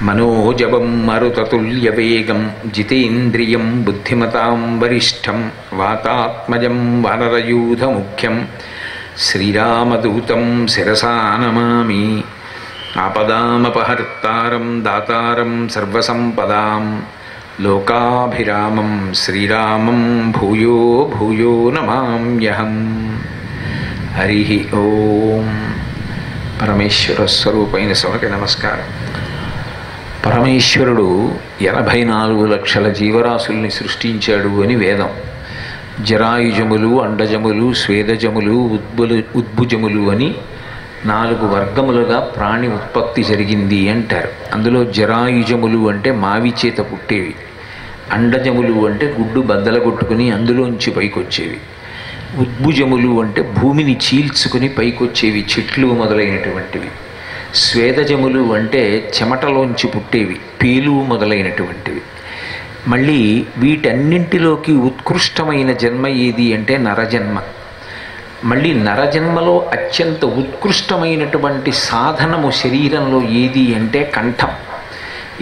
మనోజవం మరుతతుల్యవేగం జితేంద్రియం బుద్ధిమతాం వరిష్టం వాతాత్మజం వానరయూధముఖ్యం శ్రీరామదూతం శిరసా నమామి. ఆపదామపహర్తారం దాతారం సర్వసంపదాం లోకాభిరామం శ్రీరామం భూయో భూయో నమామ్యహం. హరి ఓం. పరమేశ్వర స్వరూపైన సభకి నమస్కారం. పరమేశ్వరుడు 84 లక్షల జీవరాశుల్ని సృష్టించాడు అని వేదం. జరాయుజములు, అండజములు, స్వేదజములు, ఉద్భుజములు అని 4 వర్గములుగా ప్రాణి ఉత్పత్తి జరిగింది అంటారు. అందులో జరాయుజములు అంటే మావి చేత పుట్టేవి, అండజములు అంటే గుడ్డు బద్దలగొట్టుకుని అందులోంచి పైకొచ్చేవి, ఉద్భుజములు అంటే భూమిని చీల్చుకుని పైకొచ్చేవి, చెట్లు మొదలైనటువంటివి, స్వేదజములు అంటే చెమటలోంచి పుట్టేవి, పేలు మొదలైనటువంటివి. మళ్ళీ వీటన్నింటిలోకి ఉత్కృష్టమైన జన్మ ఏది అంటే నరజన్మ. మళ్ళీ నరజన్మలో అత్యంత ఉత్కృష్టమైనటువంటి సాధనము శరీరంలో ఏది అంటే కంఠం.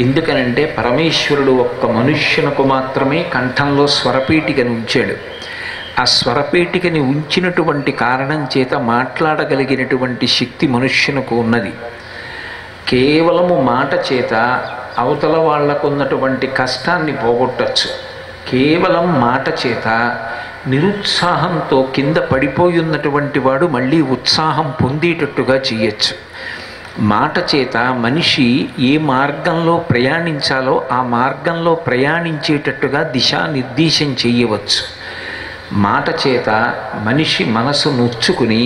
ఎందుకనంటే పరమేశ్వరుడు ఒక్క మనుష్యునకు మాత్రమే కంఠంలో స్వరపేటికను ఉంచాడు. ఆ స్వరపేటికని ఉంచినటువంటి కారణం చేత మాట్లాడగలిగినటువంటి శక్తి మనుష్యునకు ఉన్నది. కేవలము మాట చేత అవతల వాళ్లకున్నటువంటి కష్టాన్ని పోగొట్టచ్చు. కేవలం మాట చేత నిరుత్సాహంతో కింద పడిపోయి ఉన్నటువంటి వాడు మళ్ళీ ఉత్సాహం పొందేటట్టుగా చేయొచ్చు. మాట చేత మనిషి ఏ మార్గంలో ప్రయాణించాలో ఆ మార్గంలో ప్రయాణించేటట్టుగా దిశానిర్దేశం చేయవచ్చు. మాట చేత మనిషి మనసు నొచ్చుకుని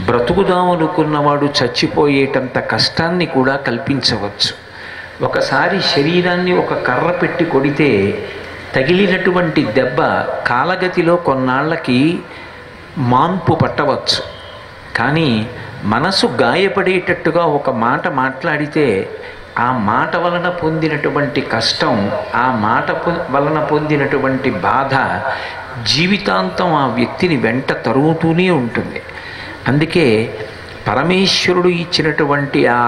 బ్రతుకుదామనుకున్నవాడు చచ్చిపోయేటంత కష్టాన్ని కూడా కల్పించవచ్చు. ఒకసారి శరీరాన్ని ఒక కర్ర పెట్టి కొడితే తగిలినటువంటి దెబ్బ కాలగతిలో కొన్నాళ్ళకి మాన్పు పట్టవచ్చు. కానీ మనసు గాయపడేటట్టుగా ఒక మాట మాట్లాడితే ఆ మాట వలన పొందినటువంటి కష్టం, ఆ మాట వలన పొందినటువంటి బాధ జీవితాంతం ఆ వ్యక్తిని వెంట తరుగుతూనే ఉంటుంది. అందుకే పరమేశ్వరుడు ఇచ్చినటువంటి ఆ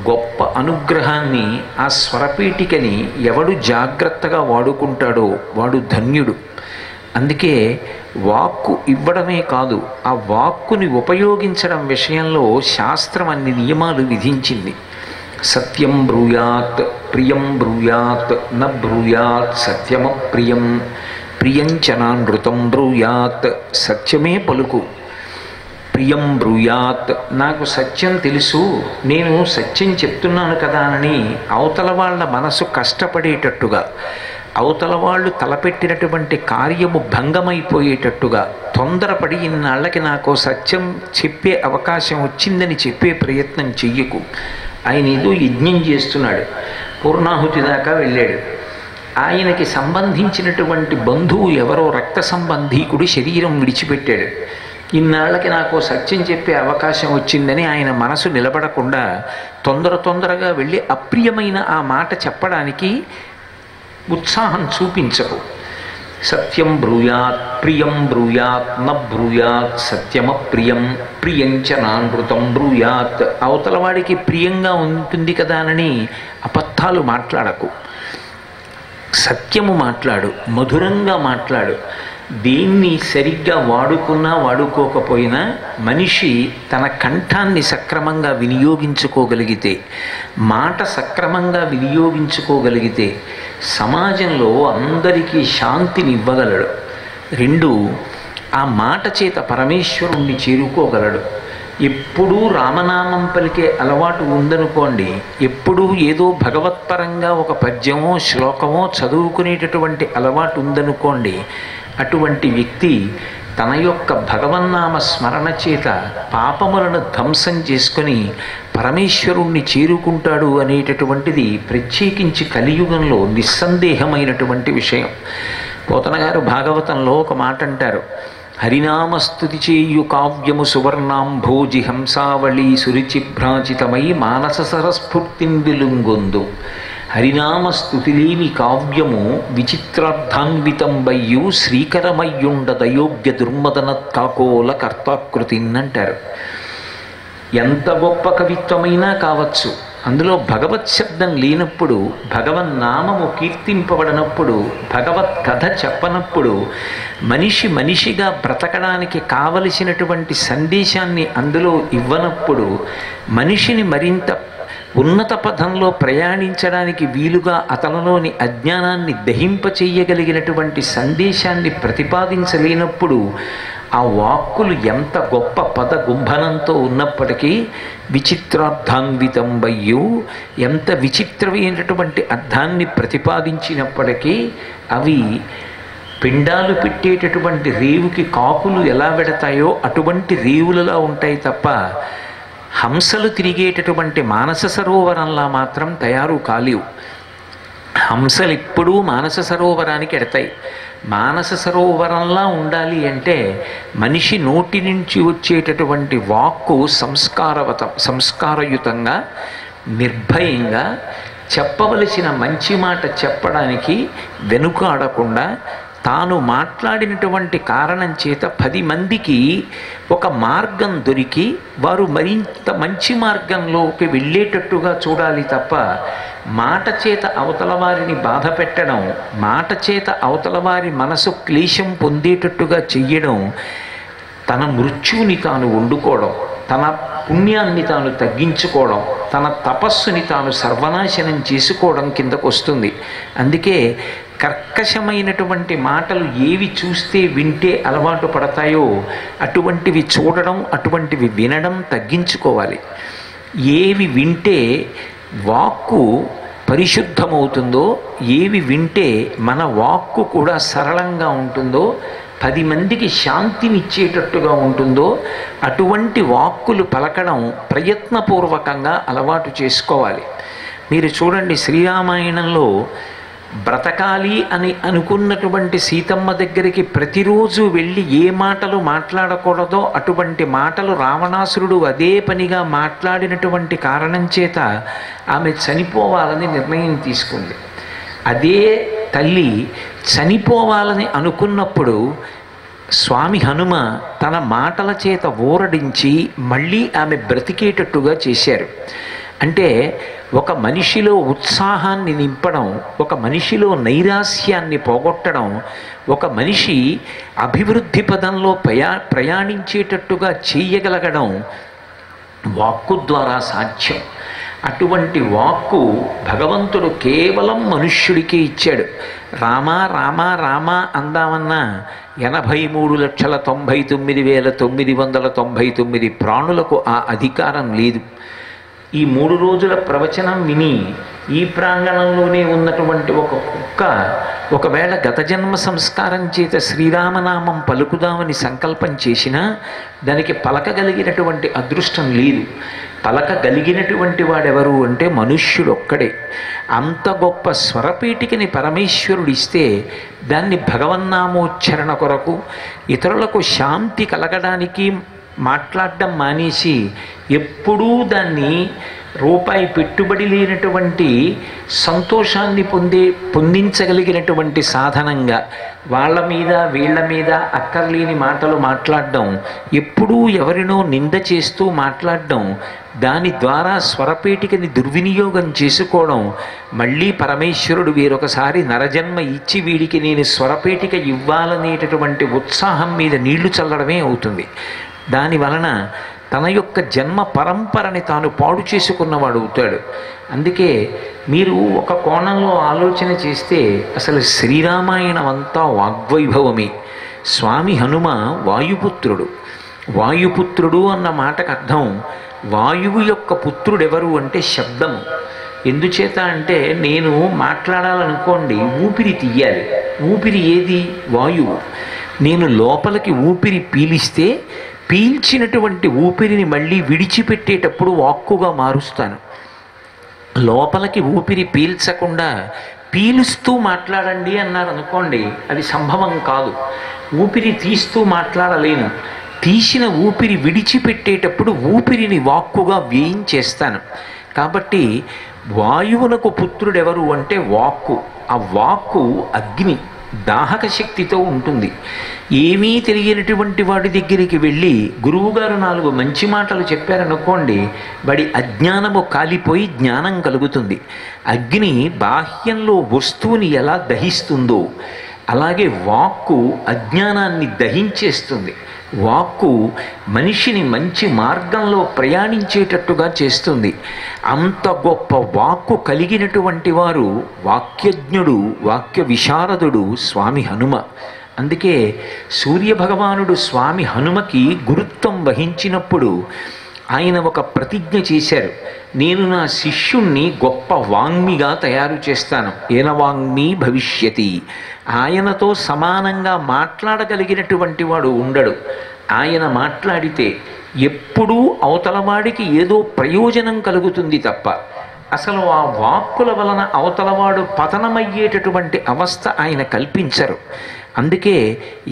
గొప్ప అనుగ్రహాన్ని, ఆ స్వరపీఠికని ఎవడు జాగ్రత్తగా వాడుకుంటాడో వాడు ధన్యుడు. అందుకే వాక్కు ఇవ్వడమే కాదు, ఆ వాక్కుని ఉపయోగించడం విషయంలో శాస్త్రం అన్ని నియమాలు విధించింది. సత్యం బ్రూయాత్, ప్రియం బ్రూయాత్, న బ్రూయాత్ సత్యమప్రియం, ప్రియంచనానృతం బ్రూయాత్, సత్యమే పలుకు. ప్రియం బ్రూయాత్, నాకు సత్యం తెలుసు, నేను సత్యం చెప్తున్నాను కదా అని అవతల వాళ్ళ మనసు కష్టపడేటట్టుగా, అవతల వాళ్ళు తలపెట్టినటువంటి కార్యము భంగమైపోయేటట్టుగా తొందరపడి ఇన్నాళ్ళకి నాకు సత్యం చెప్పే అవకాశం వచ్చిందని చెప్పే ప్రయత్నం చెయ్యకు. ఆయన ఏదో యజ్ఞం చేస్తున్నాడు, పూర్ణాహుతి దాకా వెళ్ళాడు. ఆయనకి సంబంధించినటువంటి బంధువు ఎవరో రక్త సంబంధీకుడు శరీరం విడిచిపెట్టాడు. ఇన్నాళ్ళకి నాకు సత్యం చెప్పే అవకాశం వచ్చిందని ఆయన మనసు నిలబడకుండా తొందరగా వెళ్ళి అప్రియమైన ఆ మాట చెప్పడానికి ఉత్సాహం చూపించకు. సత్యం బ్రూయాత్, ప్రియం బ్రూయాత్, న బ్రూయాత్ సత్యమప్రియం, ప్రియంచ నానృతం బ్రూయాత్. అవతల వాడికి ప్రియంగా ఉంటుంది కదా అని అబద్ధాలు మాట్లాడకు. సత్యము మాట్లాడు, మధురంగా మాట్లాడు. దీన్ని సరిగ్గా వాడుకున్నా వాడుకోకపోయినా మనిషి తన కంఠాన్ని సక్రమంగా వినియోగించుకోగలిగితే, మాట సక్రమంగా వినియోగించుకోగలిగితే సమాజంలో అందరికీ శాంతిని ఇవ్వగలడు. 2, ఆ మాట చేత పరమేశ్వరుణ్ణి చేరుకోగలడు. ఎప్పుడూ రామనామం పలికే అలవాటు ఉందనుకోండి, ఎప్పుడూ ఏదో భగవత్పరంగా ఒక పద్యమో శ్లోకమో చదువుకునేటటువంటి అలవాటు ఉందనుకోండి, అటువంటి వ్యక్తి తన యొక్క భగవన్నామ స్మరణ చేత పాపములను ధ్వంసం చేసుకొని పరమేశ్వరుణ్ణి చేరుకుంటాడు అనేటటువంటిది ప్రత్యేకించి కలియుగంలో నిస్సందేహమైనటువంటి విషయం. పోతన గారు భాగవతంలో ఒక మాట అంటారు, హరినామస్తుతి చేయు కావ్యము సువర్ణాంభోజి హంసావళి సురుచిభ్రాజితమై మానస సరస్ఫూర్తిన్ వెలుంగొందు. హరినామస్తుతిలేని కావ్యము విచిత్రార్థాన్వితంబయ్యు శ్రీకరమయ్యుండ దయోగ్య దుర్మదన కాకోల కర్తాకృతిన్ అంటారు. ఎంత గొప్ప కవిత్వమైనా కావచ్చు, అందులో భగవత్ శబ్దం లేనప్పుడు, భగవన్నామము కీర్తింపబడినప్పుడు, భగవత్ కథ చెప్పనప్పుడు మనిషి మనిషిగా బ్రతకడానికి కావలసినటువంటి సందేశాన్ని అందులో ఇవ్వనప్పుడు మనిషిని మరింత ఉన్నత పథంలో ప్రయాణించడానికి వీలుగా అతనిలోని అజ్ఞానాన్ని దహింపచెయ్యగలిగినటువంటి సందేశాన్ని ప్రతిపాదించలేనప్పుడు ఆ వాక్కులు ఎంత గొప్ప పద గుంభనంతో ఉన్నప్పటికీ విచిత్రార్థాన్వితం వయ్యు, ఎంత విచిత్రమైనటువంటి అర్థాన్ని ప్రతిపాదించినప్పటికీ అవి పిండాలు పెట్టేటటువంటి రేవుకి కాకులు ఎలా వెడతాయో అటువంటి రేవులలో ఉంటాయి తప్ప హంసలు తిరిగేటటువంటి మానస సరోవరంలా మాత్రం తయారు కాలేవు. హంసలు ఎప్పుడూ మానస సరోవరానికి ఎడతాయి. మానస సరోవరంలా ఉండాలి అంటే మనిషి నోటి నుంచి వచ్చేటటువంటి వాక్కు సంస్కారయుతంగా, నిర్భయంగా చెప్పవలసిన మంచి మాట చెప్పడానికి వెనుకాడకుండా తాను మాట్లాడినటువంటి కారణం చేత 10 మందికి ఒక మార్గం దొరికి వారు మరింత మంచి మార్గంలోకి వెళ్ళేటట్టుగా చూడాలి తప్ప మాట చేత అవతల వారిని బాధ పెట్టడం, మాట చేత అవతల వారి మనసు క్లేశం పొందేటట్టుగా చెయ్యడం, తన మృత్యువుని తాను వండుకోవడం, తన పుణ్యాన్ని తాను తగ్గించుకోవడం, తన తపస్సుని తాను సర్వనాశనం చేసుకోవడం కిందకు వస్తుంది. అందుకే కర్కశమైనటువంటి మాటలు ఏవి చూస్తే వింటే అలవాటు పడతాయో అటువంటివి చూడడం, అటువంటివి వినడం తగ్గించుకోవాలి. ఏవి వింటే వాక్కు పరిశుద్ధమవుతుందో, ఏవి వింటే మన వాక్కు కూడా సరళంగా ఉంటుందో, 10 మందికి శాంతినిచ్చేటట్టుగా ఉంటుందో అటువంటి వాక్కులు పలకడం ప్రయత్నపూర్వకంగా అలవాటు చేసుకోవాలి. మీరు చూడండి, శ్రీరామాయణంలో బ్రతకాలి అని అనుకున్నటువంటి సీతమ్మ దగ్గరికి ప్రతిరోజు వెళ్ళి ఏ మాటలు మాట్లాడకూడదో అటువంటి మాటలు రావణాసురుడు అదే పనిగా మాట్లాడినటువంటి కారణం చేత ఆమె చనిపోవాలని నిర్ణయం తీసుకుంది. అదే తల్లి చనిపోవాలని అనుకున్నప్పుడు స్వామి హనుమ తన మాటల చేత ఊరడించి మళ్ళీ ఆమె బ్రతికేటట్టుగా చేశారు. అంటే ఒక మనిషిలో ఉత్సాహాన్ని నింపడం, ఒక మనిషిలో నైరాస్యాన్ని పోగొట్టడం, ఒక మనిషి అభివృద్ధి పదంలో ప్రయాణించేటట్టుగా చేయగలగడం వాక్కు ద్వారా సాధ్యం. అటువంటి వాక్కు భగవంతుడు కేవలం మనుష్యుడికే ఇచ్చాడు. రామా రామా రామా అందామన్నా 83,99,999 ప్రాణులకు ఆ అధికారం లేదు. ఈ 3 రోజుల ప్రవచనం విని ఈ ప్రాంగణంలోనే ఉన్నటువంటి ఒక కుక్క ఒకవేళ గత జన్మ సంస్కారం చేత శ్రీరామనామం పలుకుదామని సంకల్పం చేసినా దానికి పలకగలిగినటువంటి అదృష్టం లేదు. పలకగలిగినటువంటి వాడెవరు అంటే మనుష్యుడొక్కడే. అంత గొప్ప స్వరపీఠికని పరమేశ్వరుడిస్తే దాన్ని భగవన్నామోచ్చరణ కొరకు, ఇతరులకు శాంతి కలగడానికి మాట్లాడడం మానేసి ఎప్పుడూ దాన్ని రూపాయి పెట్టుబడి లేనటువంటి సంతోషాన్ని పొందించగలిగినటువంటి సాధనంగా వాళ్ళ మీద వీళ్ళ మీద అక్కర్లేని మాటలు మాట్లాడడం, ఎప్పుడూ ఎవరినో నింద చేస్తూ మాట్లాడడం, దాని ద్వారా స్వరపేటికని దుర్వినియోగం చేసుకోవడం, మళ్ళీ పరమేశ్వరుడు వేరొకసారి నరజన్మ ఇచ్చి వీడికి నేను స్వరపేటిక ఇవ్వాలనేటటువంటి ఉత్సాహం మీద నీళ్లు చల్లడమే అవుతుంది. దానివలన తన యొక్క జన్మ పరంపరని తాను పాడు చేసుకున్నవాడు అవుతాడు. అందుకే మీరు ఒక కోణంలో ఆలోచన చేస్తే అసలు శ్రీరామాయణం అంతా వాగ్వైభవమే. స్వామి హనుమ వాయుపుత్రుడు. వాయుపుత్రుడు అన్న మాటకు అర్థం వాయువు యొక్క పుత్రుడెవరు అంటే శబ్దము. ఎందుచేత అంటే నేను మాట్లాడాలనుకోండి ఊపిరి తీయాలి. ఊపిరి ఏది? వాయువు. నేను లోపలికి ఊపిరి పీలిస్తే పీల్చినటువంటి ఊపిరిని మళ్ళీ విడిచిపెట్టేటప్పుడు వాక్కుగా మారుస్తాను. లోపలికి ఊపిరి పీల్చకుండా పీలుస్తూ మాట్లాడండి అన్నారు అనుకోండి, అది సంభవం కాదు. ఊపిరి తీస్తూ మాట్లాడలేను. తీసిన ఊపిరి విడిచిపెట్టేటప్పుడు ఊపిరిని వాక్కుగా వేయించేస్తాను. కాబట్టి వాయువునకు పుత్రుడెవరు అంటే వాక్కు. ఆ వాక్కు అగ్ని. దాహక శక్తితో ఉంటుంది. ఏమీ తెలియనటువంటి వాడి దగ్గరికి వెళ్ళి గురువుగారు 4 మంచి మాటలు చెప్పారనుకోండి, వాడి అజ్ఞానము కాలిపోయి జ్ఞానం కలుగుతుంది. అగ్ని బాహ్యంలో వస్తువుని ఎలా దహిస్తుందో అలాగే వాక్కు అజ్ఞానాన్ని దహించేస్తుంది. వాక్కు మనిషిని మంచి మార్గంలో ప్రయాణించేటట్టుగా చేస్తుంది. అంత గొప్ప వాక్కు కలిగినటువంటి వారు వాక్యజ్ఞుడు, వాక్య విశారదుడు స్వామి హనుమ. అందుకే సూర్యభగవానుడు స్వామి హనుమకి గురుత్వం వహించినప్పుడు ఆయన ఒక ప్రతిజ్ఞ చేశారు. నేను నా శిష్యుణ్ణి గొప్ప వాంగ్మిగా తయారు చేస్తాను. ఏన వాంగ్మి భవిష్యతి. ఆయనతో సమానంగా మాట్లాడగలిగినటువంటి వాడు ఉండడు. ఆయన మాట్లాడితే ఎప్పుడూ అవతలవాడికి ఏదో ప్రయోజనం కలుగుతుంది తప్ప అసలు ఆ వాక్కుల వలన అవతలవాడు పతనమయ్యేటటువంటి అవస్థ ఆయన కల్పించరు. అందుకే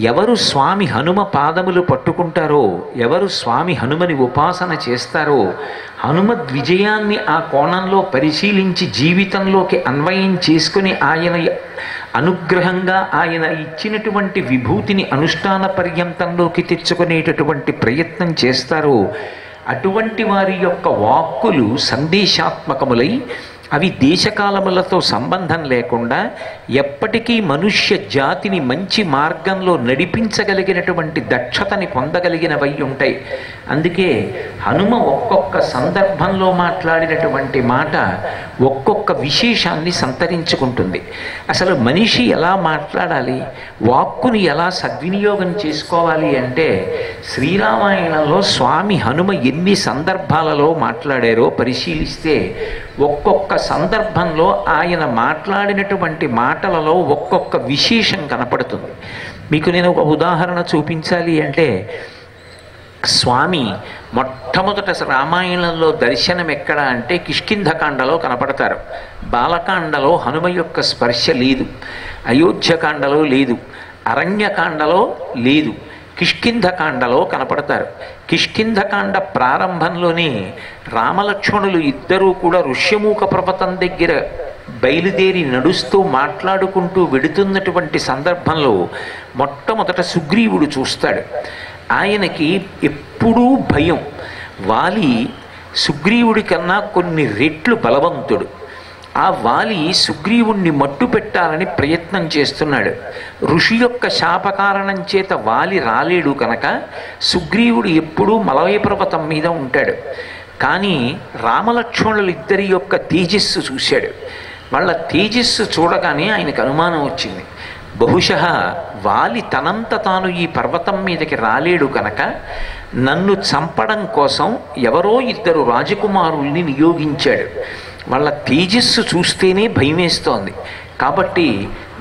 ఎవరు స్వామి హనుమ పాదములు పట్టుకుంటారో, ఎవరు స్వామి హనుమని ఉపాసన చేస్తారో, హనుమద్ విజయాన్ని ఆ కోణంలో పరిశీలించి జీవితంలోకి అన్వయం చేసుకుని ఆయన అనుగ్రహంగా ఆయన ఇచ్చినటువంటి విభూతిని అనుష్ఠాన పర్యంతంలోకి తెచ్చుకునేటటువంటి ప్రయత్నం చేస్తారో, అటువంటి వారి యొక్క వాక్కులు సందేశాత్మకములై అవి దేశకాలములతో సంబంధం లేకుండా ఎప్పటికీ మనుష్య జాతిని మంచి మార్గంలో నడిపించగలిగినటువంటి దక్షతని పొందగలిగినవై ఉంటాయి. అందుకే హనుమ ఒక్కొక్క సందర్భంలో మాట్లాడినటువంటి మాట ఒక్కొక్క విశేషాన్ని సంతరించుకుంటుంది. అసలు మనిషి ఎలా మాట్లాడాలి, వాక్కుని ఎలా సద్వినియోగం చేసుకోవాలి అంటే శ్రీరామాయణంలో స్వామి హనుమ ఎన్ని సందర్భాలలో మాట్లాడారో పరిశీలిస్తే ఒక్కొక్క సందర్భంలో ఆయన మాట్లాడినటువంటి మాటలలో ఒక్కొక్క విశేషం కనపడుతుంది. మీకు నేను ఒక ఉదాహరణ చూపించాలి అంటే, స్వామి మొట్టమొదట రామాయణంలో దర్శనం ఎక్కడ అంటే కిష్కింధకాండలో కనపడతారు. బాలకాండలో హనుమ యొక్క స్పర్శ లేదు, అయోధ్యకాండలో లేదు, అరణ్యకాండలో లేదు, కిష్కింధకాండలో కనపడతారు. కిష్కింధకాండ ప్రారంభంలోనే రామలక్ష్మణులు ఇద్దరూ కూడా ఋష్యమూక పర్వతం దగ్గర బయలుదేరి నడుస్తూ మాట్లాడుకుంటూ వెడుతున్నటువంటి సందర్భంలో మొట్టమొదట సుగ్రీవుడు చూస్తాడు. ఆయనకి ఎప్పుడూ భయం. వాలి సుగ్రీవుడి కన్నా కొన్ని రెట్లు బలవంతుడు. ఆ వాలి సుగ్రీవుణ్ణి మట్టు పెట్టాలని ప్రయత్నం చేస్తున్నాడు. ఋషి యొక్క శాపకారణం చేత వాలి రాలేడు కనుక సుగ్రీవుడు ఎప్పుడూ మలయ పర్వతం మీద ఉంటాడు. కానీ రామలక్ష్మణులు ఇద్దరి యొక్క తేజస్సు చూశాడు. వాళ్ళ తేజస్సు చూడగానే ఆయనకు అనుమానం వచ్చింది. బహుశः వాలి తనంత తాను ఈ పర్వతం మీదకి రాలేడు కనుక నన్ను చంపడం కోసం ఎవరో ఇద్దరు రాజకుమారుల్ని నియోగించాడు. వాళ్ళ తేజస్సు చూస్తేనే భయమేస్తోంది. కాబట్టి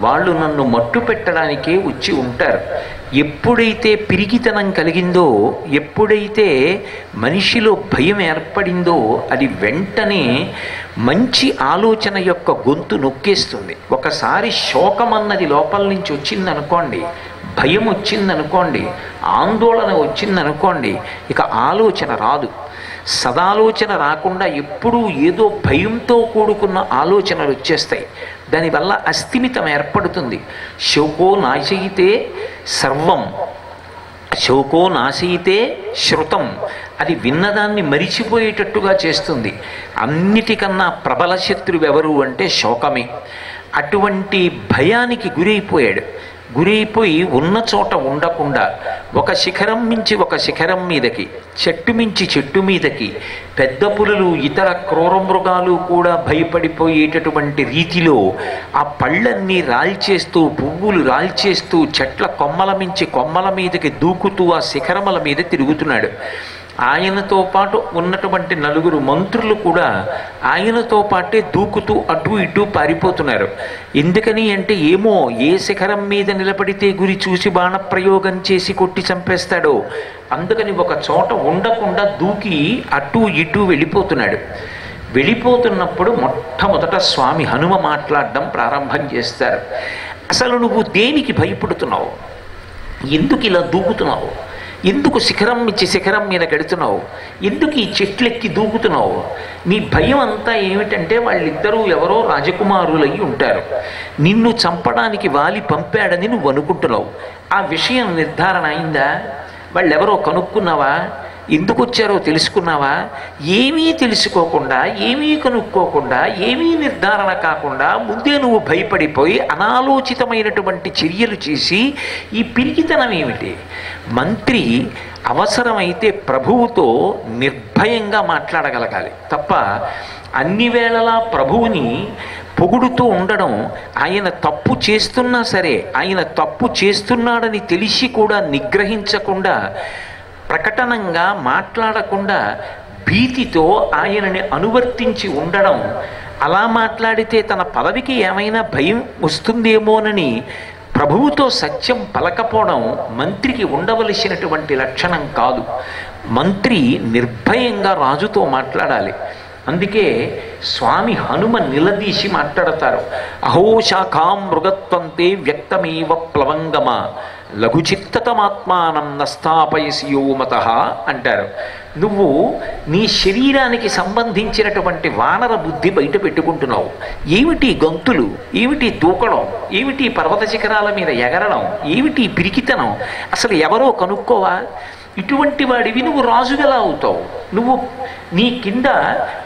వాళ్ళు నన్ను మట్టు పెట్టడానికే వచ్చి ఉంటారు. ఎప్పుడైతే పిరికితనం కలిగిందో, ఎప్పుడైతే మనిషిలో భయం ఏర్పడిందో అది వెంటనే మంచి ఆలోచన యొక్క గొంతు నొక్కేస్తుంది. ఒకసారి శోకం అన్నది లోపల నుంచి వచ్చిందనుకోండి, భయం వచ్చిందనుకోండి, ఆందోళన వచ్చిందనుకోండి, ఇక ఆలోచన రాదు. సదాలోచన రాకుండా ఎప్పుడూ ఏదో భయంతో కూడుకున్న ఆలోచనలు వచ్చేస్తాయి. దానివల్ల అస్థిమితం ఏర్పడుతుంది. శోకో నాశయితే సర్వం, శోకో నాశయితే శృతం. అది విన్నదాన్ని మరిచిపోయేటట్టుగా చేస్తుంది. అన్నిటికన్నా ప్రబల శత్రువు ఎవరు అంటే శోకమే. అటువంటి భయానికి గురైపోయాడు. గురైపోయి ఉన్న చోట ఉండకుండా ఒక శిఖరం మించి ఒక శిఖరం మీదకి, చెట్టు మించి చెట్టు మీదకి, పెద్ద పులులు ఇతర క్రూర మృగాలు కూడా భయపడిపోయేటటువంటి రీతిలో ఆ పళ్ళన్నీ రాల్చేస్తూ, పువ్వులు రాల్చేస్తూ, చెట్ల కొమ్మల మించి కొమ్మల మీదకి దూకుతూ ఆ శిఖరముల మీద తిరుగుతున్నాడు. ఆయనతో పాటు ఉన్నటువంటి 4 మంత్రులు కూడా ఆయనతో పాటే దూకుతూ అటు ఇటు పారిపోతున్నారు. ఎందుకని అంటే ఏమో ఏ శిఖరం మీద నిలబడితే గురి చూసి బాణప్రయోగం చేసి కొట్టి చంపేస్తాడో అందుకని ఒక చోట ఉండకుండా దూకి అటు ఇటు వెళ్ళిపోతున్నాడు. వెళ్ళిపోతున్నప్పుడు మొట్టమొదట స్వామి హనుమ మాట్లాడడం ప్రారంభం చేస్తారు. అసలు నువ్వు దేనికి భయపడుతున్నావు? ఎందుకు ఇలా దూకుతున్నావు? ఎందుకు శిఖరం ఇచ్చి శిఖరం మీద గడుతున్నావు? ఎందుకు ఈ చెట్లెక్కి దూకుతున్నావు? నీ భయం అంతా ఏమిటంటే వాళ్ళిద్దరూ ఎవరో రాజకుమారులై ఉంటారు, నిన్ను చంపడానికి వాలి పంపాడని నువ్వు అనుకుంటున్నావు. ఆ విషయం నిర్ధారణ అయిందా? వాళ్ళెవరో కనుక్కున్నావా? ఎందుకు వచ్చారో తెలుసుకున్నావా? ఏమీ తెలుసుకోకుండా, ఏమీ కనుక్కోకుండా, ఏమీ నిర్ధారణ కాకుండా ముందే నువ్వు భయపడిపోయి అనాలోచితమైనటువంటి చర్యలు చేసి ఈ పిరికితనం ఏమిటి? మంత్రి అవసరమైతే ప్రభువుతో నిర్భయంగా మాట్లాడగలగాలి తప్ప అన్ని వేళలా ప్రభువుని పొగుడుతూ ఉండడం, ఆయన తప్పు చేస్తున్నా సరే ఆయన తప్పు చేస్తున్నాడని తెలిసి కూడా నిగ్రహించకుండా, ప్రకటనంగా మాట్లాడకుండా భీతితో ఆయనని అనువర్తించి ఉండడం, అలా మాట్లాడితే తన పదవికి ఏమైనా భయం వస్తుందేమోనని ప్రభువుతో సత్యం పలకపోవడం మంత్రికి ఉండవలసినటువంటి లక్షణం కాదు. మంత్రి నిర్భయంగా రాజుతో మాట్లాడాలి. అందుకే స్వామి హనుమ నిలదీసి మాట్లాడతారు. అహో శాఖాం మృగత్వంతే వ్యక్తమేవ ప్లవంగమ లఘుచిత్తతమాత్మానం నస్థాపయసి యోమతః అంటారు. నువ్వు నీ శరీరానికి సంబంధించినటువంటి వానర బుద్ధి బయట పెట్టుకుంటున్నావు. ఏమిటి గంతులు, ఏమిటి దూకడం, ఏమిటి పర్వత శిఖరాల మీద ఎగరడం, ఏమిటి పిరికితనం? అసలు ఎవరో కనుక్కోవా? ఇటువంటి వాడివి నువ్వు రాజుగలా అవుతావు. నువ్వు నీ కింద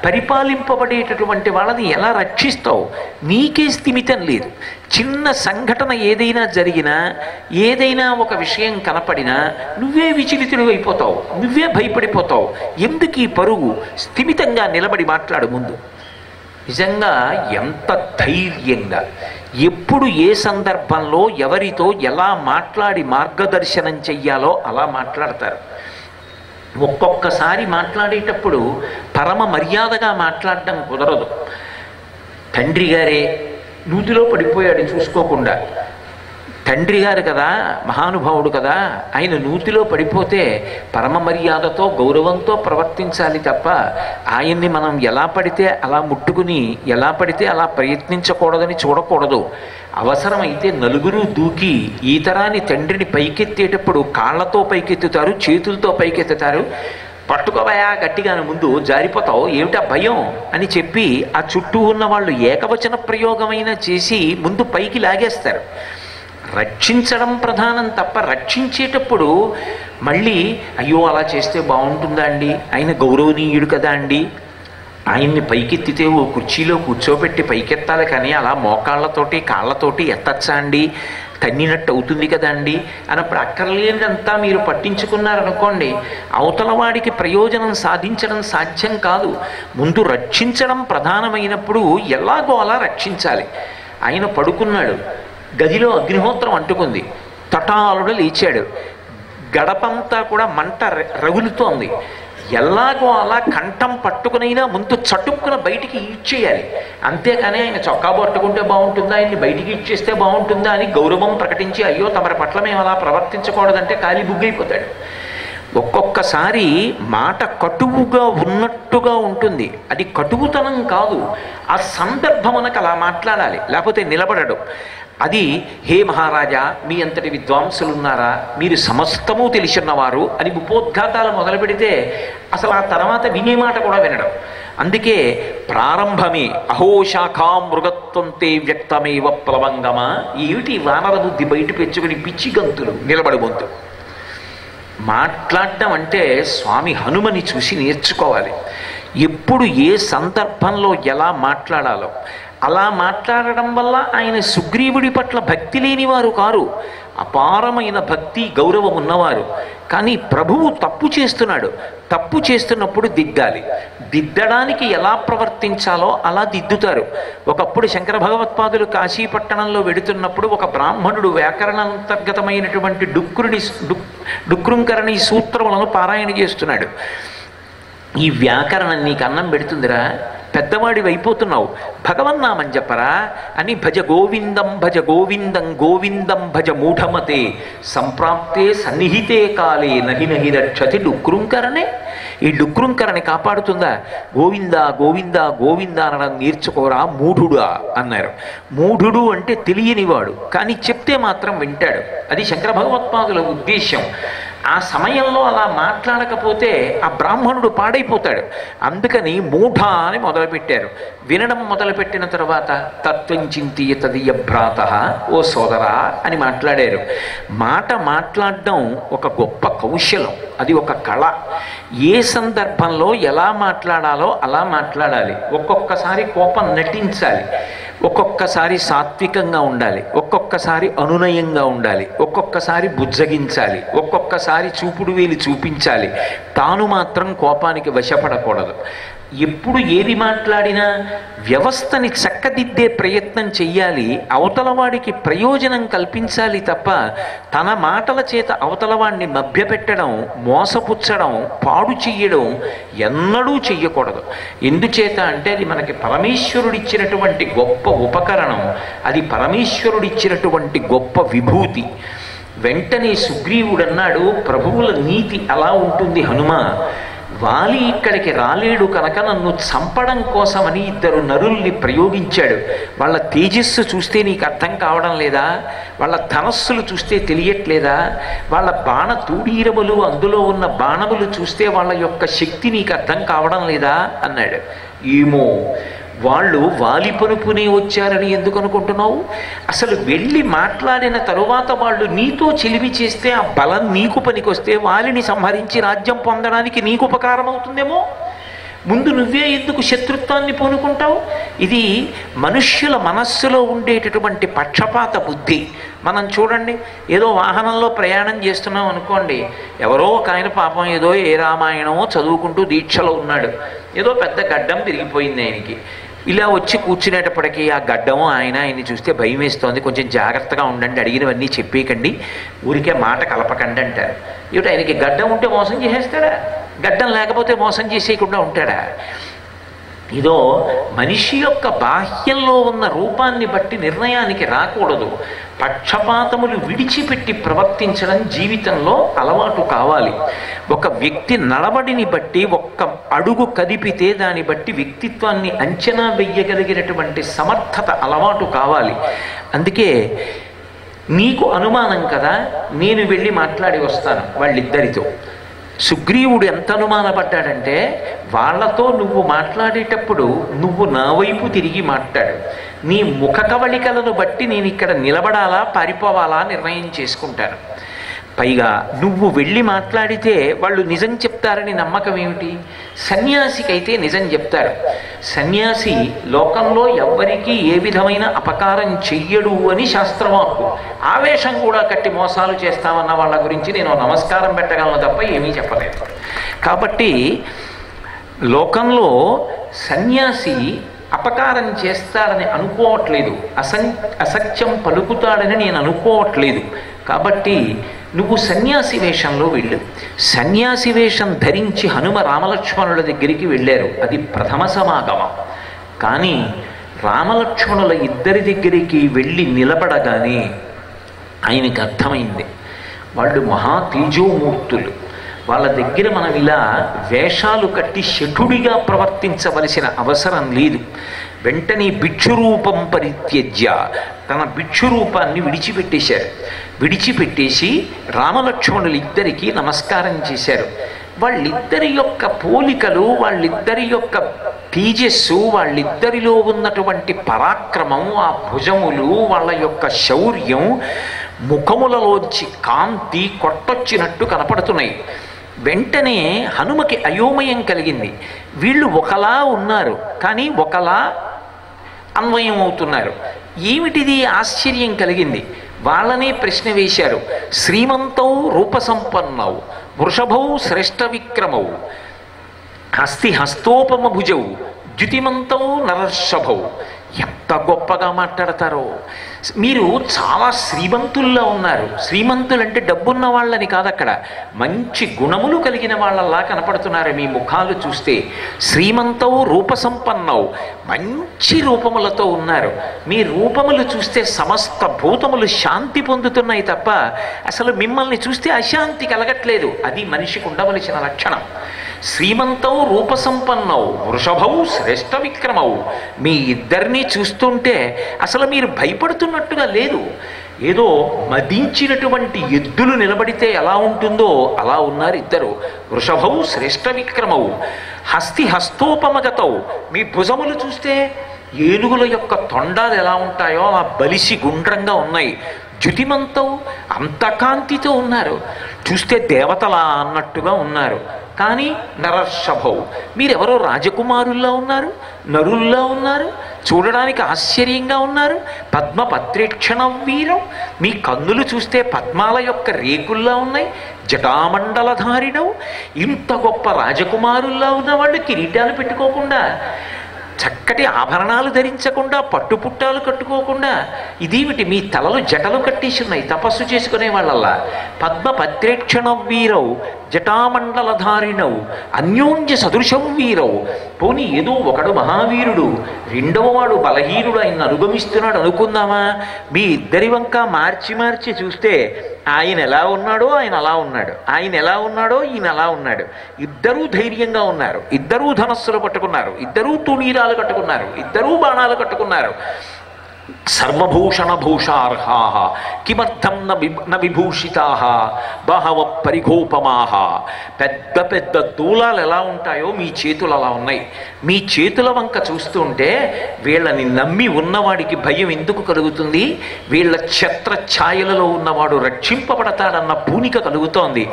పరిపాలింపబడేటటువంటి వాళ్ళని ఎలా రక్షిస్తావు? నీకే స్థిమితం లేదు. చిన్న సంఘటన ఏదైనా జరిగినా, ఏదైనా ఒక విషయం కనపడినా నువ్వే విచలితుడు అయిపోతావు, నువ్వే భయపడిపోతావు. ఎందుకు ఈ పరుగు? స్థిమితంగా నిలబడి మాట్లాడు ముందు. నిజంగా ఎంత ధైర్యంగా, ఎప్పుడు ఏ సందర్భంలో ఎవరితో ఎలా మాట్లాడి మార్గదర్శనం చెయ్యాలో అలా మాట్లాడతారు. ఒక్కొక్కసారి మాట్లాడేటప్పుడు పరమ మర్యాదగా మాట్లాడడం కుదరదు. తండ్రి గారే నూతిలో పడిపోయాడు చూసుకోకుండా. తండ్రి గారు కదా, మహానుభావుడు కదా, ఆయన నూతిలో పడిపోతే పరమ మర్యాదతో గౌరవంతో ప్రవర్తించాలి తప్ప ఆయన్ని మనం ఎలా పడితే అలా ముట్టుకుని, ఎలా పడితే అలా ప్రయత్నించకూడదని చూడకూడదు. అవసరమైతే నలుగురు దూకి ఈతరాని తండ్రిని పైకెత్తేటప్పుడు కాళ్లతో పైకెత్తుతారు, చేతులతో పైకెత్తుతారు. పట్టుకోవయా గట్టిగానే, ముందు జారిపోతావు, ఏమిటా భయం అని చెప్పి ఆ చుట్టూ ఉన్న వాళ్ళు ఏకవచన ప్రయోగమైనా చేసి ముందు పైకి లాగేస్తారు. రక్షించడం ప్రధానం తప్ప రక్షించేటప్పుడు మళ్ళీ అయ్యో అలా చేస్తే బాగుంటుందా అండి, ఆయన గౌరవనీయుడు కదా అండి, ఆయన్ని పైకెత్తితే ఓ కుర్చీలో కూర్చోబెట్టి పైకెత్తాలి కానీ అలా మోకాళ్ళతోటి కాళ్ళతోటి ఎత్తచ్చా అండి, తన్నినట్టు అవుతుంది కదా అండి అన్నప్పుడు అక్కర్లేదంతా మీరు పట్టించుకున్నారనుకోండి, అవతల వాడికి ప్రయోజనం సాధించడం సాధ్యం కాదు. ముందు రక్షించడం ప్రధానమైనప్పుడు ఎలాగో అలా రక్షించాలి. ఆయన పడుకున్నాడు, గదిలో అగ్నిహోత్రం అంటుకుంది, తటాలుడు లేచాడు, గడపంతా కూడా మంట రగులుతోంది. ఎలాగో అలా కంఠం పట్టుకునైనా ముందు చటుక్కున బయటికి ఈడ్చేయాలి. అంతేకాని ఆయన చొక్కా పట్టుకుంటే బాగుంటుందా, ఆయన్ని బయటికి ఇచ్చేస్తే బాగుంటుందా అని గౌరవం ప్రకటించి అయ్యో తమరి పట్ల మేము అలా ప్రవర్తించకూడదంటే కాలి బుగ్గైపోతాడు. ఒక్కొక్కసారి మాట కటువుగా ఉన్నట్టుగా ఉంటుంది, అది కటువుతనం కాదు. ఆ సందర్భమునకు అలా మాట్లాడాలి, లేకపోతే నిలబడడు. అది హే మహారాజా, మీ అంతటి విద్వాంసులున్నారా, మీరు సమస్తము తెలిసిన్నవారు అని ఉపోద్ఘాతాలు మొదలు పెడితే అసలు ఆ తర్వాత వినే మాట కూడా వినడం. అందుకే ప్రారంభమే అహో శాఖాం మృగత్వంతే వ్యక్తమేవ ప్లవంగమ. ఏమిటి వానర బుద్ధి బయట పెంచుకుని పిచ్చి గంతులు, నిలబడి గొంతు మాట్లాడడం అంటే స్వామి హనుమని చూసి నేర్చుకోవాలి. ఎప్పుడు ఏ సందర్భంలో ఎలా మాట్లాడాలో అలా మాట్లాడడం వల్ల ఆయన సుగ్రీవుడి పట్ల భక్తి లేనివారు కారు, అపారమైన భక్తి గౌరవం ఉన్నవారు. కానీ ప్రభువు తప్పు చేస్తున్నాడు, తప్పు చేస్తున్నప్పుడు దిద్దాలి. దిద్దడానికి ఎలా ప్రవర్తించాలో అలా దిద్దుతారు. ఒకప్పుడు శంకర భగవత్పాదులు కాశీపట్టణంలో వెడుతున్నప్పుడు ఒక బ్రాహ్మణుడు వ్యాకరణాంతర్గతమైనటువంటి డుక్రుంకరణి సూత్రములను పారాయణ చేస్తున్నాడు. ఈ వ్యాకరణం నీకు అన్నం పెడుతుందిరా, పెద్దవాడి అయిపోతున్నావు, భగవన్నామని చెప్పరా అని భజ గోవిందం భజ గోవిందం గోవిందం భజ మూఢమతే సంప్రాప్తే సన్నిహితే కాలే నహి నహి రక్షతి డుక్రుంకరణే. ఈ డుక్రుంకరణి కాపాడుతుందా? గోవింద గోవింద గోవింద అనడం నేర్చుకోరా మూఢుడా అన్నారు. మూఢుడు అంటే తెలియనివాడు, కానీ చెప్తే మాత్రం వింటాడు. అది శంకర భగవత్పాదుల ఉద్దేశ్యం. ఆ సమయంలో అలా మాట్లాడకపోతే ఆ బ్రాహ్మణుడు పాడైపోతాడు. అందుకని మూఢ అని మొదలుపెట్టారు. వినడం మొదలుపెట్టిన తర్వాత తత్వం చింతీయ తదీయ భ్రాత, ఓ సోదరా అని మాట్లాడారు. మాట మాట్లాడడం ఒక గొప్ప కౌశలం, అది ఒక కళ. ఏ సందర్భంలో ఎలా మాట్లాడాలో అలా మాట్లాడాలి. ఒక్కొక్కసారి కోపం నటించాలి, ఒక్కొక్కసారి సాత్వికంగా ఉండాలి, ఒక్కొక్కసారి అనునయంగా ఉండాలి, ఒక్కొక్కసారి బుజ్జగించాలి, ఒక్కొక్కసారి చూపుడు వేలి చూపించాలి. తాను మాత్రం కోపానికి వశపడకూడదు. ఎప్పుడు ఏది మాట్లాడినా వ్యవస్థని చక్కదిద్దే ప్రయత్నం చెయ్యాలి, అవతలవాడికి ప్రయోజనం కల్పించాలి తప్ప తన మాటల చేత అవతలవాడిని మభ్యపెట్టడం, మోసపుచ్చడం, పాడు చెయ్యడం ఎన్నడూ చెయ్యకూడదు. ఎందుచేత అంటే అది మనకి పరమేశ్వరుడిచ్చినటువంటి గొప్ప ఉపకరణం, అది పరమేశ్వరుడిచ్చినటువంటి గొప్ప విభూతి. వెంటనే సుగ్రీవుడన్నాడు, ప్రభువుల నీతి అలా ఉంటుంది హనుమ. వాలి ఇక్కడికి రాలేడు కనుక నన్ను చంపడం కోసమని ఇద్దరు నరుల్ని ప్రయోగించాడు. వాళ్ళ తేజస్సు చూస్తే నీకు అర్థం కావడం లేదా? వాళ్ళ ధనస్సులు చూస్తే తెలియట్లేదా? వాళ్ళ బాణ తూడీరములు, అందులో ఉన్న బాణములు చూస్తే వాళ్ళ యొక్క శక్తి నీకు అర్థం కావడం లేదా అన్నాడు. ఏమో, వాళ్ళు వాలి పరుపునే వచ్చారని ఎందుకు అనుకుంటున్నావు? అసలు వెళ్ళి మాట్లాడిన తరువాత వాళ్ళు నీతో చెలిమి చేస్తే ఆ బలం నీకు పనికొస్తే వాలిని సంహరించి రాజ్యం పొందడానికి నీకు ఉపకారం అవుతుందేమో. ముందు నువ్వే ఎందుకు శత్రుత్వాన్ని పూనుకుంటావు? ఇది మనుష్యుల మనస్సులో ఉండేటటువంటి పక్షపాత బుద్ధి. మనం చూడండి, ఏదో వాహనంలో ప్రయాణం చేస్తున్నాం అనుకోండి, ఎవరో ఒక ఆయన పాపం ఏదో ఏ రామాయణమో చదువుకుంటూ దీక్షలో ఉన్నాడు, ఏదో పెద్ద గడ్డం తిరిగిపోయింది ఆయనకి. ఇలా వచ్చి కూర్చునేటప్పటికీ ఆ గడ్డము ఆయన్ని చూస్తే భయం వేస్తోంది, కొంచెం జాగ్రత్తగా ఉండండి, అడిగినవన్నీ చెప్పేయకండి, ఊరికే మాట కలపకండి అంటారు. ఏమిటి, ఆయనకి గడ్డం ఉంటే మోసం చేసేస్తాడా? గడ్డం లేకపోతే మోసం చేసేయకుండా ఉంటాడా? ఇదో మనిషి యొక్క బాహ్యంలో ఉన్న రూపాన్ని బట్టి నిర్ణయానికి రాకూడదు. పక్షపాతములు విడిచిపెట్టి ప్రవర్తించడం జీవితంలో అలవాటు కావాలి. ఒక వ్యక్తి నడవడిని బట్టి ఒక్క అడుగు కదిపితే దాన్ని బట్టి వ్యక్తిత్వాన్ని అంచనా వెయ్యగలిగినటువంటి సమర్థత అలవాటు కావాలి. అందుకే నీకు అనుమానం కదా, నేను వెళ్ళి మాట్లాడి వస్తాను వాళ్ళిద్దరితో. సుగ్రీవుడు ఎంత అనుమానపడ్డాడంటే, వాళ్లతో నువ్వు మాట్లాడేటప్పుడు నువ్వు నా వైపు తిరిగి మాట్లాడు, నీ ముఖ కవళికలను బట్టి నేను ఇక్కడ నిలబడాలా పారిపోవాలా నిర్ణయం చేసుకుంటాను. పైగా నువ్వు వెళ్ళి మాట్లాడితే వాళ్ళు నిజం చెప్తారని నమ్మకం ఏమిటి? సన్యాసికైతే నిజం చెప్తారు. సన్యాసి లోకంలో ఎవ్వరికీ ఏ విధమైన అపకారం చెయ్యడు అని శాస్త్రవాక్కు. ఆవేశం కూడా కట్టి మోసాలు చేస్తామన్న వాళ్ళ గురించి నేను నమస్కారం పెట్టగలను తప్ప ఏమీ చెప్పలేదు. కాబట్టి లోకంలో సన్యాసి అపకారం చేస్తాడని అనుకోవట్లేదు, అసత్యం పలుకుతాడని నేను అనుకోవట్లేదు. కాబట్టి నువ్వు సన్యాసి వేషంలో వెళ్ళు. సన్యాసి వేషం ధరించి హనుమ రామలక్ష్మణుల దగ్గరికి వెళ్ళారు, అది ప్రథమ సమాగమం. కానీ రామలక్ష్మణుల ఇద్దరి దగ్గరికి వెళ్ళి నిలబడగానే ఆయనకి అర్థమైంది, వాళ్ళు మహా తేజోమూర్తులు, వాళ్ళ దగ్గర మనం ఇలా వేషాలు కట్టి శఠుడిగా ప్రవర్తించవలసిన అవసరం లేదు. వెంటనే భిక్షురూపం పరిత్యజ్య, తన భిక్షురూపాన్ని విడిచిపెట్టేశారు. విడిచిపెట్టేసి రామలక్ష్మణులు ఇద్దరికీ నమస్కారం చేశారు. వాళ్ళిద్దరి యొక్క పోలికలు, వాళ్ళిద్దరి యొక్క తేజస్సు, వాళ్ళిద్దరిలో ఉన్నటువంటి పరాక్రమం, ఆ భుజములు, వాళ్ళ యొక్క శౌర్యం, ముఖములలోంచి కాంతి కొట్టొచ్చినట్టు కనపడుతున్నాయి. వెంటనే హనుమకి అయోమయం కలిగింది. వీళ్ళు ఒకలా ఉన్నారు కానీ ఒకలా అన్వయం అవుతున్నారు. ఏమిటిది? ఆశ్చర్యం కలిగింది. వాళ్ళనే ప్రశ్న వేశారు. శ్రీమంతౌ రూపసంపన్నౌ వృషభౌ శ్రేష్ఠ విక్రమౌ హస్తి హస్తోపమ భుజౌ ద్యుతిమంతౌ నరర్షభౌ. ఎంత గొప్పగా మాట్లాడతారో! మీరు చాలా శ్రీమంతుల్లో ఉన్నారు. శ్రీమంతులంటే డబ్బున్న వాళ్ళని కాదు, అక్కడ మంచి గుణములు కలిగిన వాళ్ళలా కనపడుతున్నారు మీ ముఖాలు చూస్తే. శ్రీమంతౌ రూపసంపన్నౌ, మంచి రూపములతో ఉన్నారు. మీ రూపములు చూస్తే సమస్త భూతములు శాంతి పొందుతున్నాయి తప్ప అసలు మిమ్మల్ని చూస్తే అశాంతి కలగట్లేదు. అది మనిషికి ఉండవలసిన లక్షణం. శ్రీమంతౌ రూపసంపన్నౌ వృషభౌ శ్రేష్ఠ విక్రమౌ. మీ ఇద్దరినీ చూస్తుంటే అసలు మీరు భయపడుతున్నట్టుగా లేదు. ఏదో మదించినటువంటి ఎద్దులు నిలబడితే ఎలా ఉంటుందో అలా ఉన్నారు ఇద్దరు. వృషభౌ శ్రేష్ఠ విక్రమవు హస్తి హస్తోపమగతౌ. మీ భుజములు చూస్తే ఏనుగుల యొక్క తొండాలు ఎలా ఉంటాయో అలా బలిసి గుండ్రంగా ఉన్నాయి. జ్యుతిమంతవు అంత కాంతితో ఉన్నారు. చూస్తే దేవతలా అన్నట్టుగా ఉన్నారు. కానీ నరర్షభౌ మీరెవరో రాజకుమారుల్లా ఉన్నారు, నరుల్లా ఉన్నారు, చూడడానికి ఆశ్చర్యంగా ఉన్నారు. పద్మపత్రేక్షణ వీరం మీ కన్నులు చూస్తే పద్మాల యొక్క రేకుల్లా ఉన్నాయి. జటామండలధారిణవు ఇంత గొప్ప రాజకుమారుల్లా ఉన్నవాళ్ళు కిరీటాలు పెట్టుకోకుండా, చక్కటి ఆభరణాలు ధరించకుండా, పట్టుపుట్టాలు కట్టుకోకుండా ఇదేమిటి మీ తలలు జటలు కట్టేసి ఉన్నాయి తపస్సు చేసుకునే వాళ్ళల్లా. పద్మపత్రేక్షణ వీరవు జటామండలధారిణవు అన్యోన్య సదృశం వీరవు. పోనీ ఏదో ఒకడు మహావీరుడు, రెండవ వాడు బలహీనుడు ఆయన అనుగమిస్తున్నాడు అనుకుందామా? మీ ఇద్దరి వంక మార్చి మార్చి చూస్తే ఆయన ఎలా ఉన్నాడో ఆయన అలా ఉన్నాడు, ఆయన ఎలా ఉన్నాడో ఈయన అలా ఉన్నాడు. ఇద్దరూ ధైర్యంగా ఉన్నారు, ఇద్దరూ ధనస్సులు పట్టుకున్నారు, ఇద్దరూ తుణీరాలు కట్టుకున్నారు, ఇద్దరూ బాణాలు కట్టుకున్నారు. సర్వభూషణ భూషార్హా కిమర్థం న విభూషితా బహవ పరిఘోపమాహ. పెద్ద పెద్ద దూలాలు ఎలా ఉంటాయో మీ చేతులు అలా ఉన్నాయి. మీ చేతుల వంక చూస్తుంటే వీళ్ళని నమ్మి ఉన్నవాడికి భయం ఎందుకు కలుగుతుంది? వీళ్ళ ఛత్ర ఛాయలలో ఉన్నవాడు రక్షింపబడతాడన్న పూనిక కలుగుతోంది.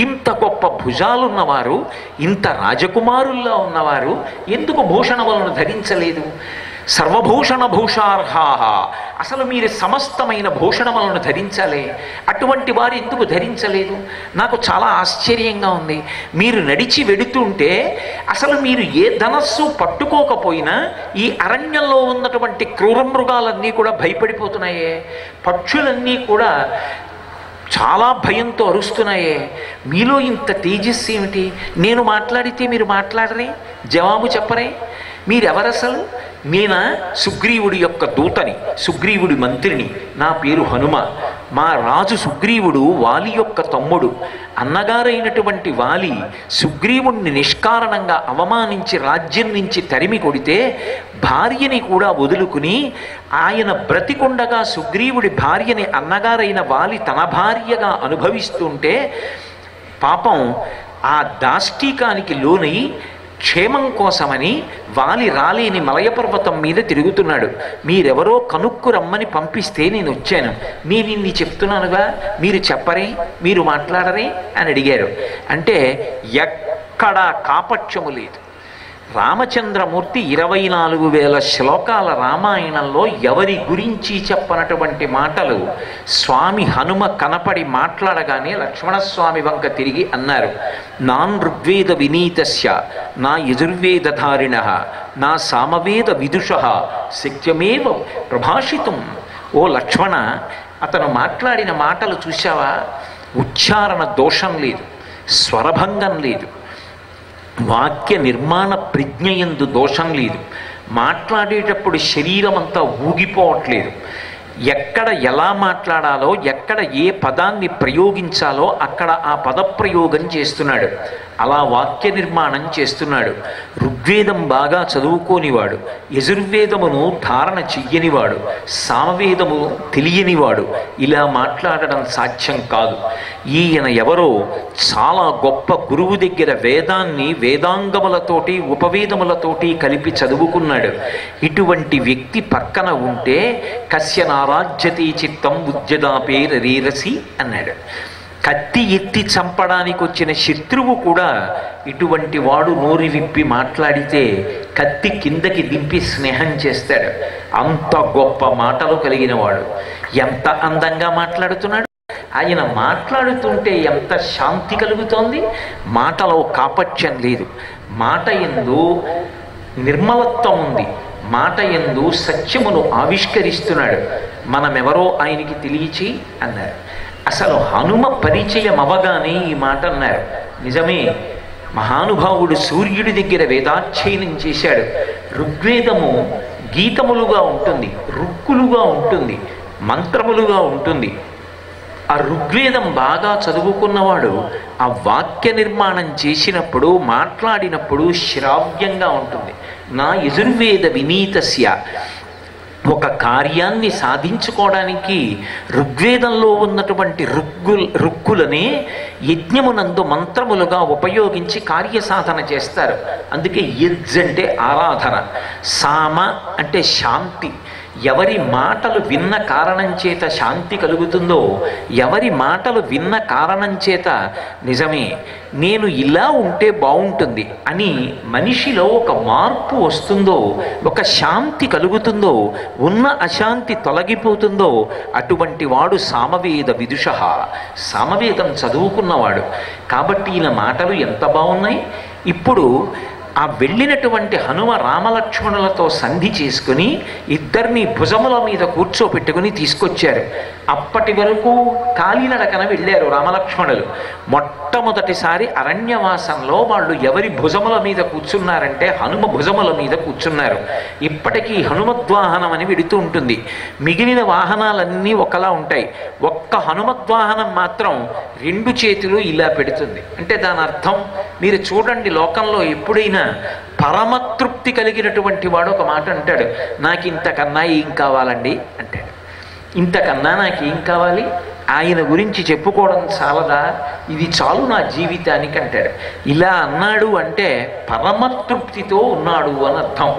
ఇంత గొప్ప భుజాలున్నవారు, ఇంత రాజకుమారుల్లో ఉన్నవారు ఎందుకు భూషణములను ధరించలేదు? సర్వభూషణ భూషార్హా అసలు మీరు సమస్తమైన భూషణములను ధరించాలే, అటువంటి వారు ఎందుకు ధరించలేదు? నాకు చాలా ఆశ్చర్యంగా ఉంది. మీరు నడిచి వెడుతుంటే అసలు మీరు ఏ ధనస్సు పట్టుకోకపోయినా ఈ అరణ్యంలో ఉన్నటువంటి క్రూరమృగాలన్నీ కూడా భయపడిపోతున్నాయే, పక్షులన్నీ కూడా చాలా భయంతో అరుస్తున్నాయే. మీలో ఇంత తేజస్సు ఏమిటి? నేను మాట్లాడితే మీరు మాట్లాడరే, జవాబు చెప్పరే? మీరెవరసలు? నేనా సుగ్రీవుడి యొక్క దూతని, సుగ్రీవుడి మంత్రిని. నా పేరు హనుమ. మా రాజు సుగ్రీవుడు వాలి యొక్క తమ్ముడు. అన్నగారైనటువంటి వాలి సుగ్రీవుణ్ణి నిష్కారణంగా అవమానించి రాజ్యం నుంచి తరిమి కొడితే భార్యని కూడా వదులుకుని ఆయన బ్రతికొండగా సుగ్రీవుడి భార్యని అన్నగారైన వాలి తన భార్యగా అనుభవిస్తుంటే పాపం ఆ దాష్టీకానికి లోనై క్షేమం కోసమని వాలి రాలేని మలయపర్వతం మీద తిరుగుతున్నాడు. మీరెవరో కనుక్కు రమ్మని పంపిస్తే నేను వచ్చాను. నేను ఇన్ని చెప్తున్నానుగా, మీరు చెప్పరే, మీరు మాట్లాడరే అని అడిగారు. అంటే ఎక్కడా కాపట్యము లేదు. రామచంద్రమూర్తి 24,000 శ్లోకాల రామాయణంలో ఎవరి గురించి చెప్పనటువంటి మాటలు స్వామి హనుమ కనపడి మాట్లాడగానే లక్ష్మణస్వామి వంక తిరిగి అన్నారు. నాన్ ఋగ్వేద వినీతస్య నా యజుర్వేదధారిణ నా సామవేద విదుష శక్యమేవ ప్రభాషితం. ఓ లక్ష్మణ, అతను మాట్లాడిన మాటలు చూశావా? ఉచ్చారణ దోషం లేదు, స్వరభంగం లేదు, వాక్య నిర్మాణ ప్రజ్ఞయందు దోషం లేదు, మాట్లాడేటప్పుడు శరీరం అంతా ఊగిపోవట్లేదు. ఎక్కడ ఎలా మాట్లాడాలో, ఎక్కడ ఏ పదాన్ని ప్రయోగించాలో అక్కడ ఆ పదప్రయోగం చేస్తున్నాడు. అలా వాక్య నిర్మాణం చేస్తున్నాడు. ఋగ్వేదం బాగా చదువుకోనివాడు, యజుర్వేదమును ధారణ చెయ్యనివాడు, సామవేదము తెలియనివాడు ఇలా మాట్లాడడం సాధ్యం కాదు. ఈయన ఎవరో చాలా గొప్ప గురువు దగ్గర వేదాన్ని వేదాంగములతోటి ఉపవేదములతోటి కలిపి చదువుకున్నాడు. ఇటువంటి వ్యక్తి పక్కన ఉంటే కస్య నారాజ్యతే చిత్తం ఉద్యదాపే రీరసి అన్నాడు. కత్తి ఎత్తి చంపడానికి వచ్చిన శత్రువు కూడా ఇటువంటి వాడు నోరు విప్పి మాట్లాడితే కత్తి కిందకి దింపి స్నేహం చేస్తాడు. అంత గొప్ప మాటలు కలిగిన వాడు. ఎంత అందంగా మాట్లాడుతున్నాడు. ఆయన మాట్లాడుతుంటే ఎంత శాంతి కలుగుతోంది. మాటలో కాపట్యం లేదు, మాట యందు నిర్మలత్వం ఉంది, మాట యందు సత్యమును ఆవిష్కరిస్తున్నాడు. మనమెవరో ఆయనకి తెలియచి అన్నారు. అసలు హనుమ పరిచయం అవగానే ఈ మాట అన్నారు. నిజమే, మహానుభావుడు సూర్యుడి దగ్గర వేదాధ్యయనం చేశాడు. ఋగ్వేదము గీతములుగా ఉంటుంది, రుక్కులుగా ఉంటుంది, మంత్రములుగా ఉంటుంది. ఆ ఋగ్వేదం బాగా చదువుకున్నవాడు ఆ వాక్య నిర్మాణం చేసినప్పుడు, మాట్లాడినప్పుడు శ్రావ్యంగా ఉంటుంది. నా యజుర్వేద వినీతస్య ఒక కార్యాన్ని సాధించుకోవడానికి ఋగ్వేదంలో ఉన్నటువంటి రుక్కులని యజ్ఞమునందు మంత్రములుగా ఉపయోగించి కార్యసాధన చేస్తారు. అందుకే యజ్ అంటే ఆరాధన, సామ అంటే శాంతి. ఎవరి మాటలు విన్న కారణం చేత శాంతి కలుగుతుందో, ఎవరి మాటలు విన్న కారణం చేత నిజమే నేను ఇలా ఉంటే బాగుంటుంది అని మనిషిలో ఒక మార్పు వస్తుందో, ఒక శాంతి కలుగుతుందో, ఉన్న అశాంతి తొలగిపోతుందో అటువంటి వాడు సామవేద విదుష, సామవేదం చదువుకున్నవాడు. కాబట్టి ఈయన మాటలు ఎంత బాగున్నాయి. ఇప్పుడు ఆ వెళ్ళినటువంటి హనుమ రామలక్ష్మణులతో సంధి చేసుకుని ఇద్దరిని భుజముల మీద కూర్చోపెట్టుకుని తీసుకొచ్చారు. అప్పటి వరకు కాలినడకన వెళ్ళారు రామలక్ష్మణులు. మొట్టమొదటిసారి అరణ్యవాసంలో వాళ్ళు ఎవరి భుజముల మీద కూర్చున్నారంటే హనుమ భుజముల మీద కూర్చున్నారు. ఇప్పటికీ హనుమద్వాహనం అని వెడుతూ ఉంటుంది. మిగిలిన వాహనాలన్నీ ఒకలా ఉంటాయి. ఒక్క హనుమద్వాహనం మాత్రం రెండు చేతులు ఇలా పెడుతుంది. అంటే దాని అర్థం మీరు చూడండి, లోకంలో ఎప్పుడైనా పరమతృప్తి కలిగినటువంటి వాడు ఒక మాట అంటాడు, నాకు ఇంతకన్నా ఏం కావాలండి అంటాడు. ఇంతకన్నా నాకేం కావాలి, ఆయన గురించి చెప్పుకోవడం చాలదా, ఇది చాలు నా జీవితానికి అంటాడు. ఇలా అన్నాడు అంటే పరమతృప్తితో ఉన్నాడు అని అర్థం.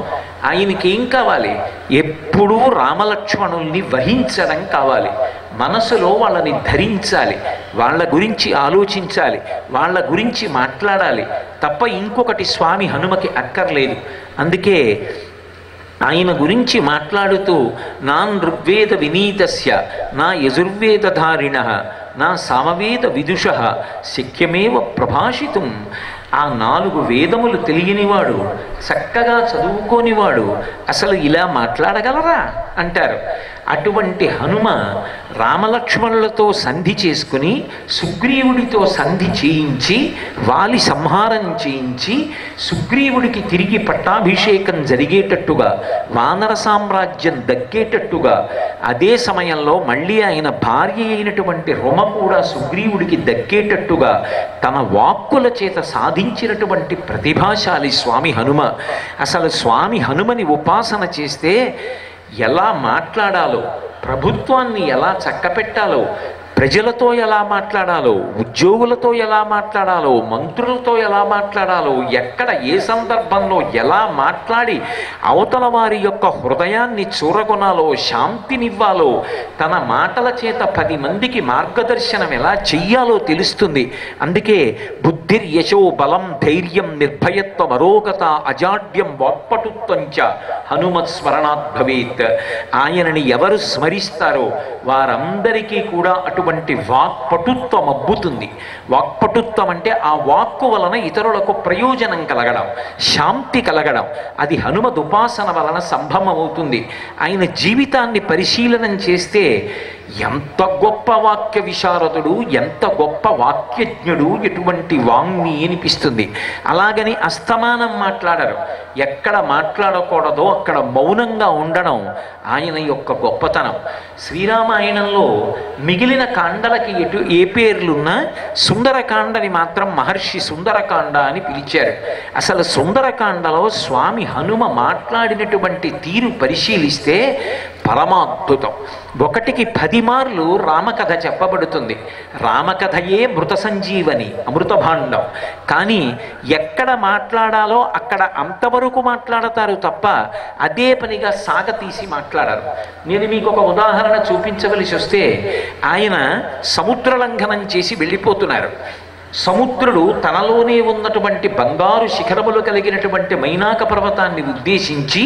ఆయనకి ఏం కావాలి, ఎప్పుడూ రామలక్ష్మణుల్ని వహించడం కావాలి. మనసులో వాళ్ళని ధరించాలి, వాళ్ళ గురించి ఆలోచించాలి, వాళ్ళ గురించి మాట్లాడాలి తప్ప ఇంకొకటి స్వామి హనుమకి అక్కర్లేదు. అందుకే ఆయన గురించి మాట్లాడుతూ నాన్ ఋగ్వేద వినీతస్య నా యజుర్వేదధారిణ నా సామవేద విదుష శక్యమేవ ప్రభాషితుం. ఆ 4 వేదములు తెలియనివాడు, చక్కగా చదువుకోనివాడు అసలు ఇలా మాట్లాడగలరా అంటారు. అటువంటి హనుమ రామలక్ష్మణులతో సంధి చేసుకుని సుగ్రీవుడితో సంధి చేయించి వాలి సంహారం చేయించి సుగ్రీవుడికి తిరిగి పట్టాభిషేకం జరిగేటట్టుగా, వానర సామ్రాజ్యం దక్కేటట్టుగా, అదే సమయంలో మళ్ళీ ఆయన భార్య అయినటువంటి రొమ కూడా సుగ్రీవుడికి దక్కేటట్టుగా తన వాక్కుల చేత సాధించినటువంటి ప్రతిభాశాలి స్వామి హనుమ. అసలు స్వామి హనుమని ఉపాసన చేస్తే ఎలా మాట్లాడాలో, ప్రభుత్వాన్ని ఎలా చక్కపెట్టాలో, ప్రజలతో ఎలా మాట్లాడాలో, ఉద్యోగులతో ఎలా మాట్లాడాలో, మంత్రులతో ఎలా మాట్లాడాలో, ఎక్కడ ఏ సందర్భంలో ఎలా మాట్లాడి అవతల వారి యొక్క హృదయాన్ని చూరగొనాలో, శాంతినివ్వాలో, తన మాటల చేత 10 మందికి మార్గదర్శనం ఎలా చెయ్యాలో తెలుస్తుంది. అందుకే బుద్ధిర్యశో బలం ధైర్యం నిర్భయత్వం అరోగత అజాడ్యం వాక్పటుత్వంచ హనుమత్ స్మరణాత్ భవేత్. ఆయనని ఎవరు స్మరిస్తారో వారందరికీ కూడా అటువంటి వాక్పటుత్వం అబ్బుతుంది. వాక్పటుత్వం అంటే ఆ వాక్కు వలన ఇతరులకు ప్రయోజనం కలగడం, శాంతి కలగడం. అది హనుమద్ ఉపాసన వలన సంభవమవుతుంది. ఆయన జీవితాన్ని పరిశీలనం చేస్తే ఎంత గొప్ప వాక్య విశారదుడు, ఎంత గొప్ప వాక్యజ్ఞుడు, ఎటువంటి వాంగ్ని అనిపిస్తుంది. అలాగని అస్తమానం మాట్లాడరు. ఎక్కడ మాట్లాడకూడదో అక్కడ మౌనంగా ఉండడం ఆయన యొక్క గొప్పతనం. శ్రీరామాయణంలో మిగిలిన కాండలకి ఏ పేర్లున్నా సుందరకాండని మాత్రం మహర్షి సుందరకాండ అని పిలిచారు. అసలు సుందరకాండలో స్వామి హనుమ మాట్లాడినటువంటి తీరు పరిశీలిస్తే పరమాద్భుతం. 1కి 10 మార్లు రామకథ చెప్పబడుతుంది. రామకథయే మృత సంజీవని, అమృత భాండం. కానీ ఎక్కడ మాట్లాడాలో అక్కడ అంతవరకు మాట్లాడతారు తప్ప అదే పనిగా సాగతీసి మాట్లాడరు. నేను మీకు ఒక ఉదాహరణ చూపించవలసి వస్తే, ఆయన సముద్ర లంఘనం చేసి వెళ్ళిపోతున్నారు. సముద్రుడు తనలోనే ఉన్నటువంటి బంగారు శిఖరములు కలిగినటువంటి మైనాక పర్వతాన్ని ఉద్దేశించి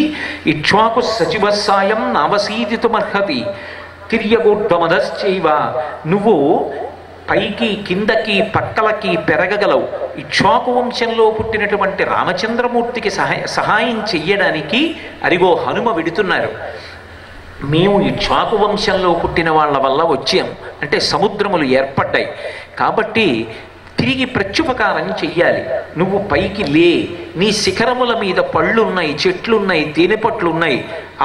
ఇక్ష్వాకు సచివస్సాయం నావసీదితుమర్హతి తిర్యగోడ్డమదశ్చైవ, నువ్వు పైకి కిందకి పక్కలకి పెరగగలవు. ఇక్ష్వాకు వంశంలో పుట్టినటువంటి రామచంద్రమూర్తికి సహాయం చెయ్యడానికి అరిగో హనుమ విడుతున్నారు. మేము ఇక్ష్వాకు వంశంలో పుట్టిన వాళ్ళ వల్ల వచ్చాం అంటే సముద్రములు ఏర్పడ్డాయి కాబట్టి తిరిగి ప్రత్యుపకారం చెయ్యాలి. నువ్వు పైకి లే, నీ శిఖరముల మీద పళ్ళున్నాయి, చెట్లున్నాయి, తేనెపట్లున్నాయి,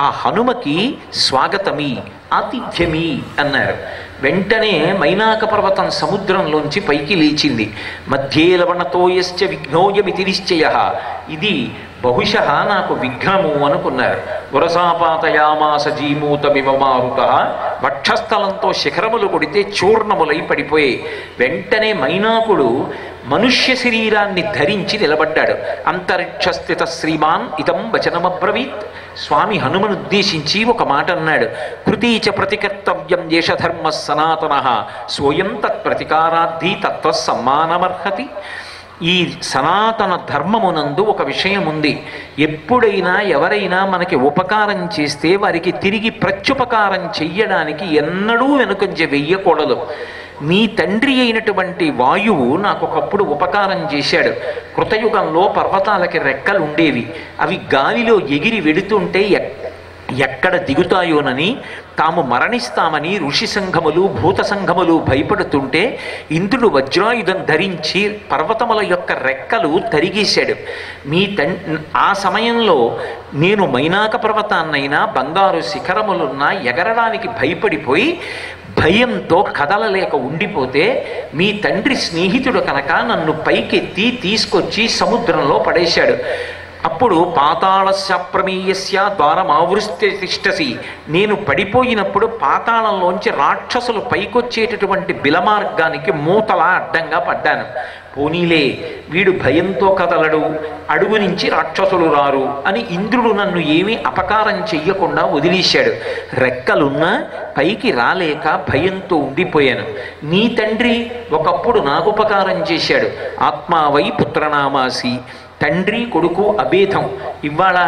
ఆ హనుమకి స్వాగతమి, ఆతిథ్యమి అన్నారు. వెంటనే మైనాక పర్వతం సముద్రంలోంచి పైకి లేచింది. మధ్యే లవణతోయశ్చ విఘ్నోయమితి నిశ్చయ, ఇది బహుశः నాకు విఘ్నము అనుకున్నారు. వరసాపాతయామాస జీమూతమివ మారుత, వక్షస్థలంతో శిఖరములు కొడితే చూర్ణములై పడిపోయి వెంటనే మైనాకుడు మనుష్య శరీరాన్ని ధరించి నిలబడ్డాడు. అంతరిక్షస్థిత శ్రీమాన్ ఇతం వచనమబ్రవీత్. స్వామి హనుమనుద్దేశించి ఒక మాట అన్నాడు. కృతీచ ప్రతికర్తవ్యం దేశధర్మ సనాతన సోయం తత్ప్రతికారార్థి తత్వ సమ్మానమర్హతి. ఈ సనాతన ధర్మమునందు ఒక విషయం ఉంది. ఎప్పుడైనా ఎవరైనా మనకి ఉపకారం చేస్తే వారికి తిరిగి ప్రత్యుపకారం చెయ్యడానికి ఎన్నడూ వెనుకంజ వెయ్యకూడదు. నీ తండ్రి అయినటువంటి వాయువు నాకు ఒకప్పుడు ఉపకారం చేశాడు. కృతయుగంలో పర్వతాలకి రెక్కలు ఉండేవి. అవి గాలిలో ఎగిరి వెడుతుంటే ఎక్కడ దిగుతాయోనని తాము మరణిస్తామని ఋషి సంఘములు భూత సంఘములు భయపడుతుంటే ఇంద్రుడు వజ్రాయుధం ధరించి పర్వతముల యొక్క రెక్కలు తరిగేశాడు. ఆ సమయంలో నేను మైనాక పర్వతాన్నైనా బంగారు శిఖరములున్నా ఎగరడానికి భయపడిపోయి భయంతో కదలలేక ఉండిపోతే మీ తండ్రి స్నేహితుడు కనుక నన్ను పైకెత్తి తీసుకొచ్చి సముద్రంలో పడేశాడు. అప్పుడు పాతాళస్య ప్రమేయస్య ద్వారమావృత్య తిష్టసి, నేను పడిపోయినప్పుడు పాతాళంలోంచి రాక్షసులు పైకొచ్చేటటువంటి బిలమార్గానికి మూతలా అడ్డంగా పడ్డాను. పోనీలే వీడు భయంతో కదలడు, అడుగు నుంచి రాక్షసులు రారు అని ఇంద్రుడు నన్ను ఏమీ అపకారం చెయ్యకుండా వదిలేశాడు. రెక్కలున్నా పైకి రాలేక భయంతో ఉండిపోయాను. నీ తండ్రి ఒకప్పుడు నాకు ఉపకారం చేశాడు. ఆత్మావై పుత్రనామాసి, తండ్రి కొడుకు అభేదం. ఇవాళ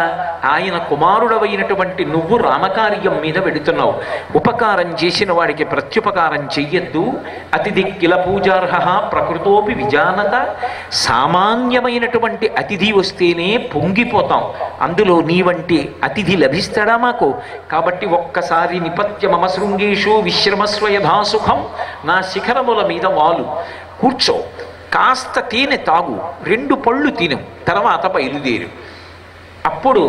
ఆయన కుమారుడవైనటువంటి నువ్వు రామకార్యం మీద వెడుతున్నావు. ఉపకారం చేసిన వాడికి ప్రత్యుపకారం చెయ్యొద్దు. అతిథి కిల పూజార్హ ప్రకృతోపి విజానత. సామాన్యమైనటువంటి అతిథి వస్తేనే పొంగిపోతాం, అందులో నీ వంటి అతిథి లభిస్తాడా మాకు? కాబట్టి ఒక్కసారి నిపత్య మమ శృంగేషు విశ్రమస్వ యథాసుఖం. నా శిఖరముల మీద వాలు కూర్చో, కాస్త తేనె తాగు, 2 పళ్ళు తిను, తర్వాత బయలుదేరు. అప్పుడు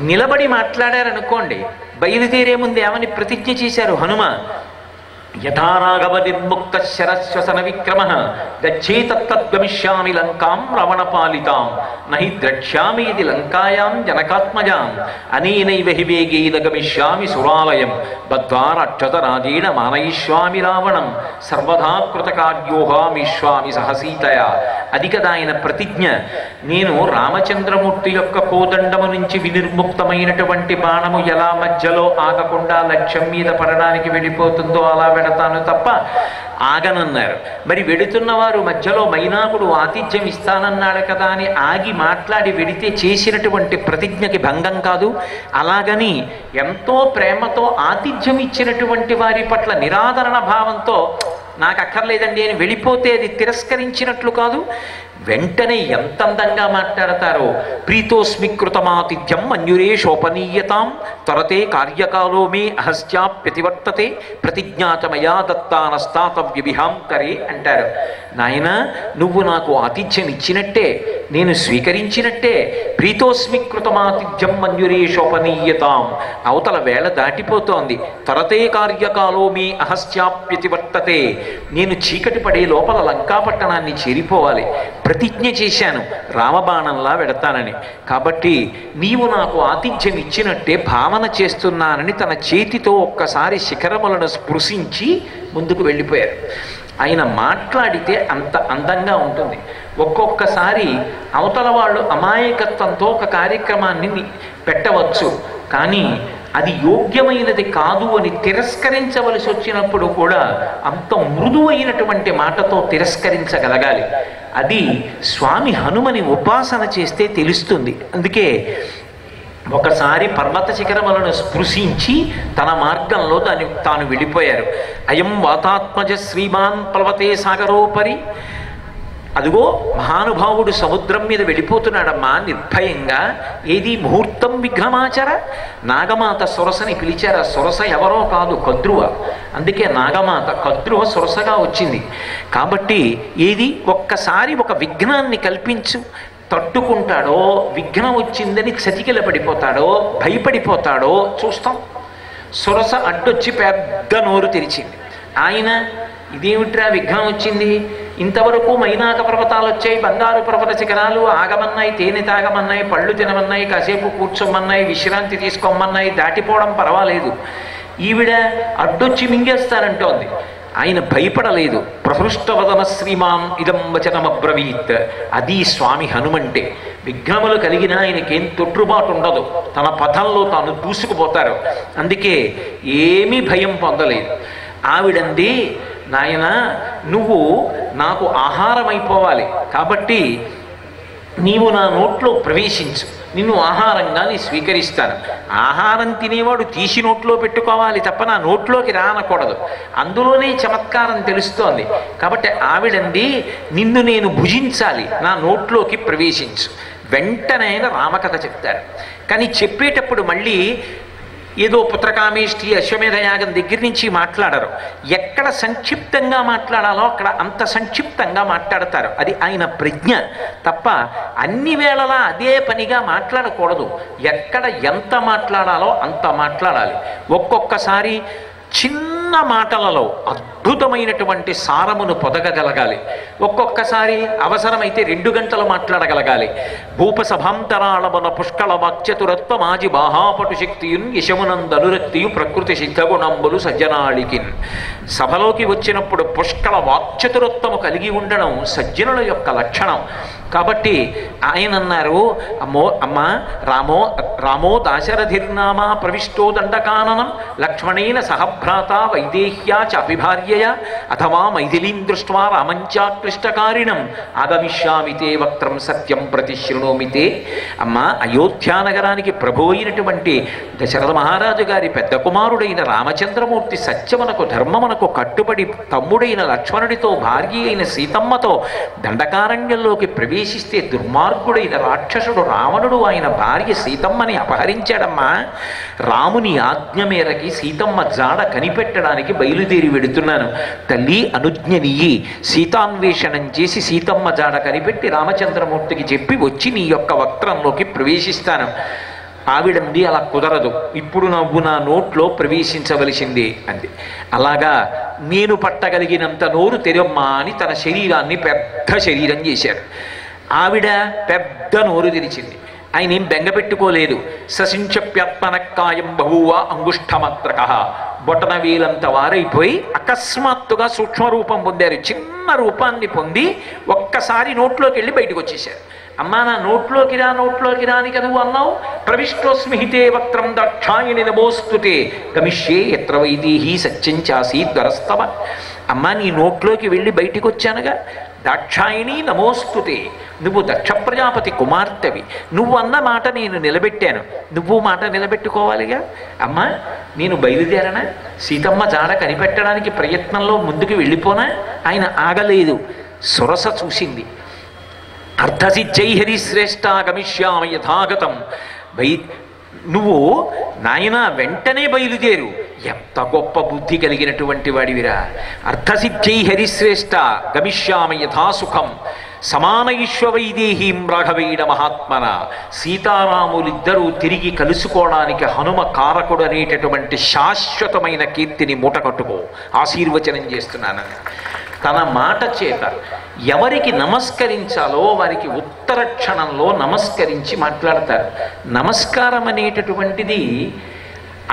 నిలబడి మాట్లాడారనుకోండి, బయలుదేరే ముందు ఏమని ప్రతిజ్ఞ చేశారు హనుమ? యథారాఘవ నిర్ముక్త శరశ్వసన విక్రమ గచ్చేతత్గమిష్యామి లంకాం రవణపాలితాం నహి ద్రక్ష్యామి ఇది లంకాయాం జనకాత్మజాం అనేనైవ హి వేగేన గమిష్యామి సురాలయం బద్వారాక్షతరాజేణ మానయిష్యామి రావణం సర్వదా కృతకార్యోహామిష్యామి సహసీతయా. అది కదా ఆయన ప్రతిజ్ఞ. నేను రామచంద్రమూర్తి యొక్క కోదండము నుంచి వినిర్ముక్తమైనటువంటి బాణము ఎలా మధ్యలో ఆగకుండా లక్ష్యం మీద పడడానికి వెళ్ళిపోతుందో అలా వెడతాను తప్ప ఆగనన్నారు. మరి వెడుతున్నవారు మధ్యలో మైనాకుడు ఆతిథ్యం ఇస్తానన్నాడు కదా అని ఆగి మాట్లాడి వెడితే చేసినటువంటి ప్రతిజ్ఞకి భంగం కాదు. అలాగని ఎంతో ప్రేమతో ఆతిథ్యం ఇచ్చినటువంటి వారి పట్ల నిరాదరణ భావంతో నాకు అక్కర్లేదండి అని వెళ్ళిపోతే అది తిరస్కరించినట్లు కాదు. వెంటనే ఎంత అందంగా మాట్లాడతారో. ప్రీతోస్మి కృతమాతిథ్యం మన్యురేషోపనీయతాం త్వరతే కార్యకాలో మే అహస్యాప్యతివర్తతే ప్రతిజ్ఞాతమయా దత్తానస్తాతవ్య విహాంకరే అంటారు. నాయన, నువ్వు నాకు ఆతిథ్యం ఇచ్చినట్టే, నేను స్వీకరించినట్టే. ప్రీతోస్మి కృతమాతిథ్యం మన్యురేషోపనీయతాం. అవతల వేళ దాటిపోతోంది. త్వరతే కార్యకాలో మే అహస్యాప్యతివర్తతే. నేను చీకటి పడే లోపల లంకాపట్టణాన్ని చేరిపోవాలి. ప్రతిజ్ఞ చేశాను రామబాణంలా వెడతానని. కాబట్టి నీవు నాకు ఆతిథ్యం ఇచ్చినట్టే భావన చేస్తున్నానని తన చేతితో ఒక్కసారి శిఖరములను స్పృశించి ముందుకు వెళ్ళిపోయారు. ఆయన మాట్లాడితే అంత అందంగా ఉంటుంది. ఒక్కొక్కసారి అవతల వాళ్ళు అమాయకత్వంతో ఒక కార్యక్రమాన్ని పెట్టవచ్చు, కానీ అది యోగ్యమైనది కాదు అని తిరస్కరించవలసి వచ్చినప్పుడు కూడా అంత మృదువైనటువంటి మాటతో తిరస్కరించగలగాలి. అది స్వామి హనుమని ఉపాసన చేస్తే తెలుస్తుంది. అందుకే ఒకసారి పర్వత శిఖరములను స్పృశించి తన మార్గంలో తాను వెళ్ళిపోయారు. అయం వాతాత్మజ శ్రీమాన్ ప్లవతే సాగరోపరి. అదిగో మహానుభావుడు సముద్రం మీద వెళ్ళిపోతున్నాడమ్మా నిర్భయంగా. ఏది ముహూర్తం విఘ్నమాచర. నాగమాత సొరసని పిలిచారు. ఆ సొరస ఎవరో కాదు, కద్రువ. అందుకే నాగమాత కద్రువ సొరసగా వచ్చింది. కాబట్టి ఏది ఒక్కసారి ఒక విఘ్నాన్ని కల్పించు. తట్టుకుంటాడో, విఘ్నం వచ్చిందని చతికిల పడిపోతాడో, భయపడిపోతాడో చూస్తాం. సొరస అడ్డొచ్చి పెద్ద నోరు తెరిచింది. ఆయన ఇదేమిట్రా విఘ్నం వచ్చింది, ఇంతవరకు మైనాక పర్వతాలు వచ్చాయి, బంగారు పర్వత శిఖరాలు ఆగమన్నాయి, తేనె తాగమన్నాయి, పళ్ళు తినమన్నాయి, కాసేపు కూర్చోమన్నాయి, విశ్రాంతి తీసుకోమన్నాయి, దాటిపోవడం పర్వాలేదు. ఈవిడ అడ్డొచ్చి మింగేస్తానంటోంది. ఆయన భయపడలేదు. ప్రహృష్టవదన శ్రీమాన్ ఇదం వచనమబ్రవీత్. అది స్వామి హనుమంటే. విఘ్నములు కలిగిన ఆయనకేం తొట్టుబాటు ఉండదు, తన పథంలో తాను దూసుకుపోతారు. అందుకే ఏమీ భయం పొందలేదు. ఆవిడంది, నాయన నువ్వు నాకు ఆహారం అయిపోవాలి, కాబట్టి నీవు నా నోట్లో ప్రవేశించు, నిన్ను ఆహారంగా నీ స్వీకరిస్తాను. ఆహారం తినేవాడు తీసి నోట్లో పెట్టుకోవాలి తప్ప నా నోట్లోకి రానకూడదు. అందులోనే చమత్కారం తెలుస్తోంది. కాబట్టి ఆవిడంది, నిన్ను నేను భుజించాలి, నా నోట్లోకి ప్రవేశించు. వెంటనే ఆయన రామకథ చెప్తారు. కానీ చెప్పేటప్పుడు మళ్ళీ ఏదో పుత్రకామేష్టి అశ్వమేధయాగం దగ్గర నుంచి మాట్లాడరు. ఎక్కడ సంక్షిప్తంగా మాట్లాడాలో అక్కడ అంత సంక్షిప్తంగా మాట్లాడతారు. అది ఆయన ప్రజ్ఞ తప్ప అన్ని వేళలా అదే పనిగా మాట్లాడకూడదు. ఎక్కడ ఎంత మాట్లాడాలో అంత మాట్లాడాలి. ఒక్కొక్కసారి చిన్న మాటలలో అద్భుతమైనటువంటి సారమును పొదగగలగాలి. ఒక్కొక్కసారి అవసరమైతే 2 గంటలు మాట్లాడగలగాలి. భూపసభాంతరాళమున పుష్కళ వాక్చతురత్వ మాజి బాహాపటు శక్తియున్ యశమునందనురక్తియు ప్రకృతి సిద్ధగుణంబులు సజ్జనాళికిన్. సభలోకి వచ్చినప్పుడు పుష్కళ వాక్చతురత్వము కలిగి ఉండడం సజ్జనుల యొక్క లక్షణం. కాబట్టి ఆయన అన్నారు, అమ్మ రామో దాశరథిర్నామా ప్రవిష్టో దండకాననం లక్ష్మణేన సహభ్రాత వైదేహ్యా చ అభిభార్యయ అథవా మైథిలీం దృష్ట్వా రామంచాక్లిష్టకారిణం ఆగమిష్యామితే వక్త్రం సత్యం ప్రతిశృణోమితే. అమ్మ, అయోధ్యానగరానికి ప్రభు అయినటువంటి దశరథ మహారాజు గారి పెద్ద కుమారుడైన రామచంద్రమూర్తి సత్యమునకు ధర్మమునకు కట్టుబడి తమ్ముడైన లక్ష్మణుడితో భార్య అయిన సీతమ్మతో దండకారణ్యంలోకి ప్రవేశిస్తే దుర్మార్గుడైన రాక్షసుడు రావణుడు ఆయన భార్య సీతమ్మని అపహరించాడమ్మా. రాముని ఆజ్ఞ మేరకి సీతమ్మ జాడ కనిపెట్టడానికి బయలుదేరి వెడుతున్నాను. తల్లి అనుజ్ఞనియ్యి, సీతాన్వేషణం చేసి సీతమ్మ జాడ కనిపెట్టి రామచంద్రమూర్తికి చెప్పి వచ్చి నీ యొక్క వక్త్రంలోకి ప్రవేశిస్తాను. ఆవిడంది, అలా కుదరదు, ఇప్పుడు నువ్వు నా నోట్లో ప్రవేశించవలసిందే అంది. అలాగా నేను పట్టగలిగినంత నోరు తెరమ్మా అని తన శరీరాన్ని పెద్ద శరీరం చేశారు. ఆవిడ పెద్ద నోరు తెరిచింది. ఆయన ఏం బెంగపెట్టుకోలేదు. ససించప్యాత్మనక్కాయం బహువ అంగుష్ఠమాత్రక. బొటన వేలంత వారైపోయి అకస్మాత్తుగా సూక్ష్మరూపం పొందారు. చిన్న రూపాన్ని పొంది ఒక్కసారి నోట్లోకి వెళ్ళి బయటకు వచ్చేసారు. అమ్మా, నా నోట్లోకి రా అని కదా నువ్వు అన్నావు. ప్రవిష్టోస్మిహితే వక్త్రం దక్షాయని నమోస్తుతే గమిష్యే ఎత్ర వైదేహి సత్యంచాసీ ద్వరస్తవ. అమ్మా, నీ నోట్లోకి వెళ్ళి బయటికి వచ్చానుగా. దాక్షాయిని నమోస్తుతే, నువ్వు దక్ష ప్రజాపతి కుమార్తెవి. నువ్వు అన్న మాట నేను నిలబెట్టాను, నువ్వు మాట నిలబెట్టుకోవాలిగా. అమ్మా, నేను బయలుదేరనా? సీతమ్మ జాడ కనిపెట్టడానికి ప్రయత్నంలో ముందుకు వెళ్ళిపోనా? ఆయన ఆగలేదు. సురస చూసింది. అర్ధసిద్ధై హరిశ్రేష్ఠ గమిష్యామ యథాగతం. నువ్వు నాయన వెంటనే బయలుదేరు. ఎంత గొప్ప బుద్ధి కలిగినటువంటి వాడివిరా. అర్ధసిద్ధై హరిశ్రేష్ఠ గమిష్యామ యథాసుఖం సమాన ఈశ్వవైదేహీం రాఘవేణ మహాత్మన. సీతారాములిద్దరూ తిరిగి కలుసుకోవడానికి హనుమ కారకుడు అనేటటువంటి శాశ్వతమైన కీర్తిని మూటకట్టుకో. ఆశీర్వచనం చేస్తున్నాను. తన మాట చేత ఎవరికి నమస్కరించాలో వారికి ఉత్తర క్షణంలో నమస్కరించి మాట్లాడతారు. నమస్కారం అనేటటువంటిది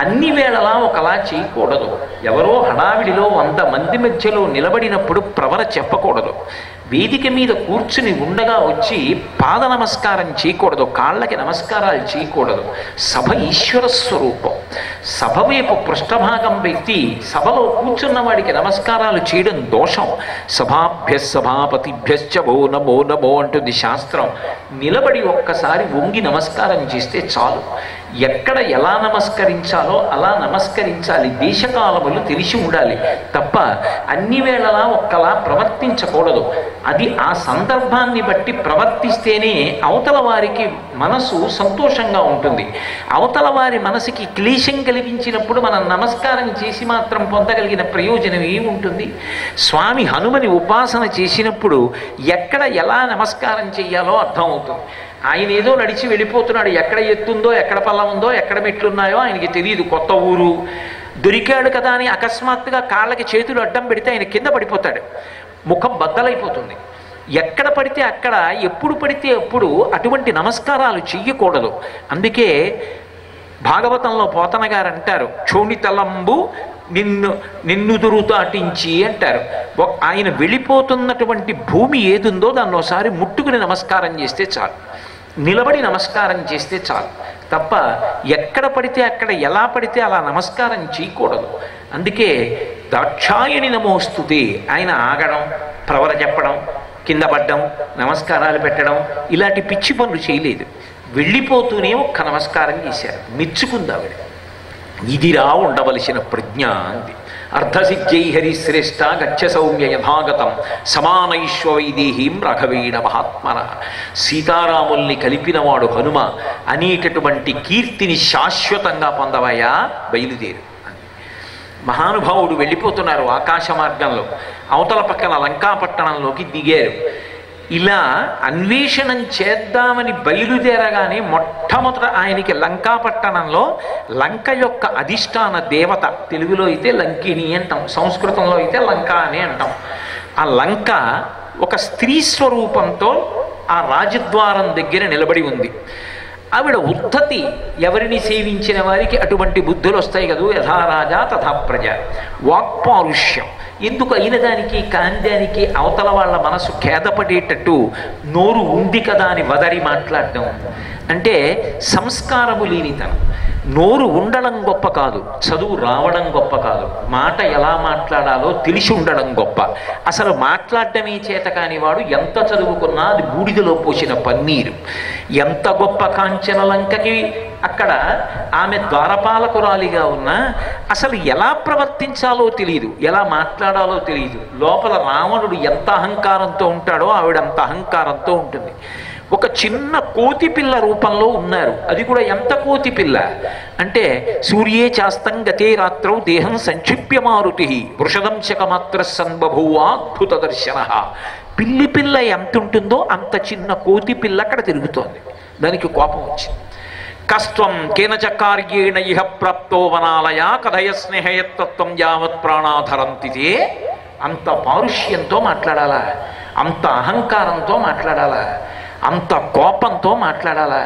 అన్ని వేళలా ఒకలా చేయకూడదు. ఎవరో హడావిడిలో 100 మంది మధ్యలో నిలబడినప్పుడు ప్రవర చెప్పకూడదు. వేదిక మీద కూర్చుని ఉండగా వచ్చి పాద నమస్కారం చేయకూడదు, కాళ్ళకి నమస్కారాలు చేయకూడదు. సభ ఈశ్వర స్వరూపం. సభ వైపు పృష్ఠభాగం వ్యక్తి సభలో కూర్చున్న వాడికి నమస్కారాలు చేయడం దోషం. సభాభ్య సభాపతిభ్యశ్చ భో నమో నమో అంటుంది శాస్త్రం. నిలబడి ఒక్కసారి వంగి నమస్కారం చేస్తే చాలు. ఎక్కడ ఎలా నమస్కరించాలో అలా నమస్కరించాలి. దేశకాలములు తెలిసి ఉండాలి తప్ప అన్ని వేళలా ఒక్కలా ప్రవర్తించకూడదు. అది ఆ సందర్భాన్ని బట్టి ప్రవర్తిస్తేనే అవతల వారికి మనసు సంతోషంగా ఉంటుంది. అవతల వారి మనసుకి క్లేశం కలిగించినప్పుడు మనం నమస్కారం చేసి మాత్రం పొందగలిగిన ప్రయోజనం ఏముంటుంది? స్వామి హనుమని ఉపాసన చేసినప్పుడు ఎక్కడ ఎలా నమస్కారం చేయాలో అర్థమవుతుంది. ఆయన ఏదో నడిచి వెళ్ళిపోతున్నాడు. ఎక్కడ ఎత్తుందో, ఎక్కడ పల్లం ఉందో, ఎక్కడ మెట్లున్నాయో ఆయనకి తెలియదు. కొత్త ఊరు దొరికాడు కదా అని అకస్మాత్తుగా కాళ్ళకి చేతులు అడ్డం పెడితే ఆయన కింద పడిపోతాడు. ముఖం బద్దలైపోతుంది. ఎక్కడ పడితే అక్కడ, ఎప్పుడు పడితే అప్పుడు అటువంటి నమస్కారాలు చెయ్యకూడదు. అందుకే భాగవతంలో పోతన గారు అంటారు, క్షోణితలంబు నిన్ను దురుతాటించి అంటారు. ఆయన వెళ్ళిపోతున్నటువంటి భూమి ఏదుందో దాన్ని ఒకసారి ముట్టుకుని నమస్కారం చేస్తే చాలు, నిలబడి నమస్కారం చేస్తే చాలు తప్ప ఎక్కడ పడితే అక్కడ ఎలా పడితే అలా నమస్కారం చేయకూడదు. అందుకే దాక్షాయణి నమోస్తుతే ఆయన ఆగడం, ప్రవర చెప్పడం, కింద పడ్డం, నమస్కారాలు పెట్టడం ఇలాంటి పిచ్చి పనులు చేయలేదు. వెళ్ళిపోతూనే ఒక్క నమస్కారం చేశారు. మెచ్చుకుంది ఆవిడ. ఇదిరా ఉండవలసిన ప్రజ్ఞ అంది. అర్ధసిద్ధ్యై హరిశ్రేష్ఠ గచ్చ సౌమ్య యథాగతం సమానైశ్వ వైదేహీం రఘవేణ మహాత్మన. సీతారాముల్ని కలిపినవాడు హనుమ అనేటటువంటి కీర్తిని శాశ్వతంగా పొందవయా, బయలుదేరు. మహానుభావుడు వెళ్ళిపోతున్నారు ఆకాశ మార్గంలో. అవతల పక్కన లంకాపట్టణంలోకి దిగారు. ఇలా అన్వేషణం చేద్దామని బయలుదేరగానే మొట్టమొదట ఆయనకి లంకాపట్టణంలో లంక యొక్క అధిష్టాన దేవత, తెలుగులో అయితే లంకిని అంటాం, సంస్కృతంలో అయితే లంక అని అంటాం. ఆ లంక ఒక స్త్రీ స్వరూపంతో ఆ రాజద్వారం దగ్గర నిలబడి ఉంది. ఆవిడ ఉద్ధతి, ఎవరిని సేవించిన వారికి అటువంటి బుద్ధులు వస్తాయి కదూ, యథారాజా తథా ప్రజ. వాక్పారుష్యం, ఎందుకు అయిన దానికి కాందానికి అవతల వాళ్ళ మనసు ఖేదపడేటట్టు నోరు ఉంది కదా అని వదరి మాట్లాడడం అంటే సంస్కారము లేనితనం. నోరు ఉండడం గొప్ప కాదు, చదువు రావడం గొప్ప కాదు, మాట ఎలా మాట్లాడాలో తెలిసి ఉండడం గొప్ప. అసలు మాట్లాడటమే చేత కానివాడు ఎంత చదువుకున్నా అది బూడిదలో పోసిన పన్నీరు. ఎంత గొప్ప కాంచన లంకకి అక్కడ ఆమె ద్వారపాలకురాలిగా ఉన్నా అసలు ఎలా ప్రవర్తించాలో తెలియదు, ఎలా మాట్లాడాలో తెలియదు. లోపల రావణుడు ఎంత అహంకారంతో ఉంటాడో ఆవిడ అంత అహంకారంతో ఉంటుంది. ఒక చిన్న కోతి పిల్ల రూపంలో ఉన్నారు. అది కూడా ఎంత కోతి పిల్ల అంటే సూర్యే చాస్తం గతే రాత్రౌ దేహం సంక్షిప్య మారుతి వృషదంశకమాత్ర సన్బభూవా అద్భుత దర్శన. పిల్లి పిల్ల ఎంత ఉంటుందో అంత చిన్న కోతి పిల్ల అక్కడ తిరుగుతోంది. దానికి కోపం వచ్చింది. కస్త్వం కేనచ కార్యేణ ఇహ ప్రాప్తో వనాలయ కథయ స్నేహయత్తత్వం యావత్ ప్రాణాధరంతితే. అంత పారుష్యంతో మాట్లాడాలా, అంత అహంకారంతో మాట్లాడాలా, అంత కోపంతో మాట్లాడాలా?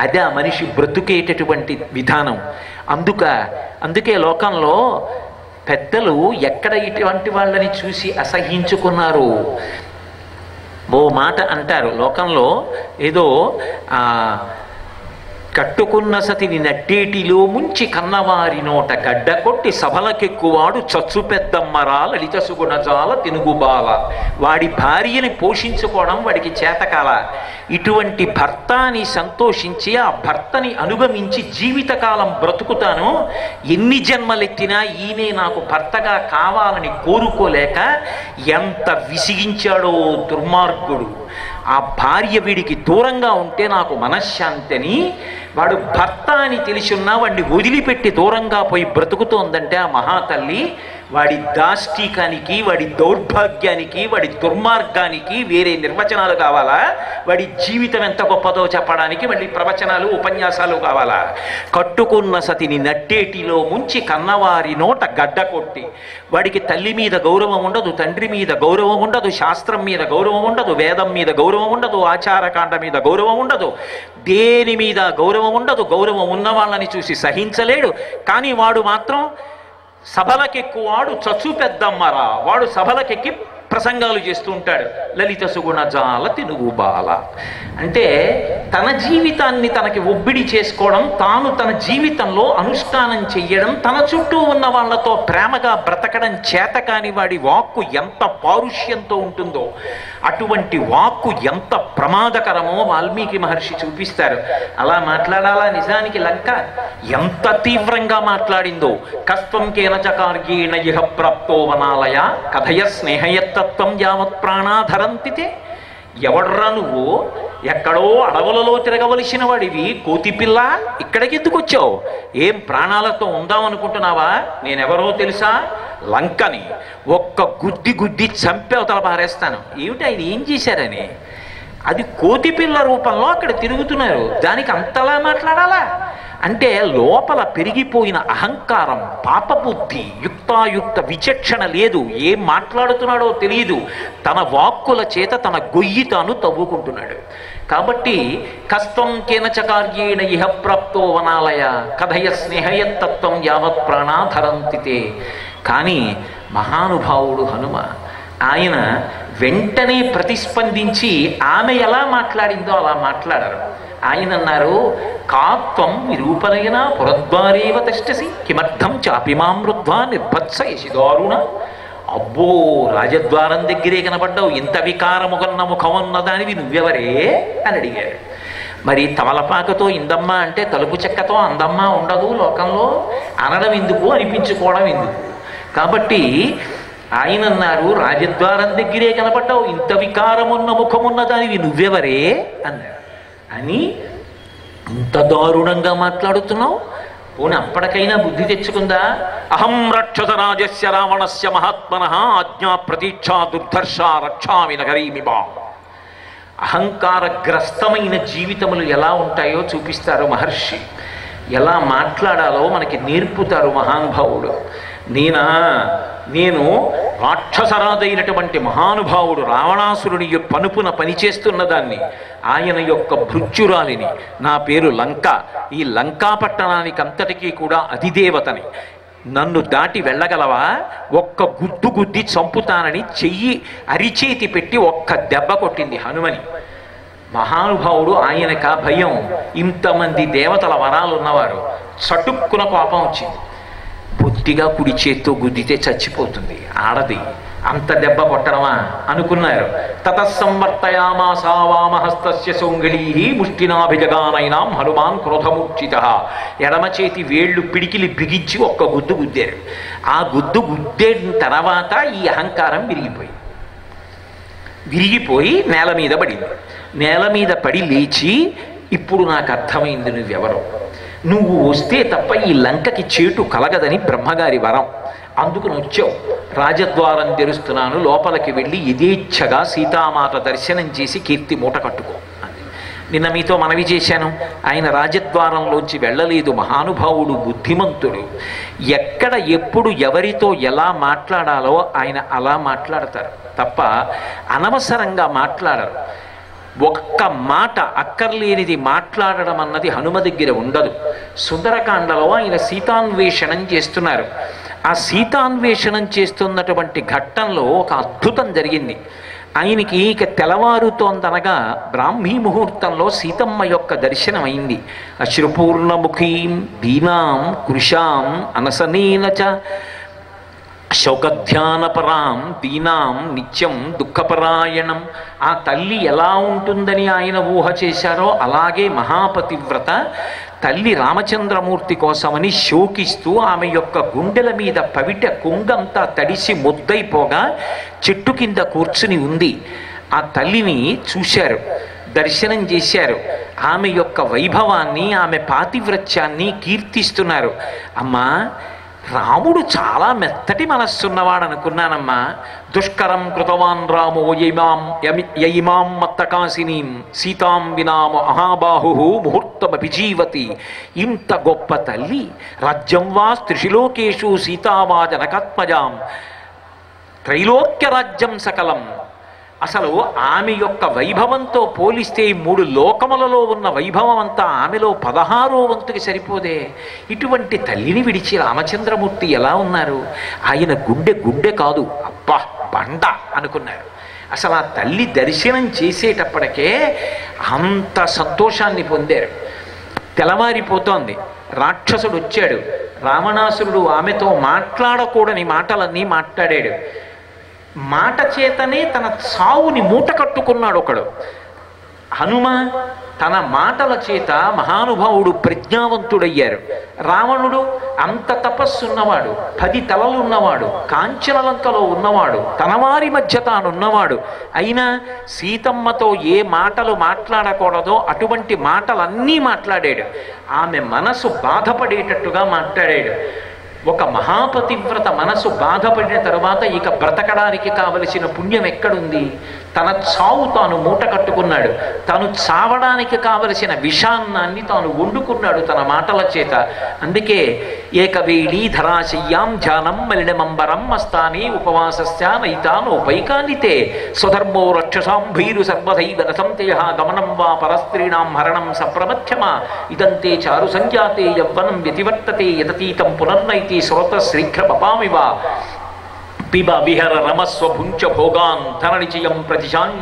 అదే ఆ మనిషి బ్రతుకేటటువంటి విధానం. అందుకే లోకంలో పెద్దలు ఎక్కడ ఇటువంటి వాళ్ళని చూసి అసహించుకున్నారు ఓ మాట అంటారు. లోకంలో ఏదో కట్టుకున్న సతిని నట్టేటిలో ముంచి కన్నవారి నోట గడ్డ కొట్టి సభలకెక్కువాడు చచ్చు పెద్దమ్మరా లలిత సుగుణజాల తినుగుబాల. వాడి భార్యని పోషించుకోవడం వాడికి చేతకాల. ఇటువంటి భర్తని సంతోషించి ఆ భర్తని అనుగమించి జీవితకాలం బ్రతుకుతాను, ఎన్ని జన్మలెత్తినా ఈయనే నాకు భర్తగా కావాలని కోరుకోలేక ఎంత విసిగించాడో దుర్మార్గుడు. ఆ భార్య వీడికి దూరంగా ఉంటే నాకు మనశ్శాంతిని, వాడు భర్త అని తెలిసి ఉన్నా వాడిని వదిలిపెట్టి దూరంగా పోయి బ్రతుకుతోందంటే ఆ మహాతల్లి వాడి దాష్టికానికి, వాడి దౌర్భాగ్యానికి, వాడి దుర్మార్గానికి వేరే నిర్వచనాలు కావాలా? వాడి జీవితం ఎంత గొప్పదో చెప్పడానికి మళ్ళీ ప్రవచనాలు, ఉపన్యాసాలు కావాలా? కట్టుకున్న సతిని నట్టేటిలో ముంచి కన్నవారి నోట గడ్డ కొట్టి, వాడికి తల్లి మీద గౌరవం ఉండదు, తండ్రి మీద గౌరవం ఉండదు, శాస్త్రం మీద గౌరవం ఉండదు, వేదం మీద గౌరవం ఉండదు, ఆచారకాండ మీద గౌరవం ఉండదు, దేని మీద గౌరవం ఉండదు. గౌరవం ఉన్న వాళ్ళని చూసి సహించలేడు. కానీ వాడు మాత్రం సభలకెక్కువాడు చచ్చు పెద్దమ్మరా, వాడు సభలకెక్కి ప్రసంగాలు చేస్తూ ఉంటాడు. లలిత సుగుణజాల తినుగుబాల అంటే తన జీవితాన్ని తనకి ఒబ్బిడి చేసుకోవడం, తాను తన జీవితంలో అనుష్ఠానం చెయ్యడం, తన చుట్టూ ఉన్న వాళ్ళతో ప్రేమగా బ్రతకడం చేత కాని వాడి వాక్కు ఎంత పారుష్యంతో ఉంటుందో, అటువంటి వాక్కు ఎంత ప్రమాదకరమో వాల్మీకి మహర్షి చూపిస్తారు. అలా మాట్లాడాలా? నిజానికి లంక ఎంత తీవ్రంగా మాట్లాడిందో. కస్త్వం కేనచ కార్యేణ ఇహ ప్రాప్తో వనాలయ కథయ స్నేహయత్తత్వం యావత్ ప్రాణాధరంతితే. ఎవడ్రా నువ్వు? ఎక్కడో అడవులలో తిరగవలసిన వాడివి, కోతిపిల్ల, ఇక్కడికి ఎందుకు వచ్చావు? ఏం ప్రాణాలతో ఉందామనుకుంటున్నావా? నేనెవరో తెలుసా? లంకని ఒక్క గుద్ది చంపి అవతల పారేస్తాను. ఏమిటి ఆయన ఏం చేశారని? అది కోతిపిల్ల రూపంలో అక్కడ తిరుగుతున్నారు, దానికి అంతలా మాట్లాడాలా? అంటే లోపల పెరిగిపోయిన అహంకారం, పాపబుద్ధి, యుక్తాయుక్త విచక్షణ లేదు, ఏం మాట్లాడుతున్నాడో తెలియదు, తన వాక్కుల చేత తన గొయ్యి తాను తవ్వుకుంటున్నాడు. కాబట్టి కస్తం కేనచ కార్యేణ ఇహ ప్రాప్తో వనాలయ కథయ స్నేహయత్తత్వం యావత్ ప్రాణాధరంతితే. కానీ మహానుభావుడు హనుమ, ఆయన వెంటనే ప్రతిస్పందించి ఆమె ఎలా మాట్లాడిందో అలా మాట్లాడారు. ఆయన అన్నారు, కాత్వం విరూపనయన పురద్వారేవ తిష్టసి కిమర్థం చాపిమాం రుద్ధ్వా నిర్భత్సయసి దారుణ. అబ్బో, రాజద్వారం దగ్గరే కనబడ్డావు, ఇంత వికారముగన్న ముఖం ఉన్నదానివి నువ్వెవరే అని అడిగారు. మరి తమలపాకతో ఇందమ్మ అంటే తలుపు చెక్కతో అందమ్మ ఉండదు లోకంలో, అనడం ఎందుకు, అనిపించుకోవడం ఎందుకు? కాబట్టి ఆయన అన్నారు, రాజద్వారం దగ్గరే కనపడ్డావు, ఇంత వికారమున్న ముఖమున్న దానివి నువ్వెవరే అన్నారు. అని ఇంత దారుణంగా మాట్లాడుతున్నావు, పోనీ అప్పటికైనా బుద్ధి తెచ్చుకుందా? అహం రక్షస రాజస్య రావణస్య మహాత్మనః ఆజ్ఞా ప్రతీక్షా దుర్ధర్ష రక్షామి నగరీమిమా. అహంకారగ్రస్తమైన జీవితములు ఎలా ఉంటాయో చూపిస్తారు మహర్షి. ఎలా మాట్లాడాలో మనకి నేర్పుతారు మహానుభావుడు. నేను రాక్షసరాదైనటువంటి మహానుభావుడు రావణాసురుని పనుపున పనిచేస్తున్న దాన్ని, ఆయన యొక్క భృత్యురాలిని, నా పేరు లంక, ఈ లంకా పట్టణానికి అంతటికీ కూడా అధిదేవతని, నన్ను దాటి వెళ్ళగలవా? ఒక్క గుద్దు గుద్ది చంపుతానని చెయ్యి అరిచేతి పెట్టి ఒక్క దెబ్బ కొట్టింది హనుమని. మహానుభావుడు, ఆయనక భయం, ఇంతమంది దేవతల వరాలు ఉన్నవారు, చటుక్కున కోపం వచ్చింది. బొత్తిగా కుడి చేత్తో గుద్దితే చచ్చిపోతుంది ఆడది, అంత దెబ్బ కొట్టడమా అనుకున్నారు. తతస్సంవర్తయామాసా వామహస్తస్య సౌంగిళీ ముష్టినాభిజగానైనాం హనుమాన్ క్రోధమూర్ఛితః. ఎడమ చేతి వేళ్ళు పిడికిలి బిగించి ఒక్క గుద్దు గుద్దారు. ఆ గుద్దు గుద్దేన తర్వాత ఈ అహంకారం విరిగిపోయి నేల మీద పడింది. నేల మీద పడి లేచి, ఇప్పుడు నాకు అర్థమైంది నువ్వెవరో, నువ్వు వస్తే తప్ప ఈ లంకకి చేటు కలగదని బ్రహ్మగారి వరం, అందుకు వచ్చావు, రాజద్వారం తెరుస్తున్నాను, లోపలికి వెళ్ళి యథేచ్ఛగా సీతామాత దర్శనం చేసి కీర్తి మూట కట్టుకో అని నిన్న మీతో మనవి చేశాను. ఆయన రాజద్వారంలోంచి వెళ్ళలేదు. మహానుభావుడు, బుద్ధిమంతుడు, ఎక్కడ ఎప్పుడు ఎవరితో ఎలా మాట్లాడాలో ఆయన అలా మాట్లాడతారు తప్ప అనవసరంగా మాట్లాడరు. ఒక్క మాట అక్కర్లేనిది మాట్లాడడం అన్నది హనుమ దగ్గర ఉండదు. సుందరకాండలో ఆయన సీతాన్వేషణం చేస్తున్నారు. ఆ సీతాన్వేషణం చేస్తున్నటువంటి ఘట్టంలో ఒక అద్భుతం జరిగింది. ఆయనకి ఇక తెల్లవారుతోందనగా బ్రాహ్మీ ముహూర్తంలో సీతమ్మ యొక్క దర్శనం అయింది. అశ్రుపూర్ణముఖీం దీనాం కృషాం అనసనేనచ శోకధ్యానపరాం దీనాం నిత్యం దుఃఖపరాయణం. ఆ తల్లి ఎలా ఉంటుందని ఆయన ఊహ చేశారో అలాగే మహాపతివ్రత తల్లి రామచంద్రమూర్తి కోసమని శోకిస్తూ ఆమె యొక్క గుండెల మీద పవిట కుంగంతా తడిసి ముద్దైపోగా చెట్టు కింద కూర్చుని ఉంది. ఆ తల్లిని చూశారు, దర్శనం చేశారు. ఆమె యొక్క వైభవాన్ని, ఆమె పాతివ్రత్యాన్ని కీర్తిస్తున్నారు. అమ్మా, రాముడు చాలా మెత్తటి మనస్సున్నవాడు అనుకున్నానమ్మా. దుష్కరం కృతవాన్ రామో యయిమాం మత్తకాసినీం సీతాం వినామ అహాబాహు ముహూర్తమపి జీవతి. ఇంత గొప్ప తల్లి, రాజ్యం వా త్రిశిలోకేషు సీతావా జనకాత్మజాం త్రైలోక్య రాజ్యం సకలం. అసలు ఆమె యొక్క వైభవంతో పోలిస్తే 3 లోకములలో ఉన్న వైభవం అంతా ఆమెలో 16వ వంతుకి సరిపోదే. ఇటువంటి తల్లిని విడిచి రామచంద్రమూర్తి ఎలా ఉన్నారు? ఆయన గుండె కాదు, అబ్బా బండ అనుకున్నారు. అసలు ఆ తల్లి దర్శనం చేసేటప్పటికే అంత సంతోషాన్ని పొందారు. తెల్లవారిపోతోంది, రాక్షసుడు వచ్చాడు. రావణాసురుడు ఆమెతో మాట్లాడకూడని మాటలన్నీ మాట్లాడాడు. మాట చేతనే తన చావుని మూట కట్టుకున్నాడు ఒకడు. హనుమ తన మాటల చేత మహానుభావుడు ప్రజ్ఞావంతుడయ్యారు. రావణుడు అంత తపస్సున్నవాడు, 10 తలలున్నవాడు, కాంచనలంకలో ఉన్నవాడు, తన వారి మధ్య తానున్నవాడు. అయినా సీతమ్మతో ఏ మాటలు మాట్లాడకూడదో అటువంటి మాటలన్నీ మాట్లాడాడు. ఆమె మనసు బాధపడేటట్టుగా మాట్లాడాడు. ఒక మహాపతివ్రత మనసు బాధపడిన తరువాత ఇక బ్రతకడానికి కావలసిన పుణ్యం ఎక్కడుంది? తన చావు తాను మూట కట్టుకున్నాడు. తాను చావడానికి కావలసిన విషాన్నాన్ని తాను వండుకున్నాడు తన మాటల చేత. అందుకే ఏకవేళీ ధరాశయ్యాం ధ్యానం మలినమంబరం మస్తాని ఉపవాసస్య నైతానోపైకానితే స్వధర్మో రక్షసాం భీరు సర్వదైవ రసంతేహ గమనం వా పరస్త్రీణాం హరణం సప్రమథ్యమా ఇదంతే చారు సంజాతే యవ్వనం వ్యతివర్తతే యతతీతం పునర్నైతి శ్రోత శీఘ్రమపామివ పిబ విహర రమస్వ భుంచ భోగాన్ ధననిచయం ప్రతిశాన్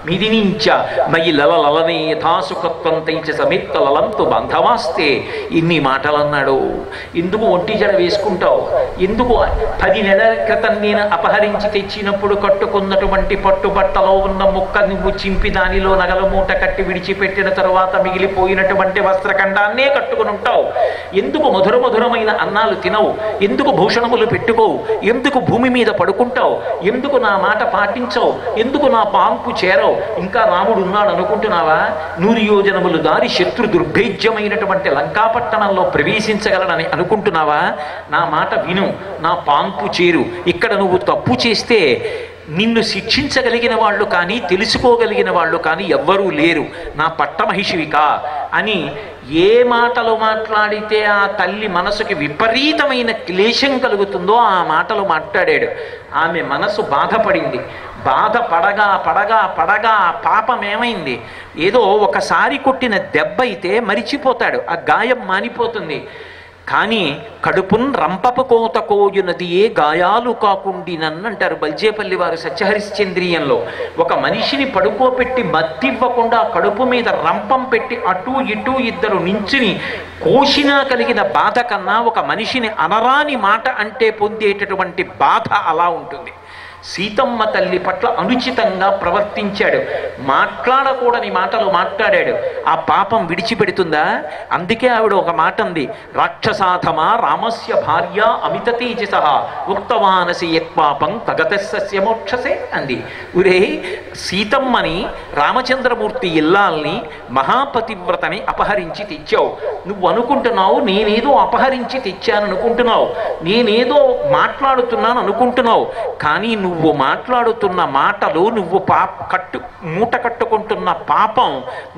మిదినించ మయి లలలనే యథాసుఖత్వం తైచ సమేత్త లలంతు బాంధవాస్తే. ఇన్ని మాటలు అన్నాడు. ఎందుకు ఒంటి జడ వేసుకుంటావు? ఎందుకు 10 నెలల క్రితం నేను అపహరించి తెచ్చినప్పుడు కట్టుకున్నటువంటి పట్టుబట్టలో ఉన్న ముక్క నువ్వు చింపి దానిలో నగల మూట కట్టి విడిచిపెట్టిన తరువాత మిగిలిపోయినటువంటి వస్త్రఖండాన్నే కట్టుకుని ఉంటావు? ఎందుకు మధురమైన అన్నాలు తినవు? ఎందుకు భూషణములు పెట్టుకోవు? ఎందుకు భూమి మీద పడుకుంటావు? ఎందుకు నా మాట పాటించవు? ఎందుకు నా పాంపు చేరవు? ఇంకా రాముడు ఉన్నాడు అనుకుంటున్నావా? 100 యోజనములు దారి శత్రు దుర్భేద్యమైనటువంటి లంకాపట్టణంలో ప్రవేశించగలనని అనుకుంటున్నావా? నా మాట విను, నా పాంపు చేరు. ఇక్కడ నువ్వు తప్పు చేస్తే నిన్ను శిక్షించగలిగిన వాళ్ళు కానీ తెలుసుకోగలిగిన వాళ్ళు కానీ ఎవ్వరూ లేరు. నా పట్టమహిషివిక అని ఏ మాటలు మాట్లాడితే ఆ తల్లి మనసుకి విపరీతమైన క్లేశం కలుగుతుందో ఆ మాటలు మాట్లాడాడు. ఆమె మనసు బాధపడింది. పడగా పాపం ఏమైంది? ఏదో ఒకసారి కొట్టిన దెబ్బ అయితే మరిచిపోతాడు, ఆ గాయం మానిపోతుంది. కానీ కడుపున్ రంపపు కోత కోయునది ఏ గాయాలు కాకుండినంటారు బల్జేపల్లి వారు సత్యహరిశ్చంద్రీయంలో. ఒక మనిషిని పడుకోపెట్టి మత్తివ్వకుండా కడుపు మీద రంపం పెట్టి అటూ ఇటూ ఇద్దరు నించుని కోసినా కలిగిన బాధ కన్నా ఒక మనిషిని అనరాని మాట అంటే పొందేటటువంటి బాధ అలా ఉంటుంది. సీతమ్మ తల్లి పట్ల అనుచితంగా ప్రవర్తించాడు, మాట్లాడకూడని మాటలు మాట్లాడాడు. ఆ పాపం విడిచిపెడుతుందా? అందుకే ఆవిడ ఒక మాట అంది, రాక్షసాధమా రామస్య భార్య అమిత తేజస ఉక్తవానసి యత్పాపం తగతస్య మోక్షసే అంది. ఒరే, సీతమ్మని రామచంద్రమూర్తి ఇల్లాల్ని మహాపతివ్రతని అపహరించి తెచ్చావు. నువ్వు అనుకుంటున్నావు నేనేదో అపహరించి తెచ్చాననుకుంటున్నావు, నేనేదో మాట్లాడుతున్నాను అనుకుంటున్నావు. కానీ నువ్వు మాట్లాడుతున్న మాటలు, నువ్వు మూట కట్టుకుంటున్న పాపం,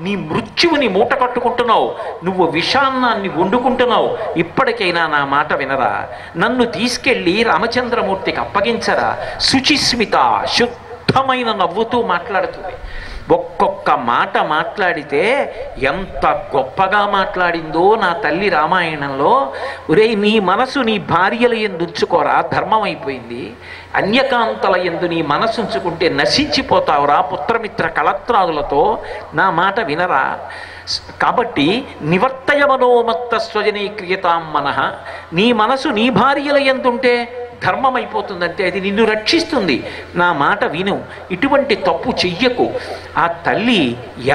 నీ మృత్యువుని మూట కట్టుకుంటున్నావు, నువ్వు విషాన్నాన్ని వండుకుంటున్నావు. ఇప్పటికైనా నా మాట వినరా? నన్ను తీసుకెళ్ళి రామచంద్రమూర్తికి అప్పగించరా? శుచిస్మిత శుద్ధమైన నవ్వుతూ మాట్లాడుతుంది. ఒక్కొక్క మాట మాట్లాడితే ఎంత గొప్పగా మాట్లాడిందో నా తల్లి రామాయణంలో. ఒరే, నీ మనసు నీ భార్యల యందు ఉంచుకోరా, ధర్మం అయిపోయింది. అన్యకాంతల యందు నీ మనసు ఉంచుకుంటే నశించిపోతావురా పుత్రమిత్ర కళత్రాదులతో. నా మాట వినరా? కాబట్టి నివర్తయ మనోమత్త స్వజనీక్రియతాం మనః. నీ మనసు నీ భార్యల యందుంటే ధర్మం అయిపోతుందంటే అది నిన్ను రక్షిస్తుంది. నా మాట విను, ఇటువంటి తప్పు చెయ్యకు. ఆ తల్లి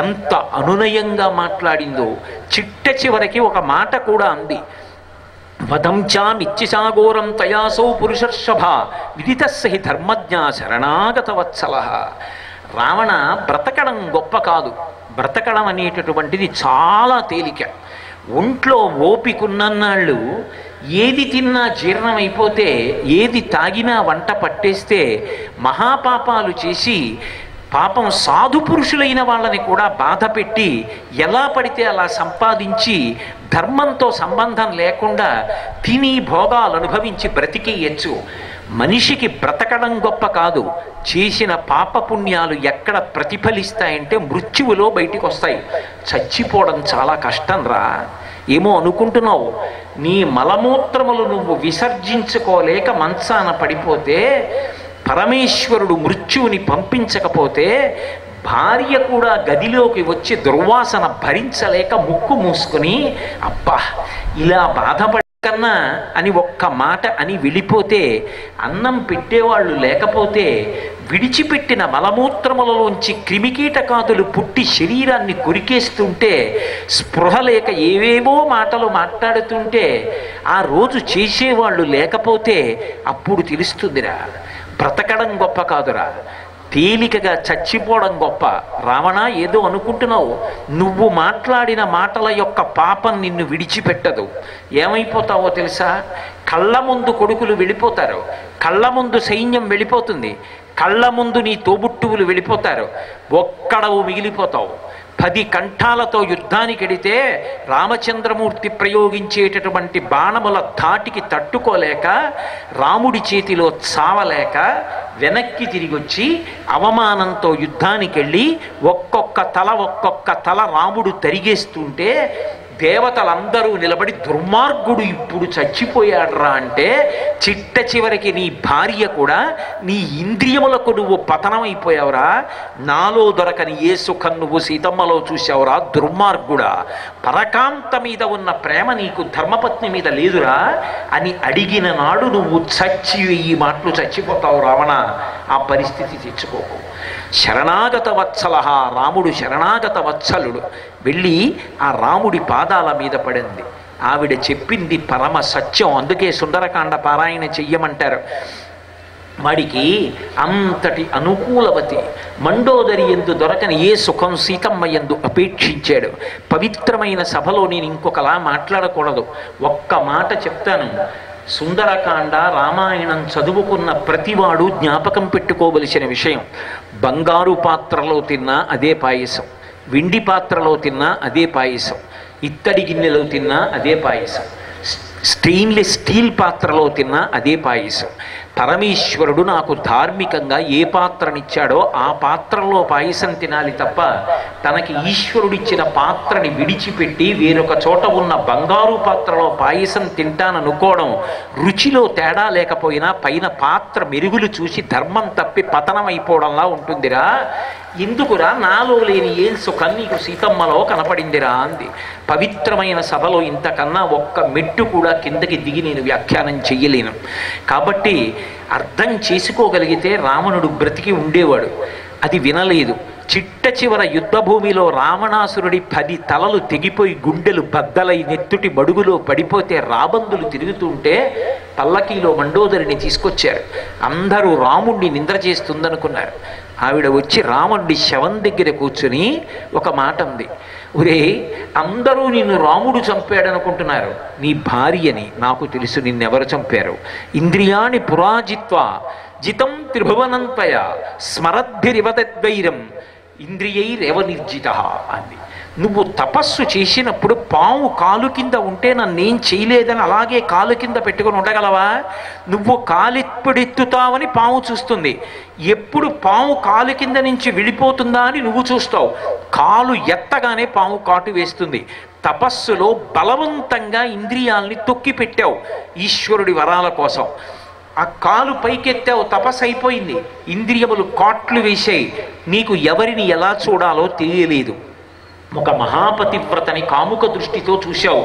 ఎంత అనునయంగా మాట్లాడిందో. చిట్ట చివరికి ఒక మాట కూడా అంది, వదంచామిచ్చిసాగోరం తయాసౌ పురుషర్షభ విదితస్సహి ధర్మజ్ఞ శరణాగత వత్సల. రావణ బ్రతకడం గొప్ప కాదు, బ్రతకడం అనేటటువంటిది చాలా తేలిక. ఒంట్లో ఓపికన్నన్నాళ్ళు ఏది తిన్నా జీర్ణమైపోతే, ఏది తాగినా వంట పట్టేస్తే మహాపాపాలు చేసి పాపం సాధు పురుషులైన వాళ్ళని కూడా బాధ పెట్టి ఎలా పడితే అలా సంపాదించి ధర్మంతో సంబంధం లేకుండా తిని భోగాలు అనుభవించి బ్రతికేయచ్చు. మనిషికి బ్రతకడం గొప్ప కాదు, చేసిన పాపపుణ్యాలు ఎక్కడ ప్రతిఫలిస్తాయంటే మృత్యువులో బయటికి వస్తాయి. చచ్చిపోవడం చాలా కష్టం రా. ఏమో అనుకుంటున్నావు, నీ మలమూత్రములు నువ్వు విసర్జించుకోలేక మంచాన పడిపోతే, పరమేశ్వరుడు మృత్యువుని పంపించకపోతే భార్య కూడా గదిలోకి వచ్చి దుర్వాసన భరించలేక ముక్కు మూసుకుని అబ్బా ఇలా బాధపడకన్నా అని ఒక్క మాట అని వెళ్ళిపోతే, అన్నం పెట్టేవాళ్ళు లేకపోతే విడిచిపెట్టిన మలమూత్రములలోంచి క్రిమికీటకాదులు పుట్టి శరీరాన్ని కొరికేస్తుంటే, స్పృహ లేక ఏవేవో మాటలు మాట్లాడుతుంటే, ఆ రోజు చేసేవాళ్ళు లేకపోతే అప్పుడు తెలుస్తుందిరా బ్రతకడం గొప్ప కాదురా. తేలికగా చచ్చిపోవడం గొప్ప. రావణ, ఏదో అనుకుంటున్నావు, నువ్వు మాట్లాడిన మాటల యొక్క పాపం నిన్ను విడిచిపెట్టదు. ఏమైపోతావో తెలుసా? కళ్ళ ముందు కొడుకులు వెళ్ళిపోతారు, కళ్ళ ముందు సైన్యం వెళ్ళిపోతుంది, కళ్ళ ముందు నీ తోబుట్టువులు వెళ్ళిపోతారు, ఒక్కడవు మిగిలిపోతావు. 10 కంఠాలతో యుద్ధానికి ఎడితే రామచంద్రమూర్తి ప్రయోగించేటటువంటి బాణముల ధాటికి తట్టుకోలేక, రాముడి చేతిలో చావలేక వెనక్కి తిరిగి వచ్చి అవమానంతో యుద్ధానికి వెళ్ళి ఒక్కొక్క తల రాముడు తరిగేస్తుంటే దేవతలందరూ నిలబడి, దుర్మార్గుడు ఇప్పుడు చచ్చిపోయాడ్రా అంటే, చిట్ట చివరికి నీ భార్య కూడా నీ ఇంద్రియములకు నువ్వు పతనమైపోయావురా, నాలో దొరకని ఏ సుఖం నువ్వు సీతమ్మలో చూసావురా దుర్మార్గుడా, పరకాంత మీద ఉన్న ప్రేమ నీకు ధర్మపత్ని మీద లేదురా అని అడిగిన నాడు నువ్వు చచ్చి ఈ మాటలు చచ్చిపోతావు రావణ. ఆ పరిస్థితి తెచ్చుకోకు. శరణాగత వత్సల, రాముడు శరణాగత వత్సలుడు. వెళ్ళి ఆ రాముడి పాదాల మీద పడింది. ఆవిడ చెప్పింది పరమ సత్యం. అందుకే సుందరకాండ పారాయణ చెయ్యమంటారు. వాడికి అంతటి అనుకూలవతి, మండోదరి ఎందు దొరకని ఏ సుఖం సీతమ్మ ఎందు అపేక్షించాడు. పవిత్రమైన సభలో నేను ఇంకొకలా మాట్లాడకూడదు, ఒక్క మాట చెప్తాను. సుందరకాండ రామాయణం చదువుకున్న ప్రతివాడు జ్ఞాపకం పెట్టుకోవలసిన విషయం. బంగారు పాత్రలో తిన్నా అదే పాయసం, వెండి పాత్రలో తిన్నా అదే పాయసం, ఇత్తడి గిన్నెలో తిన్నా అదే పాయసం, స్టెయిన్లెస్ స్టీల్ పాత్రలో తిన్నా అదే పాయసం. పరమేశ్వరుడు నాకు ధార్మికంగా ఏ పాత్రనిచ్చాడో ఆ పాత్రలో పాయసం తినాలి తప్ప, తనకి ఈశ్వరుడిచ్చిన పాత్రని విడిచిపెట్టి వేరొక చోట ఉన్న బంగారు పాత్రలో పాయసం తింటాననుకోవడం రుచిలో తేడా లేకపోయినా పైన పాత్ర మెరుగులు చూసి ధర్మం తప్పి పతనం అయిపోవడంలా ఉంటుందిరా. ఎందుకురా నాలో లేని ఏం సుఖం నీకు సీతమ్మలో కనపడిందిరా అంది. పవిత్రమైన సభలో ఇంతకన్నా ఒక్క మెట్టు కూడా కిందకి దిగి నేను వ్యాఖ్యానం చెయ్యలేను. కాబట్టి అర్థం చేసుకోగలిగితే రావణుడు బ్రతికి ఉండేవాడు. అది వినలేదు. చిట్ట చివర యుద్ధభూమిలో రావణాసురుడి 10 తలలు తెగిపోయి గుండెలు బద్దలై నెత్తుటి మడుగులో పడిపోతే రాబందులు తిరుగుతుంటే పల్లకీలో మండోదరిని తీసుకొచ్చారు. అందరూ రాముణ్ణి నింద్ర చేస్తుందనుకున్నారు. ఆవిడ వచ్చి రాముడి శవం దగ్గర కూర్చుని ఒక మాట ఉంది. ఒరే, అందరూ నిన్ను రాముడు చంపాడనుకుంటున్నారు, నీ భార్యని నాకు తెలుసు నిన్నెవరు చంపారు. ఇంద్రియాణి పురాజిత్వ జితం త్రిభువనంతయ స్మరద్భిరివతద్వైరం ఇంద్రియైరేవ నిర్జిత అంది. నువ్వు తపస్సు చేసినప్పుడు పాము కాలు కింద ఉంటే నన్నేం చేయలేదని అలాగే కాలు కింద పెట్టుకొని ఉండగలవా? నువ్వు కాలెప్పుడెత్తుతావని పాము చూస్తుంది. ఎప్పుడు పాము కాలు కింద నుంచి వెళ్ళిపోతుందా అని నువ్వు చూస్తావు. కాలు ఎత్తగానే పాము కాటు వేస్తుంది. తపస్సులో బలవంతంగా ఇంద్రియాల్ని తొక్కి పెట్టావు ఈశ్వరుడి వరాల కోసం. ఆ కాలు పైకెత్తావు, తపస్సు అయిపోయింది. ఇంద్రియములు కాట్లు వేసాయి. నీకు ఎవరిని ఎలా చూడాలో తెలియలేదు. ఒక మహాపతివ్రతని కాముక దృష్టితో చూశావు.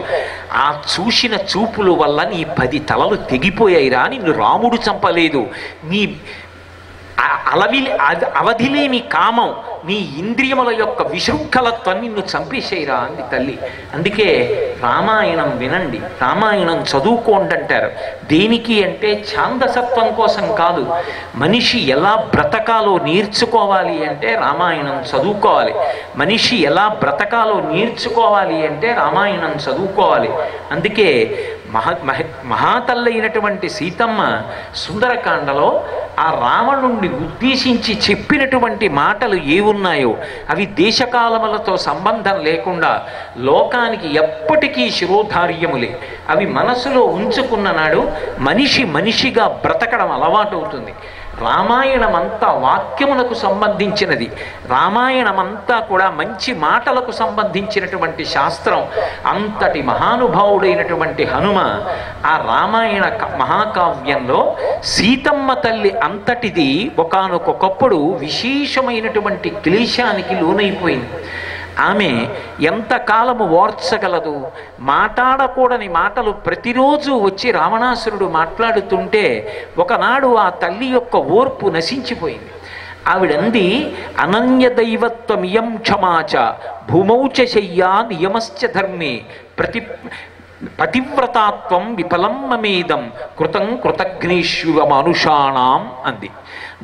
ఆ చూసిన చూపుల వల్ల నీ 10 తలలు తెగిపోయాయిరా. నిన్ను రాముడు చంపలేదు. నీ అవధిలేని కామం, నీ ఇంద్రియముల యొక్క విశృంఖలత్వం నిన్ను చంపేసేయరా అంది తల్లి. అందుకే రామాయణం వినండి, రామాయణం చదువుకోండి అంటారు. దేనికి అంటే ఛాందసత్వం కోసం కాదు. మనిషి ఎలా బ్రతకాలో నేర్చుకోవాలి అంటే రామాయణం చదువుకోవాలి. మనిషి ఎలా బ్రతకాలో నేర్చుకోవాలి అంటే రామాయణం చదువుకోవాలి. అందుకే మహాతల్లైనటువంటి సీతమ్మ సుందరకాండలో ఆ రావణుణ్ణి ఉద్దేశించి చెప్పినటువంటి మాటలు ఏవున్నాయో అవి దేశకాలములతో సంబంధం లేకుండా లోకానికి ఎప్పటికీ శిరోధార్యములే. అవి మనసులో ఉంచుకున్న నాడు మనిషి మనిషిగా బ్రతకడం అలవాటవుతుంది. రామాయణమంతా వాక్యములకు సంబంధించినది. రామాయణమంతా కూడా మంచి మాటలకు సంబంధించినటువంటి శాస్త్రం. అంతటి మహానుభావుడైనటువంటి హనుమ ఆ రామాయణ మహాకావ్యంలో సీతమ్మ తల్లి అంతటిది ఒకానొకప్పుడు విశేషమైనటువంటి క్లేశానికి లోనైపోయింది. ఆమె ఎంతకాలము ఓర్చగలదు? మాట్లాడకూడని మాటలు ప్రతిరోజు వచ్చి రావణాసురుడు మాట్లాడుతుంటే ఒకనాడు ఆ తల్లి యొక్క ఓర్పు నశించిపోయింది. ఆవిడంది, అనన్య దైవత్వమియం క్షమాచ భూమౌచ శయ్యా నియమశ్చ ధర్మే పతివ్రతాత్వం విఫలం మమేదం కృతం కృతఘ్నేష్యువమనుషాణం అంది.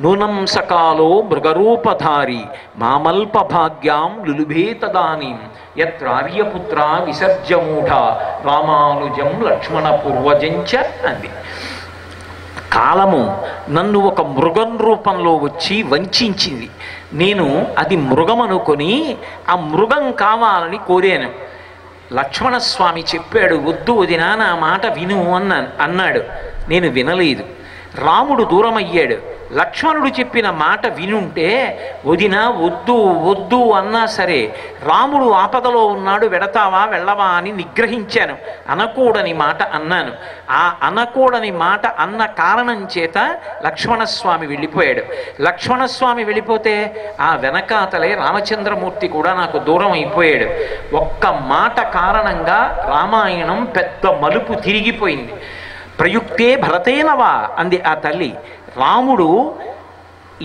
నూనం సకాలో మృగరూపధారి మామల్పభాగ్యాం లులుభే తదానీం యత్రార్యపుత్ర విసర్జమూఢ రామానుజం లక్ష్మణ పూర్వజంచ అంది. కాలము నన్ను ఒక మృగం రూపంలో వచ్చి వంచింది. నేను అది మృగం అనుకొని ఆ మృగం కావాలని కోరాను. లక్ష్మణస్వామి చెప్పాడు, వద్దు వదినా, నా మాట విను అన్నాడు. నేను వినలేదు. రాముడు దూరమయ్యాడు. లక్ష్మణుడు చెప్పిన మాట వినుంటే వదినా వద్దు వద్దు అన్నా సరే, రాముడు ఆపదలో ఉన్నాడు, వెడతావా వెళ్ళవా అని నిగ్రహించాను. అనకూడని మాట అన్నాను. ఆ అనకూడని మాట అన్న కారణం చేత లక్ష్మణస్వామి వెళ్ళిపోయాడు. లక్ష్మణస్వామి వెళ్ళిపోతే ఆ వెనకాతలే రామచంద్రమూర్తి కూడా నాకు దూరం అయిపోయాడు. ఒక్క మాట కారణంగా రామాయణం పెద్ద మలుపు తిరిగిపోయింది. ప్రయుక్తే భరతేనవా అంది ఆ తల్లి. రాముడు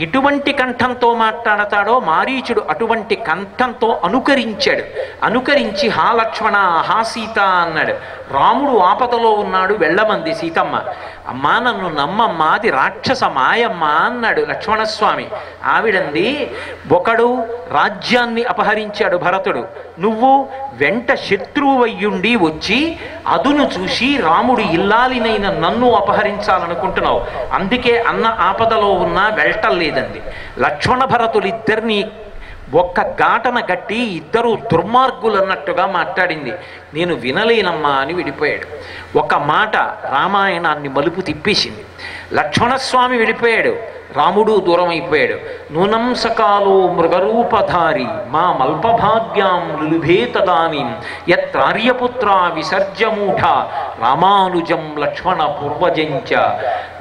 ఎటువంటి కంఠంతో మాట్లాడతాడో మారీచుడు అటువంటి కంఠంతో అనుకరించాడు. అనుకరించి హా లక్ష్మణ హా సీత అన్నాడు. రాముడు ఆపదలో ఉన్నాడు, వెళ్ళమంది సీతమ్మ. అమ్మా నన్ను నమ్మమ్మా, అది రాక్షస మాయమ్మ అన్నాడు లక్ష్మణస్వామి. ఆవిడంది, ఒకడు రాజ్యాన్ని అపహరించాడు భరతుడు, నువ్వు వెంట శత్రువయ్యుండి వచ్చి అదును చూసి రాముడు ఇల్లాలినైన నన్ను అపహరించాలనుకుంటున్నావు, అందుకే అన్న ఆపదలో ఉన్నా వెళ్ళటలేదంది. లక్ష్మణ భరతులిద్దరినీ ఒక్క ఘాటన గట్టి ఇద్దరు దుర్మార్గులు అన్నట్టుగా మాట్లాడింది. నేను వినలేనమ్మా అని విడిపోయాడు. ఒక మాట రామాయణాన్ని మలుపు తిప్పేసింది. లక్ష్మణస్వామి వెళ్ళిపోయాడు, రాముడు దూరం అయిపోయాడు. నూనం సకాలో మృగరూపధారి మా మల్పభాగ్యాం లులుభే తదానీం యత్రార్యపుత్ర విసర్జమూఢ రామానుజం లక్ష్మణ పూర్వజంచ.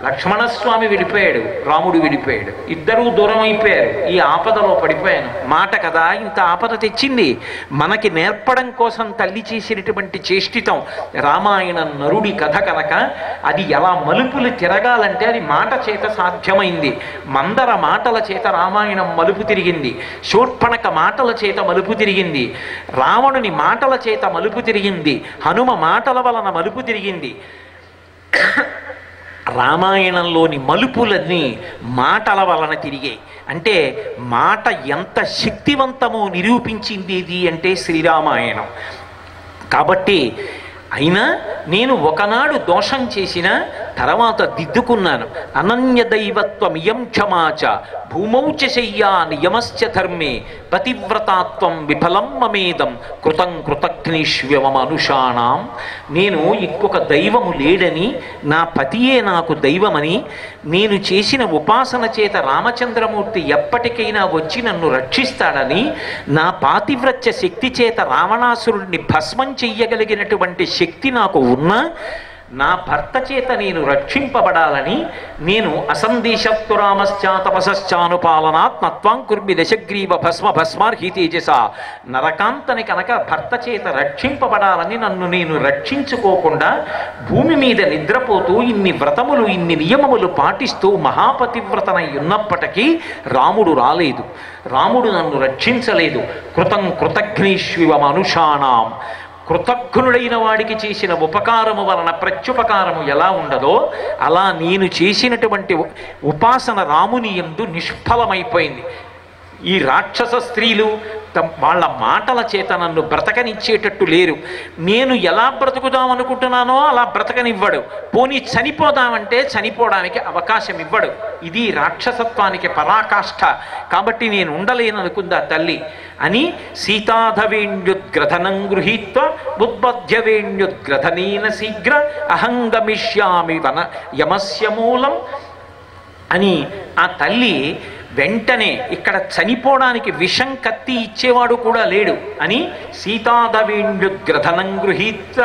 లక్ష్మణస్వామి వెళ్ళిపోయాడు, రాముడు వెళ్ళిపోయాడు, ఇద్దరూ దూరం అయిపోయారు. ఈ ఆపదలో పడిపోయాను. మాట కదా ఇంత ఆపద తెచ్చింది. మనకి నేర్పడం కోసం తల్లి చేసినటువంటి చేష్టితం రామాయణం నరుడి కథ కనుక అది ఎలా మలుపులు తిరగాలంటే అది మాట చేత సాధ్యమైంది. మందర మాటల చేత రామాయణం మలుపు తిరిగింది. శూర్పణక మాటల చేత మలుపు తిరిగింది. రావణుని మాటల చేత మలుపు తిరిగింది. హనుమ మాటల వలన మలుపు తిరిగింది. రామాయణంలోని మలుపులన్నీ మాటల వలన తిరిగాయి. అంటే మాట ఎంత శక్తివంతమో నిరూపించింది ఇది అంటే శ్రీరామాయణం. కాబట్టి అయినా నేను ఒకనాడు దోషం చేసిన తర్వాత దిద్దుకున్నాను. అనన్య దైవత్వమియం క్షమాచ భూమౌచ శయ్యా నియమశ్చ ధర్మే పతివ్రతాత్వం విఫలం మమేదం కృతం కృతఘ్నేష్వ్యమనుషాణం. నేను ఇంకొక దైవము లేడని, నా పతియే నాకు దైవమని, నేను చేసిన ఉపాసన చేత రామచంద్రమూర్తి ఎప్పటికైనా వచ్చి నన్ను రక్షిస్తాడని, నా పాతివ్రత్య శక్తి చేత రావణాసురుడిని భస్మం చెయ్యగలిగినటువంటి శక్తి నాకు ఉన్నా నా భర్త చేత నేను రక్షింపబడాలని నేను అసందేశత్తు రామశ్చాతపశ్చానుపాలనాత్ నత్వాం కుర్మి దశగ్రీవ భస్మ భస్మార్హి తేజస. నరకాంతని కనుక భర్త చేత రక్షింపబడాలని నన్ను నేను రక్షించుకోకుండా భూమి మీద నిద్రపోతూ ఇన్ని వ్రతములు ఇన్ని నియమములు పాటిస్తూ మహాపతివ్రతనై ఉన్నప్పటికీ రాముడు రాలేదు, రాముడు నన్ను రక్షించలేదు. కృతం కృతఘ్నేష్వివమనుషాణం. కృతజ్ఞుడైన వాడికి చేసిన ఉపకారము వలన ప్రత్యుపకారము ఎలా ఉండదో అలా నేను చేసినటువంటి ఉపాసన రాముని యందు నిష్ఫలమైపోయింది. ఈ రాక్షస స్త్రీలు వాళ్ళ మాటల చేత నన్ను బ్రతకనిచ్చేటట్టు లేరు. నేను ఎలా బ్రతుకుదామనుకుంటున్నానో అలా బ్రతకనివ్వడు. పోనీ చనిపోదామంటే చనిపోవడానికి అవకాశం ఇవ్వడు. ఇది రాక్షసత్వానికి పరాకాష్ఠ. కాబట్టి నేను ఉండలేననుకుందా తల్లి అని సీతాధవేణ్యుద్గ్రథనం గృహీత్వ ఉద్బధ్యవేణ్యుద్గ్రథనేన శీఘ్ర అహంగమిష్యామి వన యమస్య మూలం అని ఆ తల్లి వెంటనే ఇక్కడ చనిపోవడానికి విషం కత్తి ఇచ్చేవాడు కూడా లేడు అని సీతాధవేణ్యుద్గ్రథనం గృహీత్వ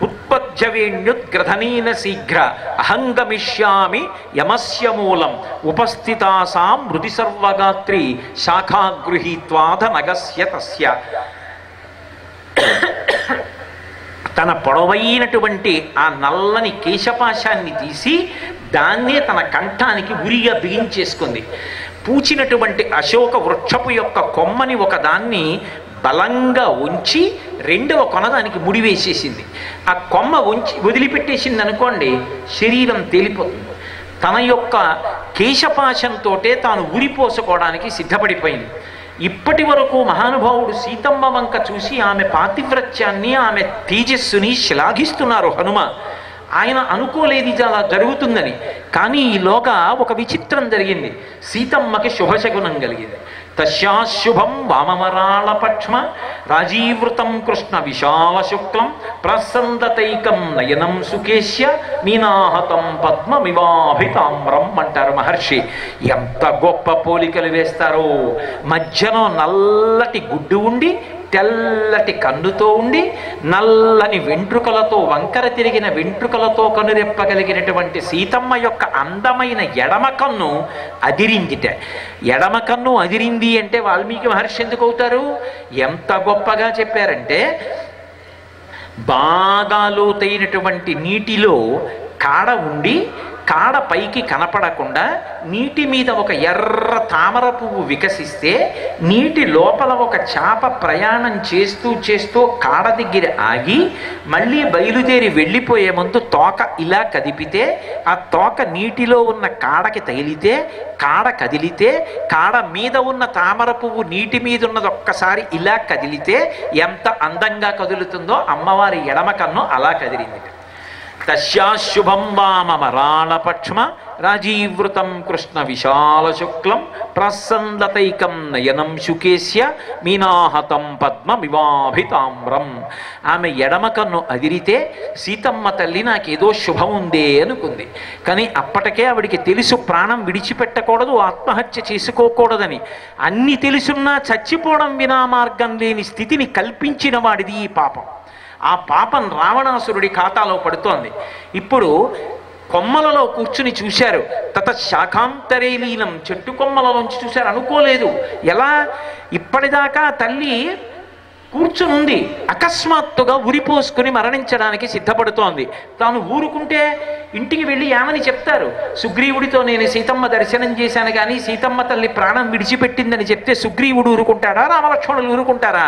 ఉత్పద్యవేణ్యుద్గ్రథనేన శీఘ్ర అహంగమిష్యామి యమస్య మూలం ఉపస్థితాసాం మృది సర్వగాత్రి శాఖాగృహీత్వాధ నగస్య తస్య. తన పొడవైనటువంటి ఆ నల్లని కేశపాశాన్ని తీసి దాన్నే తన కంఠానికి ఉరిగా బిగించేసుకుంది. పూచినటువంటి అశోక వృక్షపు యొక్క కొమ్మని ఒకదాన్ని బలంగా ఉంచి రెండవ కొన దానికి ముడివేసేసింది. ఆ కొమ్మ ఉంచి వదిలిపెట్టేసింది అనుకోండి, శరీరం తేలిపోతుంది. తన యొక్క కేశపాశంతో తాను ఉరిపోసుకోవడానికి సిద్ధపడిపోయింది. ఇప్పటి వరకు మహానుభావుడు సీతమ్మ వంక చూసి ఆమె పాతివ్రత్యాన్ని, ఆమె తేజస్సుని శ్లాఘిస్తున్నారు హనుమ. ఆయన అనుకోలేదు ఇది అలా జరుగుతుందని. కానీ ఈలోగా ఒక విచిత్రం జరిగింది. సీతమ్మకి శుభశకునం కలిగింది. తస్యాశుభం వామవరాళపక్ష్మ రాజీవృతం కృష్ణ విశాల శుక్లం ప్రసందతైకం నయనం సుకేశ్య మీనాహతం పద్మమివాభితామ్రం అంటారు మహర్షి. ఎంత గొప్ప పోలికలు వేస్తారో! మధ్యలో నల్లటి గుడ్డు ఉండి, తెల్లటి కన్నుతో ఉండి, నల్లని వెంట్రుకలతో, వంకర తిరిగిన వెంట్రుకలతో కనురెప్పగలిగినటువంటి సీతమ్మ యొక్క అందమైన ఎడమ కన్ను అదిరిందిట. ఎడమ కన్ను అదిరింది అంటే వాల్మీకి మహర్షి ఎందుకు అవుతారు? ఎంత గొప్పగా చెప్పారంటే, బాగా లోతైనటువంటి నీటిలో కాడ ఉండి, కాడ పైకి కనపడకుండా నీటి మీద ఒక ఎర్ర తామర పువ్వు వికసిస్తే, నీటి లోపల ఒక చేప ప్రయాణం చేస్తూ చేస్తూ కాడ దగ్గర ఆగి మళ్ళీ బయలుదేరి వెళ్ళిపోయే ముందు తోక ఇలా కదిపితే, ఆ తోక నీటిలో ఉన్న కాడకి తగిలితే, కాడ కదిలితే, కాడ మీద ఉన్న తామర పువ్వు నీటి మీద ఉన్నది ఒక్కసారి ఇలా కదిలితే ఎంత అందంగా కదులుతుందో అమ్మవారి ఎడమ కన్ను అలా కదిలింది. తస్యాశుభం వామవరాళపక్ష్మ రాజీవృతం కృష్ణ విశాల శుక్లం ప్రసందతైకం నయనం శుకేశ్య మీనాహతం పద్మమివాభితామ్రం. ఆమె ఎడమ కన్ను అదిరితే సీతమ్మ తల్లి నాకేదో శుభం ఉందే అనుకుంది. కానీ అప్పటికే ఆవిడికి తెలుసు ప్రాణం విడిచిపెట్టకూడదు, ఆత్మహత్య చేసుకోకూడదని. అన్ని తెలుసున్నా చచ్చిపోవడం వినా మార్గం లేని స్థితిని కల్పించిన వాడిది ఈ పాపం. ఆ పాపం రావణాసురుడి ఖాతాలో పడుతోంది. ఇప్పుడు కొమ్మలలో కూర్చుని చూశారు. తత శాఖాంతరే లీనం, చెట్టు కొమ్మలలోంచి చూశారు. అనుకోలేదు. ఎలా? ఇప్పటిదాకా తల్లి కూర్చునుంది, అకస్మాత్తుగా ఉరిపోసుకుని మరణించడానికి సిద్ధపడుతోంది. తాను ఊరుకుంటే ఇంటికి వెళ్ళి ఏమని చెప్తారు? సుగ్రీవుడితో నేను సీతమ్మ దర్శనం చేశాను కానీ సీతమ్మ తల్లి ప్రాణం విడిచిపెట్టిందని చెప్తే సుగ్రీవుడు ఊరుకుంటాడా? రామలక్ష్మణులు ఊరుకుంటారా?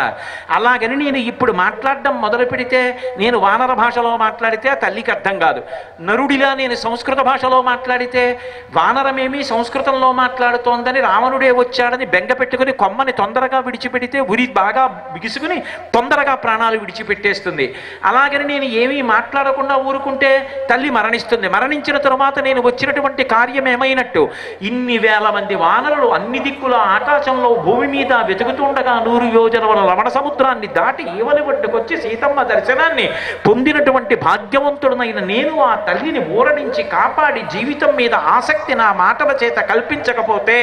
అలాగని నేను ఇప్పుడు మాట్లాడడం మొదలు పెడితే, నేను వానర భాషలో మాట్లాడితే తల్లికి అర్థం కాదు. నరుడిలా నేను సంస్కృత భాషలో మాట్లాడితే, వానరమేమి సంస్కృతంలో మాట్లాడుతోందని రావణుడే వచ్చాడని బెంగ పెట్టుకుని కొమ్మని తొందరగా విడిచిపెడితే ఉరి బాగా బిగుసుకుని తొందరగా ప్రాణాలు విడిచిపెట్టేస్తుంది. అలాగని నేను ఏమీ మాట్లాడకుండా ఊరుకుంటే తల్లి మరణిస్తుంది. మరణించిన తరువాత నేను వచ్చినటువంటి కార్యం ఏమైనట్టు? ఇన్ని వేల మంది వానరులు అన్ని దిక్కుల ఆకాశంలో భూమి మీద వెతుకుతుండగా 100 యోజనముల లవణ సముద్రాన్ని దాటి ఈవలి ఒడ్డుకొచ్చి సీతమ్మ దర్శనాన్ని పొందినటువంటి భాగ్యవంతుడనైన నేను ఆ తల్లిని ఊరడించి కాపాడి జీవితం మీద ఆసక్తి నా మాటల చేత కల్పించకపోతే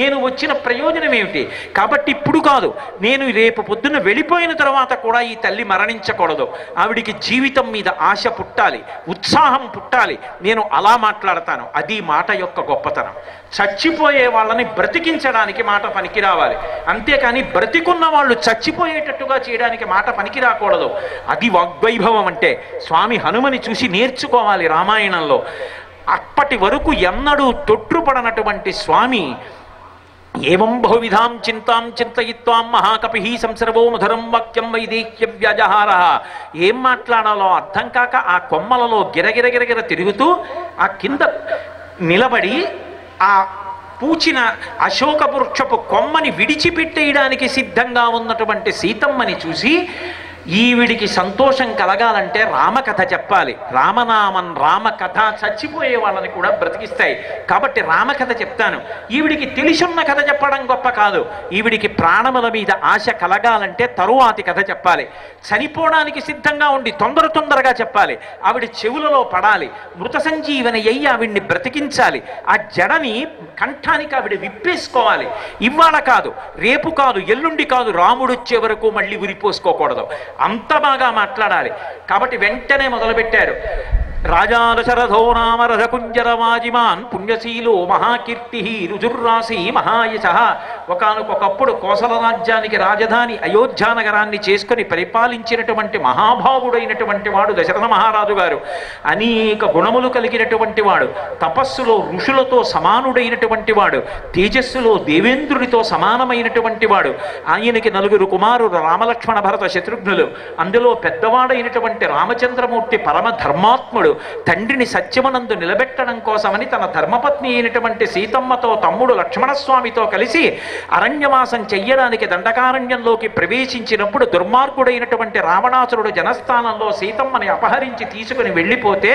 నేను వచ్చిన ప్రయోజనం ఏమిటి? కాబట్టి ఇప్పుడు కాదు, నేను రేపు పొద్దున్న వెళ్ళిపోయిన తర్వాత కూడా ఈ తల్లి మరణించకూడదు. ఆవిడికి జీవితం మీద ఆశ పుట్టాలి, ఉత్సాహం పుట్టాలి. నేను అలా మాట్లాడతాను. అది మాట యొక్క గొప్పతనం. చచ్చిపోయే వాళ్ళని బ్రతికించడానికి మాట పనికి రావాలి, అంతేకాని బ్రతికున్న వాళ్ళు చచ్చిపోయేటట్టుగా చేయడానికి మాట పనికి రాకూడదు. అది వాగ్వైభవం అంటే. స్వామి హనుమని చూసి నేర్చుకోవాలి రామాయణంలో. అప్పటి వరకు ఎన్నడూ తొట్టుపడనటువంటి స్వామి ఏవం బహువిధాం చింతాం చింతయిత్వాం మహాకపి సంసర్వో మధురం వాక్యం వైదేహ్య వ్యాజహార. ఏం మాట్లాడాలో అర్థం కాక ఆ కొమ్మలలో గిరగిరగిరగిర తిరుగుతూ ఆ కింద నిలబడి ఆ పూచిన అశోక వృక్షపు కొమ్మని విడిచిపెట్టేయడానికి సిద్ధంగా ఉన్నటువంటి సీతమ్మని చూసి, ఈవిడికి సంతోషం కలగాలంటే రామకథ చెప్పాలి. రామనామం రామకథ చచ్చిపోయే వాళ్ళని కూడా బ్రతికిస్తాయి. కాబట్టి రామకథ చెప్తాను. ఈవిడికి తెలిసున్న కథ చెప్పడం గొప్ప కాదు. ఈవిడికి ప్రాణముల మీద ఆశ కలగాలంటే తరువాతి కథ చెప్పాలి. చనిపోవడానికి సిద్ధంగా ఉండి తొందరగా చెప్పాలి. ఆవిడ చెవులలో పడాలి. మృత సంజీవని అయ్యి ఆవిడ్ని బ్రతికించాలి. ఆ జడని కంఠానికి ఆవిడ విప్పేసుకోవాలి. ఇవాళ కాదు, రేపు కాదు, ఎల్లుండి కాదు, రాముడు వచ్చే వరకు మళ్ళీ ఉరిపోసుకోకూడదు. అంత బాగా మాట్లాడాలి. కాబట్టి వెంటనే మొదలుపెట్టారు. రాజా దశరథో నామ రథకుంజరమాజిమాన్ పుణ్యశీలో మహాకీర్తి రుజుర్రాసి మహాయశ ఒకానొకప్పుడు కోసల రాజ్యానికి రాజధాని అయోధ్య నగరాన్ని చేసుకుని పరిపాలించినటువంటి మహాభావుడైనటువంటి వాడు దశరథ మహారాజు గారు. అనేక గుణములు కలిగినటువంటి వాడు, తపస్సులో ఋషులతో సమానుడైనటువంటి వాడు, తేజస్సులో దేవేంద్రుడితో సమానమైనటువంటి వాడు. ఆయనకి 4 కుమారులు రామలక్ష్మణ భరత శత్రుఘ్నులు. అందులో పెద్దవాడైనటువంటి రామచంద్రమూర్తి పరమ ధర్మాత్ముడు. తండ్రిని సత్యమునందు నిలబెట్టడం కోసమని తన ధర్మపత్ని అయినటువంటి సీతమ్మతో తమ్ముడు లక్ష్మణస్వామితో కలిసి అరణ్యవాసం చెయ్యడానికి దండకారణ్యంలోకి ప్రవేశించినప్పుడు దుర్మార్గుడైనటువంటి రావణాసురుడు జనస్థానంలో సీతమ్మని అపహరించి తీసుకుని వెళ్ళిపోతే